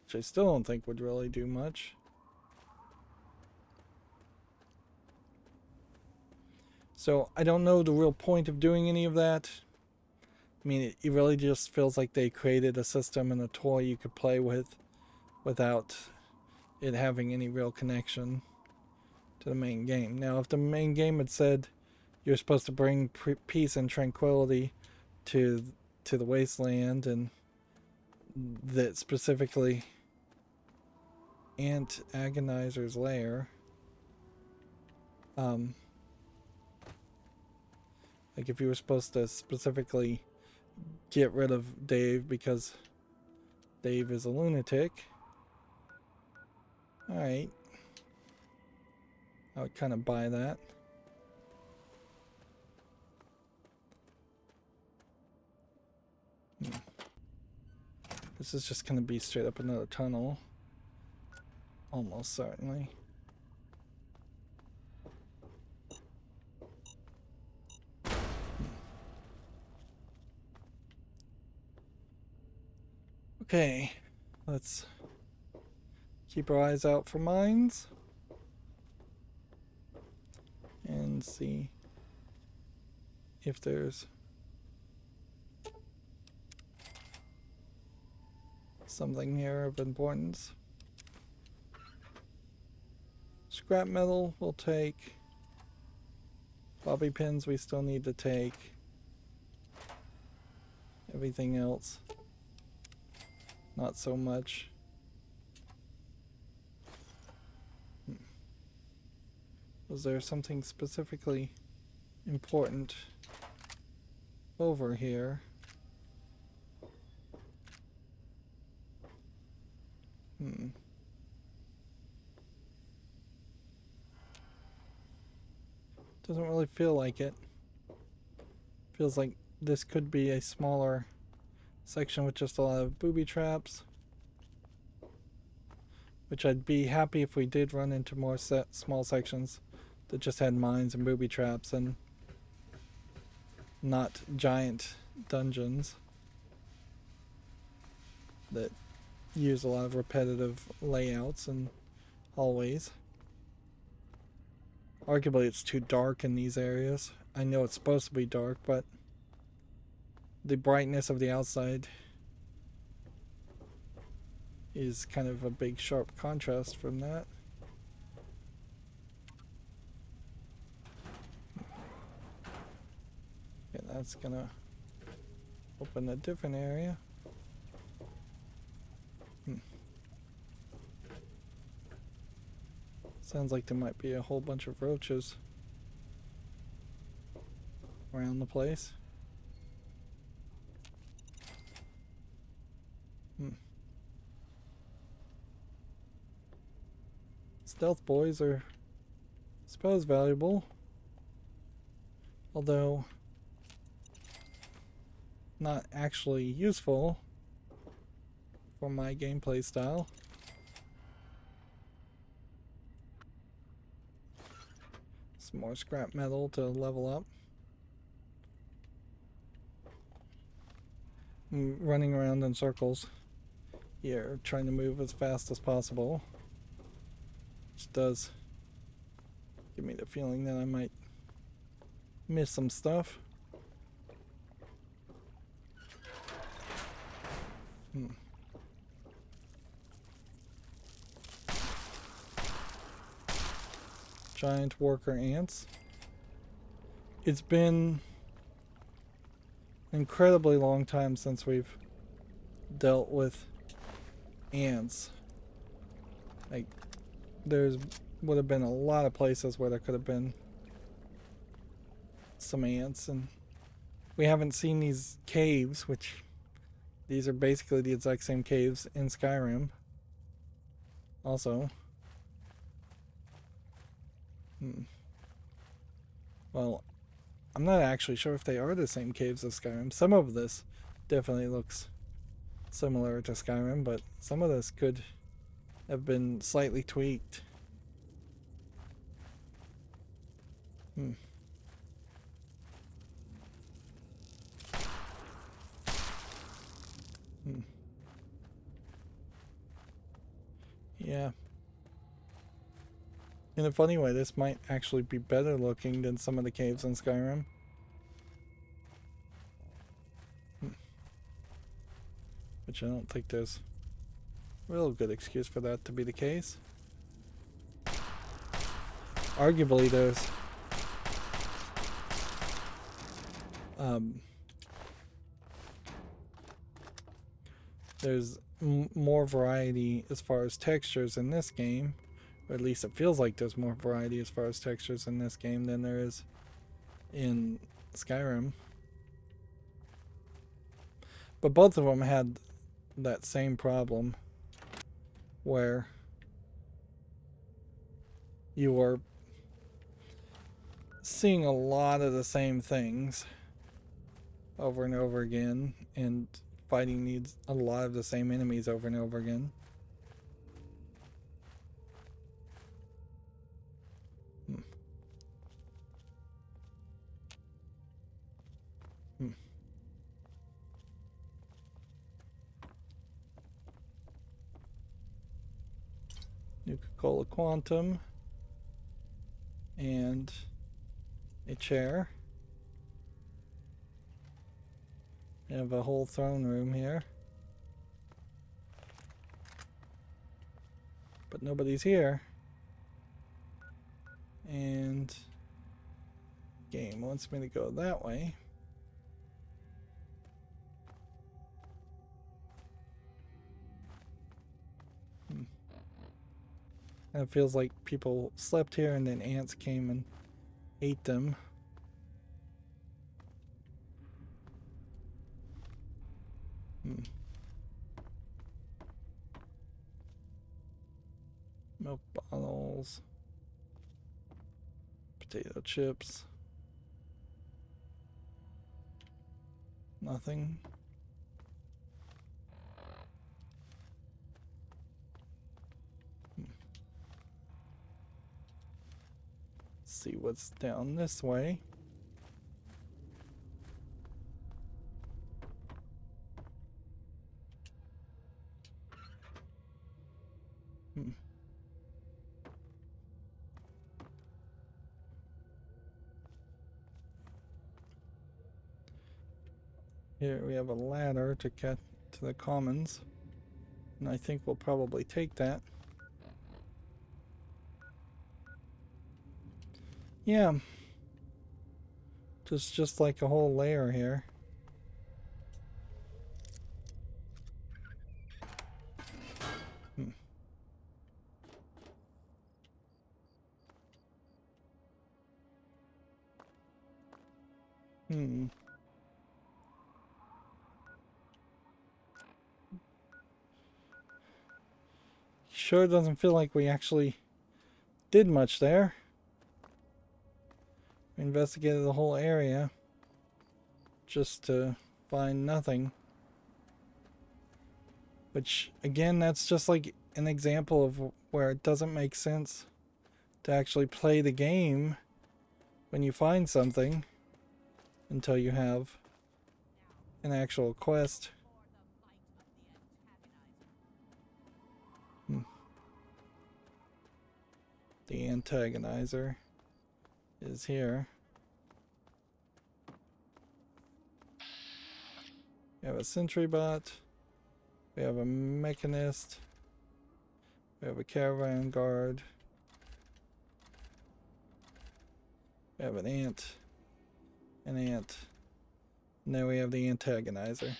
which I still don't think would really do much. So I don't know the real point of doing any of that. I mean, it really just feels like they created a system and a toy you could play with without it having any real connection to the main game. Now, if the main game had said you're supposed to bring peace and tranquility to the wasteland, and that specifically Ant Agonizer's lair, like if you were supposed to specifically get rid of Dave because Dave is a lunatic, alright, I would kind of buy that. This is just going to be straight up another tunnel. Almost certainly. Okay, let's keep our eyes out for mines and see if there's something here of importance. Scrap metal we'll take. Bobby pins we still need to take. Everything else, not so much. Was there something specifically important over here? Doesn't really feel like it. Feels like this could be a smaller section with just a lot of booby traps. Which I'd be happy if we did run into more small sections that just had mines and booby traps and not giant dungeons that use a lot of repetitive layouts and hallways. Arguably it's too dark in these areas. I know it's supposed to be dark, but the brightness of the outside is kind of a big sharp contrast from that. Okay, that's gonna open a different area. Sounds like there might be a whole bunch of roaches around the place. Stealth boys are, I suppose, valuable. Although not actually useful for my gameplay style. Some more scrap metal to level up. I'm running around in circles here, trying to move as fast as possible. Which does give me the feeling that I might miss some stuff. Giant worker ants. It's been an incredibly long time since we've dealt with ants. Like, would have been a lot of places where there could have been some ants, and we haven't seen these caves, which these are basically the exact same caves in Skyrim also. Well, I'm not actually sure if they are the same caves as Skyrim. Some of this definitely looks similar to Skyrim, but some of this could have been slightly tweaked. Yeah. In a funny way, this might actually be better looking than some of the caves in Skyrim. Which I don't think there's a real good excuse for that to be the case. Arguably, there's more variety as far as textures in this game, or at least it feels like there's more variety as far as textures in this game than there is in Skyrim. But both of them had that same problem where you were seeing a lot of the same things over and over again, and fighting needs a lot of the same enemies over and over again. Nuka-Cola Quantum and a chair. We have a whole throne room here, but nobody's here, and game wants me to go that way. And it feels like people slept here and then ants came and ate them. Milk bottles. Potato chips. Nothing. See what's down this way. Here we have a ladder to get to the commons, and I think we'll probably take that. Yeah, just like a whole layer here. Sure doesn't feel like we actually did much there. We investigated the whole area just to find nothing. Which, again, that's just like an example of where it doesn't make sense to actually play the game when you find something until you have an actual quest. The antagonizer is here. We have a sentry bot. We have a mechanist. We have a caravan guard. We have an ant. An ant. And then we have the antagonizer.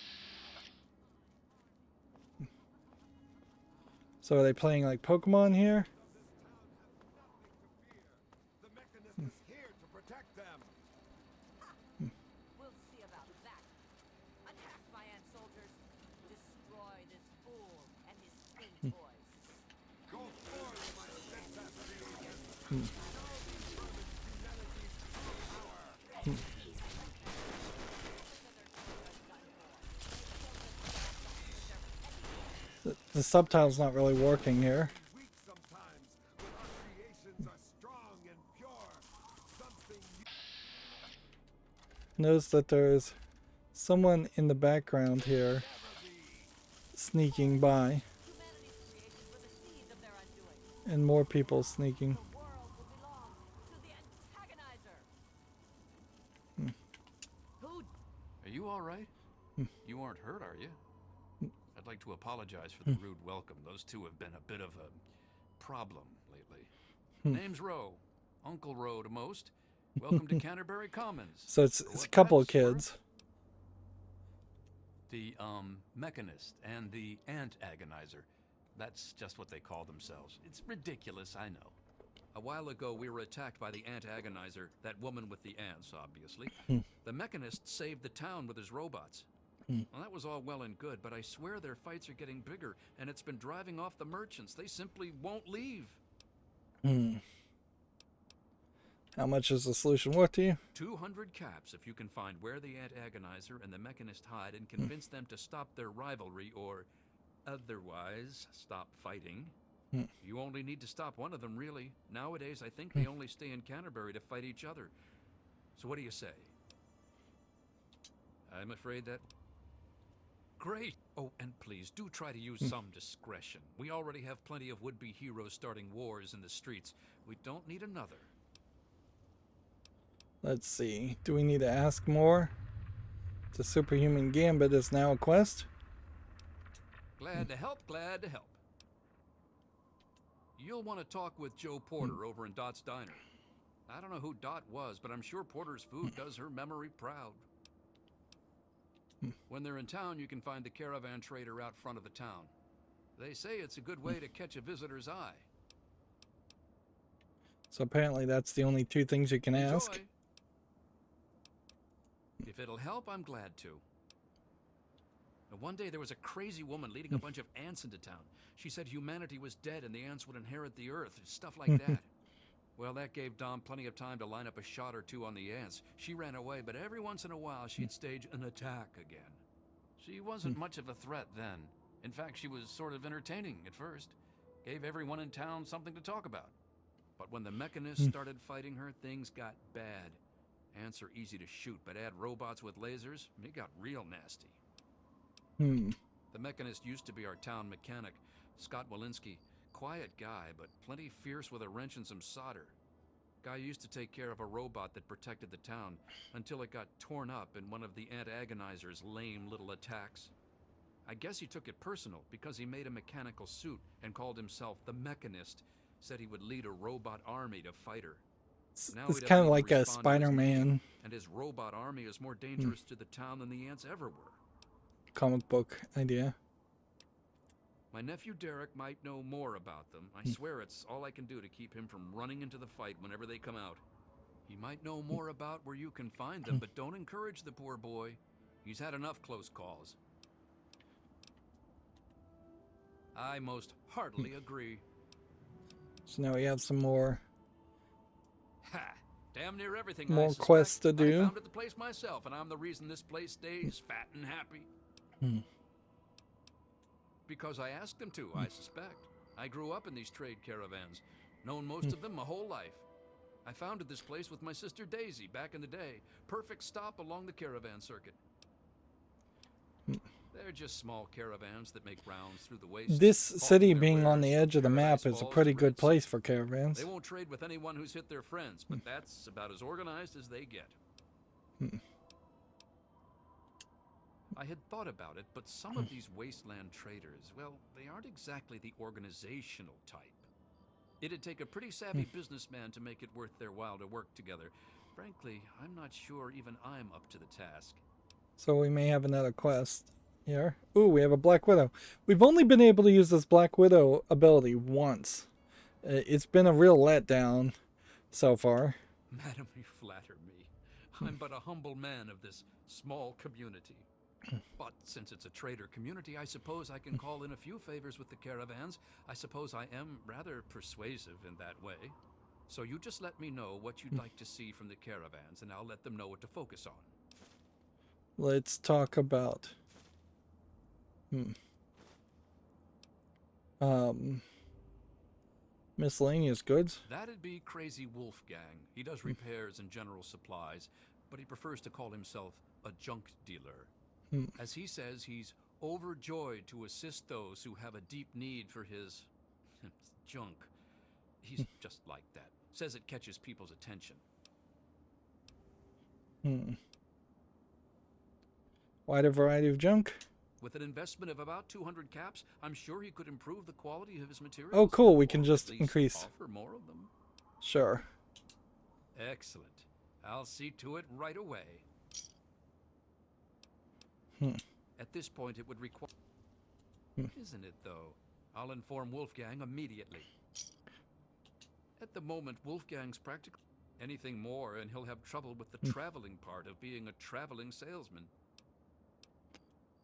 So are they playing like Pokemon here? We'll see about that. Attack, my ant soldiers. Destroy this fool and his twin toys. Go forth, my steadfast legion. The subtitle's not really working here. Notice that there's someone in the background here sneaking by. And more people sneaking. Are you all right? You aren't hurt, are you? I'd like to apologize for the rude welcome. Those two have been a bit of a problem lately. Name's Rowe. Uncle Rowe to most. Welcome to Canterbury Commons. So it's a couple of kids. The mechanist and the antagonizer. That's just what they call themselves. It's ridiculous, I know. A while ago, we were attacked by the antagonizer, that woman with the ants, obviously. The mechanist saved the town with his robots. Well, that was all well and good, but I swear their fights are getting bigger, and it's been driving off the merchants. They simply won't leave. How much is the solution worth to you? 200 caps if you can find where the antagonizer and the mechanist hide and convince them to stop their rivalry or otherwise stop fighting. You only need to stop one of them, really. Nowadays, I think they only stay in Canterbury to fight each other. So what do you say? I'm afraid that... Great! Oh, and please, do try to use some discretion. We already have plenty of would-be heroes starting wars in the streets. We don't need another. Let's see. Do we need to ask more? The Superhuman Gambit is now a quest? Glad to help, glad to help. You'll want to talk with Joe Porter over in Dot's Diner. I don't know who Dot was, but I'm sure Porter's food does her memory proud. When they're in town, you can find the caravan trader out front of the town. They say it's a good way to catch a visitor's eye. So apparently that's the only two things you can ask. Enjoy. If it'll help, I'm glad to. Now, one day there was a crazy woman leading a bunch of ants into town. She said humanity was dead and the ants would inherit the earth, stuff like that. Well, that gave Dom plenty of time to line up a shot or two on the ants. She ran away, but every once in a while she'd stage an attack again. She wasn't much of a threat then. In fact, she was sort of entertaining at first. Gave everyone in town something to talk about. But when the mechanists started fighting her, things got bad. Ants are easy to shoot, but add robots with lasers, it got real nasty. The mechanist used to be our town mechanic, Scott Walensky. Quiet guy, but plenty fierce with a wrench and some solder. Guy used to take care of a robot that protected the town until it got torn up in one of the Ant Agonizer's lame little attacks. I guess he took it personal because he made a mechanical suit and called himself the Mechanist. Said he would lead a robot army to fight her. Now It's he kind of doesn't like a respond to his Spider-Man name, and his robot army is more dangerous to the town than the ants ever were. comic book idea. My nephew Derek might know more about them. I swear it's all I can do to keep him from running into the fight whenever they come out. He might know more about where you can find them, but don't encourage the poor boy. He's had enough close calls. I most heartily agree. So now we have some more Ha! Damn near everything More I suspect, quests to do. I found at the place myself, and I'm the reason this place stays fat and happy. Because I asked them to, I suspect. I grew up in these trade caravans, known most of them my whole life. I founded this place with my sister Daisy back in the day. Perfect stop along the caravan circuit. They're just small caravans that make rounds through the waste. This city being on the edge of the map is a pretty good place for caravans. They won't trade with anyone who's hit their friends, but that's about as organized as they get. I had thought about it, but some of these wasteland traders, well, they aren't exactly the organizational type. It'd take a pretty savvy businessman to make it worth their while to work together. Frankly, I'm not sure even I'm up to the task. So we may have another quest here. Ooh, we have a Black Widow. We've only been able to use this Black Widow ability once. It's been a real letdown so far. Madam, you flatter me. I'm but a humble man of this small community. But since it's a trader community, I suppose I can call in a few favors with the caravans. I suppose I am rather persuasive in that way. So you just let me know what you'd like to see from the caravans, and I'll let them know what to focus on. Let's talk about miscellaneous goods. That'd be Crazy Wolfgang. He does repairs and general supplies, but he prefers to call himself a junk dealer. As he says, he's overjoyed to assist those who have a deep need for his junk. He's just like that. Says it catches people's attention. Wide variety of junk. With an investment of about 200 caps, I'm sure he could improve the quality of his materials. Oh, cool. We can or just at least increase. offer more of them. Sure. Excellent. I'll see to it right away. At this point, it would require... Isn't it, though? I'll inform Wolfgang immediately. At the moment, Wolfgang's practically anything more, and he'll have trouble with the traveling part of being a traveling salesman.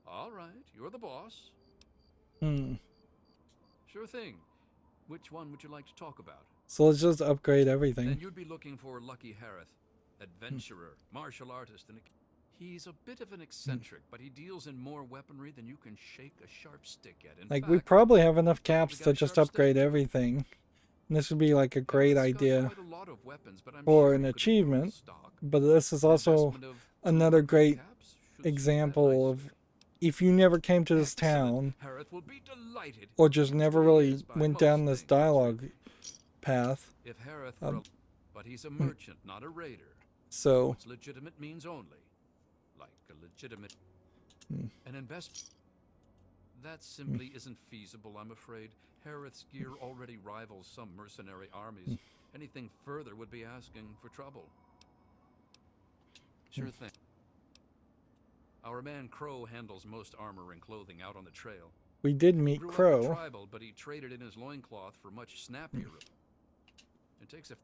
All right, you're the boss. Sure thing. Which one would you like to talk about? So let's just upgrade Then everything. you'd be looking for Lucky Harith, adventurer, martial artist, and he's a bit of an eccentric, but he deals in more weaponry than you can shake a sharp stick at. In Like, fact, we probably have enough caps got to a just sharp upgrade stick. everything. And this would be like a great he's got idea quite a lot of weapons, but I'm for sure an he could improve achievement. his stock. But this is also Investment of another 200 great caps should suit that example of nicely. if you never came to this Excellent. town Harith will be delighted. or just never He really is by went most down this things. dialogue path. If Harith were a... But he's a merchant, not a raider. So, What's legitimate means only. Like a legitimate... An investment... That simply isn't feasible, I'm afraid. Harith's gear already rivals some mercenary armies. Anything further would be asking for trouble. Sure thing. Our man Crow handles most armor and clothing out on the trail. we did meet Grew up a Crow. tribal, but he traded in his loincloth for much snappier. It takes a...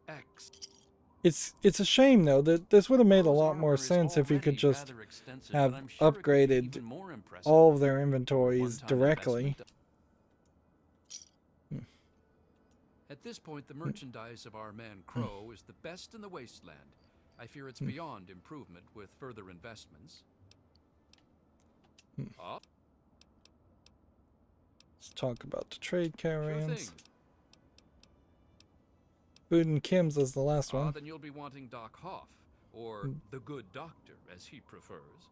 X. It's a shame, though, that this would have made a Crow's lot armor more is sense if you could already just rather extensive, have but I'm sure it could be upgraded even more impressive. all of their inventories One-time directly. investment. At At this point, the merchandise of our man Crow is the best in the wasteland. I fear it's beyond improvement with further investments. Oh, Let's talk about the trade sure thing. caravans. Food and Kim's is the last one. Then you'll be wanting Doc Hoff, or the good doctor, as he prefers.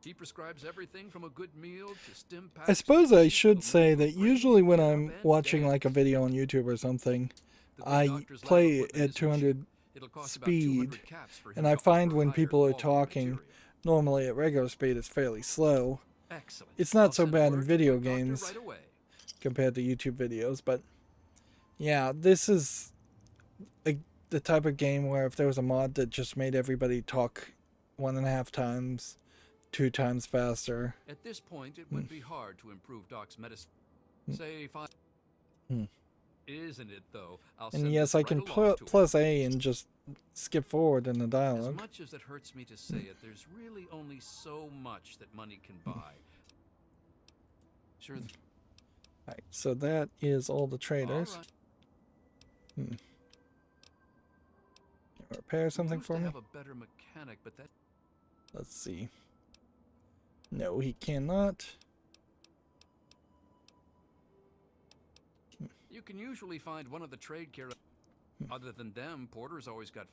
He prescribes everything from a good meal to stim packs. I suppose I should say that usually when I'm watching like a video on YouTube or something, I play it at 200 speed, and I find when people are talking, normally at regular speed it's fairly slow. Excellent. It's not I'll so send bad word in to video the doctor games right away. compared to YouTube videos, but yeah, this is the type of game where if there was a mod that just made everybody talk 1.5 times, 2 times faster. At this point, it would be hard to improve Doc's medicine. Say 5. Isn't it, though? I'll And send yes, this I right can along to him. plus A and just skip forward in the As dialogue. much as it hurts me to say it, there's really only so much that money can buy. Sure. Alright, so that is all the traders. All right. Can you repair something Used for to me? have a better mechanic, but that Let's see. No, he cannot. you can usually find one of the trade care. Other than them, Porter's always got.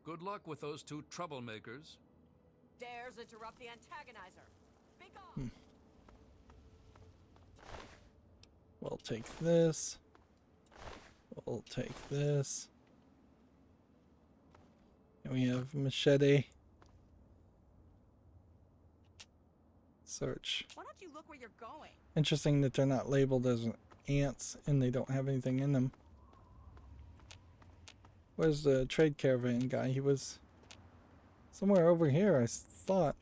Good luck with those two troublemakers. Dares interrupt the antagonizer. Be gone. We'll take this. We'll take this. And we have machete. Search. Why don't you look where you're going? Interesting that they're not labeled as ants and they don't have anything in them. Where's the trade caravan guy? He was somewhere over here, I thought.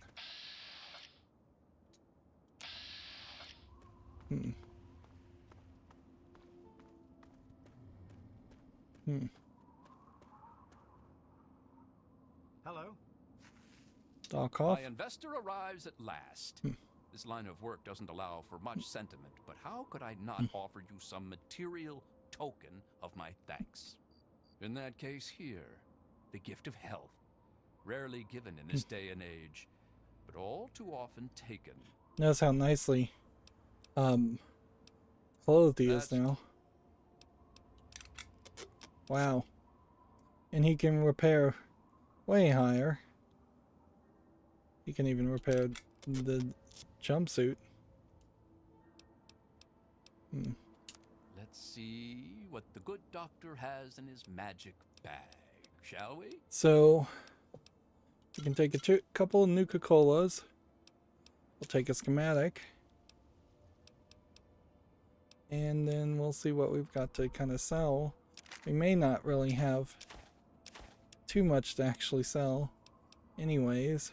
Hello? Doc off. My investor arrives at last. This line of work doesn't allow for much sentiment, but how could I not offer you some material token of my thanks? In that case here, the gift of health. Rarely given in this day and age, but all too often taken. Notice how nicely clothed he is now. Wow. And he can repair way higher. He can even repair the jumpsuit. Let's see what the good doctor has in his magic bag, shall we? So, we can take a couple of Nuka-Colas. We'll take a schematic. And then we'll see what we've got to kind of sell. We may not really have too much to actually sell anyways.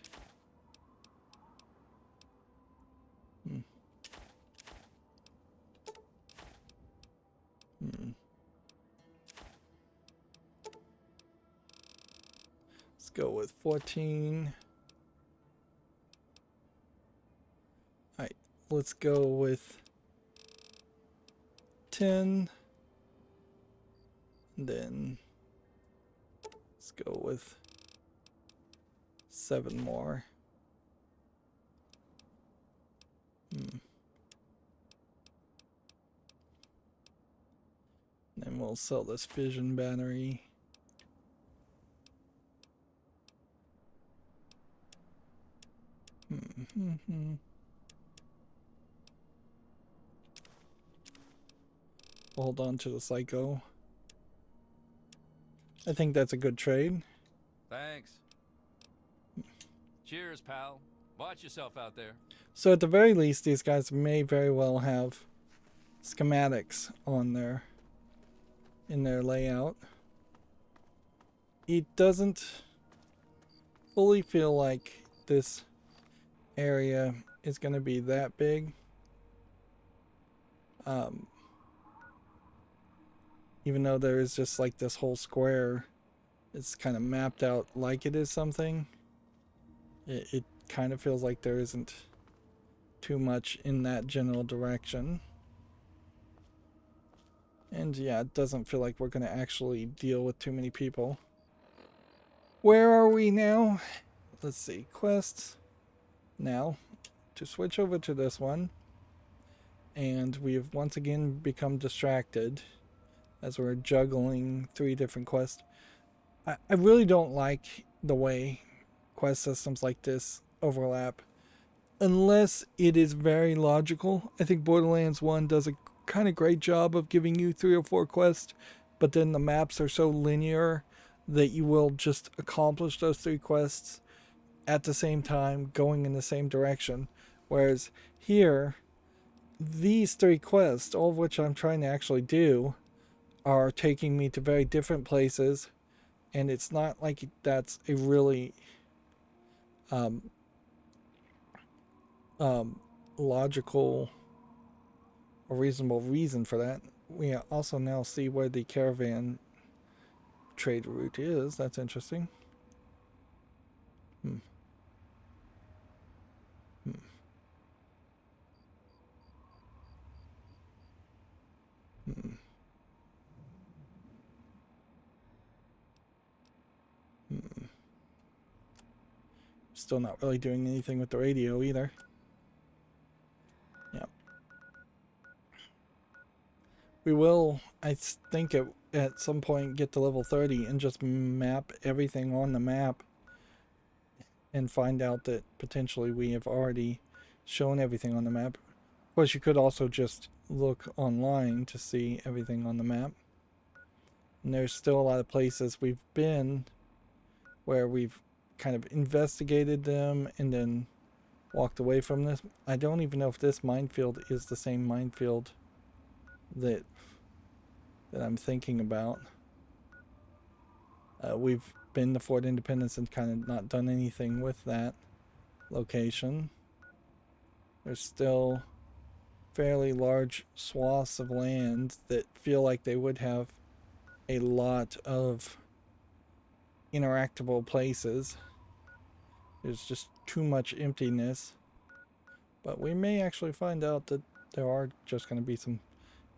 Let's go with 14. Alright, let's go with 10. And then let's go with 7 more. Then we'll sell this fission battery. Hold on to the psycho. I think that's a good trade. Thanks. Cheers, pal. Watch yourself out there. So at the very least, these guys may very well have schematics on their in their layout. It doesn't fully feel like this area is going to be that big. Even though there is just like this whole square, it's kind of mapped out like it is something. It kind of feels like there isn't too much in that general direction. And yeah, it doesn't feel like we're going to actually deal with too many people. Where are we now? Let's see. Quests. Now, to switch over to this one. And we've once again become distracted as we're juggling 3 different quests. I really don't like the way quest systems like this overlap unless it is very logical. I think Borderlands 1 does a kind of great job of giving you 3 or 4 quests, but then the maps are so linear that you will just accomplish those 3 quests at the same time, going in the same direction. Whereas here, these 3 quests, all of which I'm trying to actually do, are taking me to very different places, and it's not like that's a really logical or reasonable reason for that. We also now see where the caravan trade route is. That's interesting. Still not really doing anything with the radio either. Yeah. We will, I think, at some point get to level 30 and just map everything on the map and find out that potentially we have already shown everything on the map. Of course, you could also just look online to see everything on the map. And there's still a lot of places we've been where we've kind of investigated them and then walked away from this. I don't even know if this minefield is the same minefield that I'm thinking about. We've been to Fort Independence and kind of not done anything with that location. There's still fairly large swaths of land that feel like they would have a lot of interactable places. There's just too much emptiness. But we may actually find out that there are just going to be some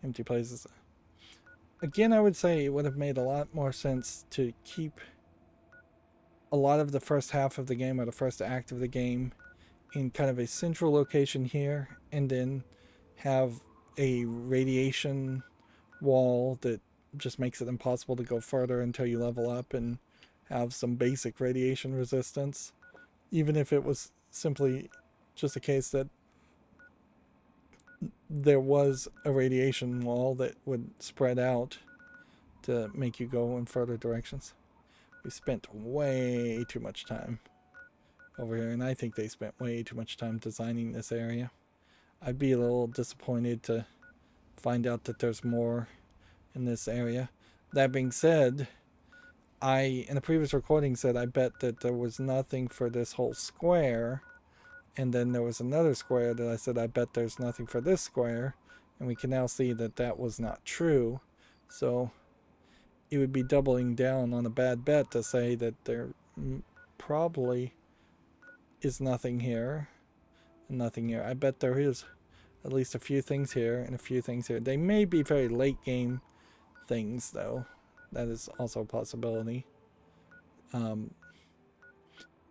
empty places. Again, I would say it would have made a lot more sense to keep a lot of the first half of the game, or the first act of the game, in kind of a central location here, and then have a radiation wall that just makes it impossible to go further until you level up and have some basic radiation resistance. Even if it was simply just a case that there was a radiation wall that would spread out to make you go in further directions. We spent way too much time over here, and I think they spent way too much time designing this area. I'd be a little disappointed to find out that there's more in this area. That being said, I, in a previous recording, said I bet that there was nothing for this whole square, and then there was another square that I said I bet there's nothing for this square, and we can now see that that was not true. So it would be doubling down on a bad bet to say that there probably is nothing here and nothing here. I bet there is at least a few things here and a few things here. They may be very late game things, though. That is also a possibility. It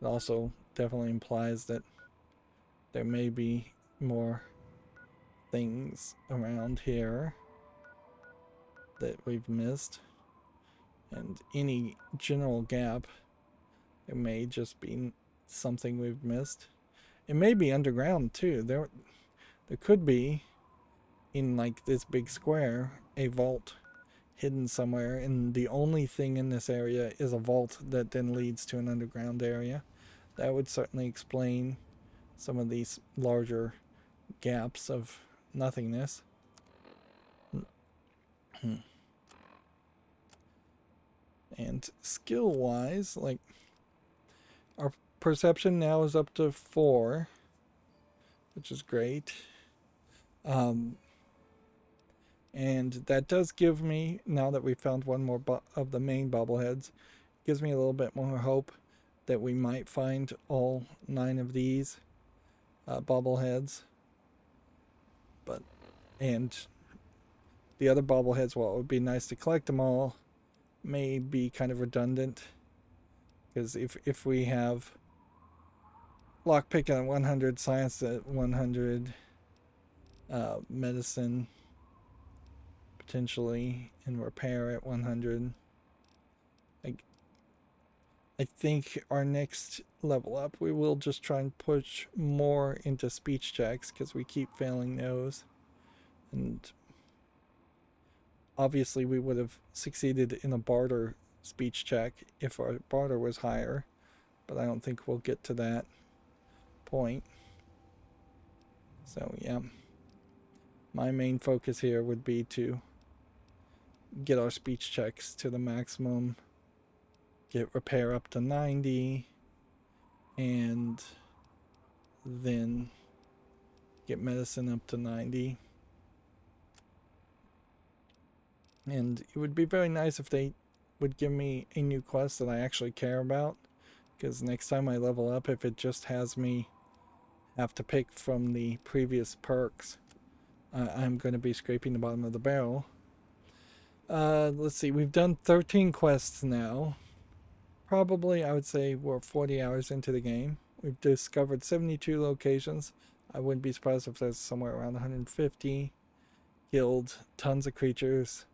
also definitely implies that there may be more things around here that we've missed. And any general gap, it may just be something we've missed. It may be underground too. There could be, in like this big square, a vault hidden somewhere, and the only thing in this area is a vault that then leads to an underground area. That would certainly explain some of these larger gaps of nothingness. And skill wise, like, our perception now is up to 4, which is great. And that does give me, now that we found one more of the main bobbleheads, gives me a little bit more hope that we might find all 9 of these bobbleheads. And the other bobbleheads, while it would be nice to collect them all, may be kind of redundant. Because if we have lockpick at 100, science at 100, medicine potentially, and repair at 100. I think our next level up, we will just try and push more into speech checks because we keep failing those. And obviously we would have succeeded in a barter speech check if our barter was higher, but I don't think we'll get to that point. So yeah, my main focus here would be to get our speech checks to the maximum, get repair up to 90, and then get medicine up to 90. And it would be very nice if they would give me a new quest that I actually care about, because next time I level up, if it just has me have to pick from the previous perks, I'm going to be scraping the bottom of the barrel. Let's see, we've done 13 quests now. Probably, I would say we're 40 hours into the game. We've discovered 72 locations. I wouldn't be surprised if there's somewhere around 150. Killed tons of creatures.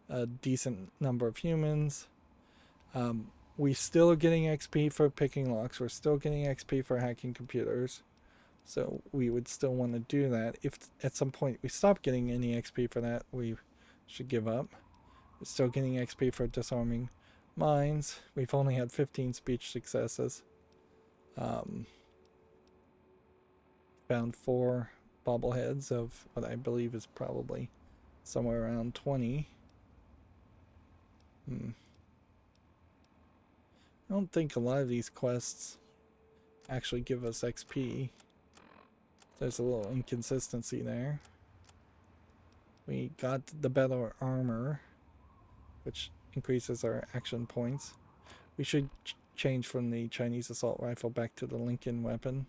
A decent number of humans. We still are getting XP for picking locks. We're still getting XP for hacking computers. So we would still want to do that. If at some point we stop getting any XP for that, we should give up. We're still getting XP for disarming mines. We've only had 15 speech successes. Found 4 bobbleheads of what I believe is probably somewhere around 20. I don't think a lot of these quests actually give us XP. There's a little inconsistency there. We got the better armor, which increases our action points. We should change from the Chinese assault rifle back to the Lincoln weapon.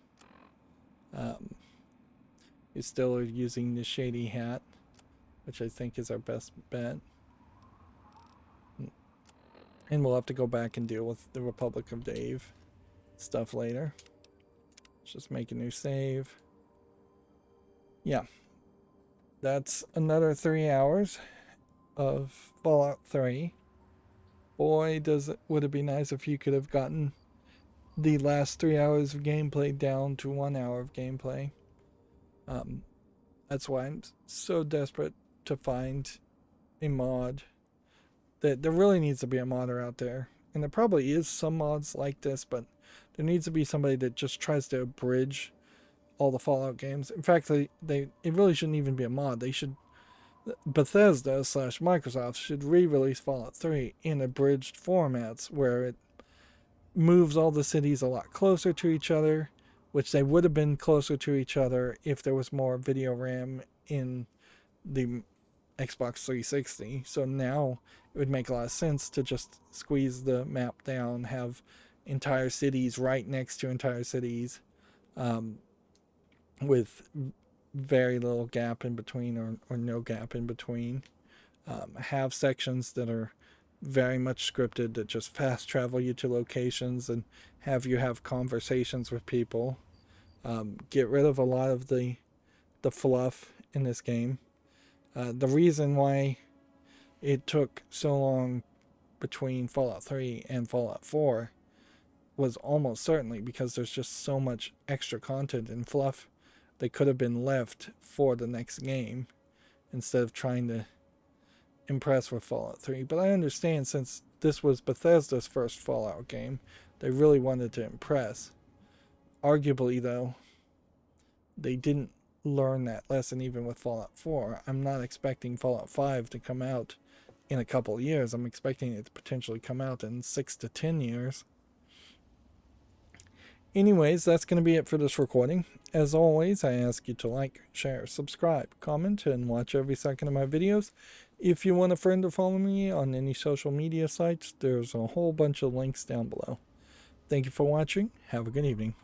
We still are using the shady hat, which I think is our best bet. And we'll have to go back and deal with the Republic of Dave stuff later. Let's just make a new save. Yeah. That's another 3 hours of Fallout 3. Boy, would it be nice if you could have gotten the last 3 hours of gameplay down to 1 hour of gameplay. That's why I'm so desperate to find a mod. There really needs to be a modder out there. And there probably is some mods like this, but there needs to be somebody that just tries to abridge all the Fallout games. In fact, it really shouldn't even be a mod. Bethesda / Microsoft should re-release Fallout 3 in abridged formats where it moves all the cities a lot closer to each other, which they would have been closer to each other if there was more video RAM in the Xbox 360. So now it would make a lot of sense to just squeeze the map down, have entire cities right next to entire cities, with very little gap in between or no gap in between. Have sections that are very much scripted that just fast travel you to locations and have you have conversations with people. Get rid of a lot of the fluff in this game. The reason why it took so long between Fallout 3 and Fallout 4 was almost certainly because there's just so much extra content and fluff that could have been left for the next game instead of trying to impress with Fallout 3. But I understand, since this was Bethesda's first Fallout game, they really wanted to impress. Arguably, though, they didn't learn that lesson even with Fallout 4. I'm not expecting Fallout 5 to come out in a couple of years. I'm expecting it to potentially come out in 6 to 10 years. Anyways, that's going to be it for this recording. As always, I ask you to like, share, subscribe, comment, and watch every second of my videos. If you want a friend to follow me on any social media sites, there's a whole bunch of links down below. Thank you for watching. Have a good evening.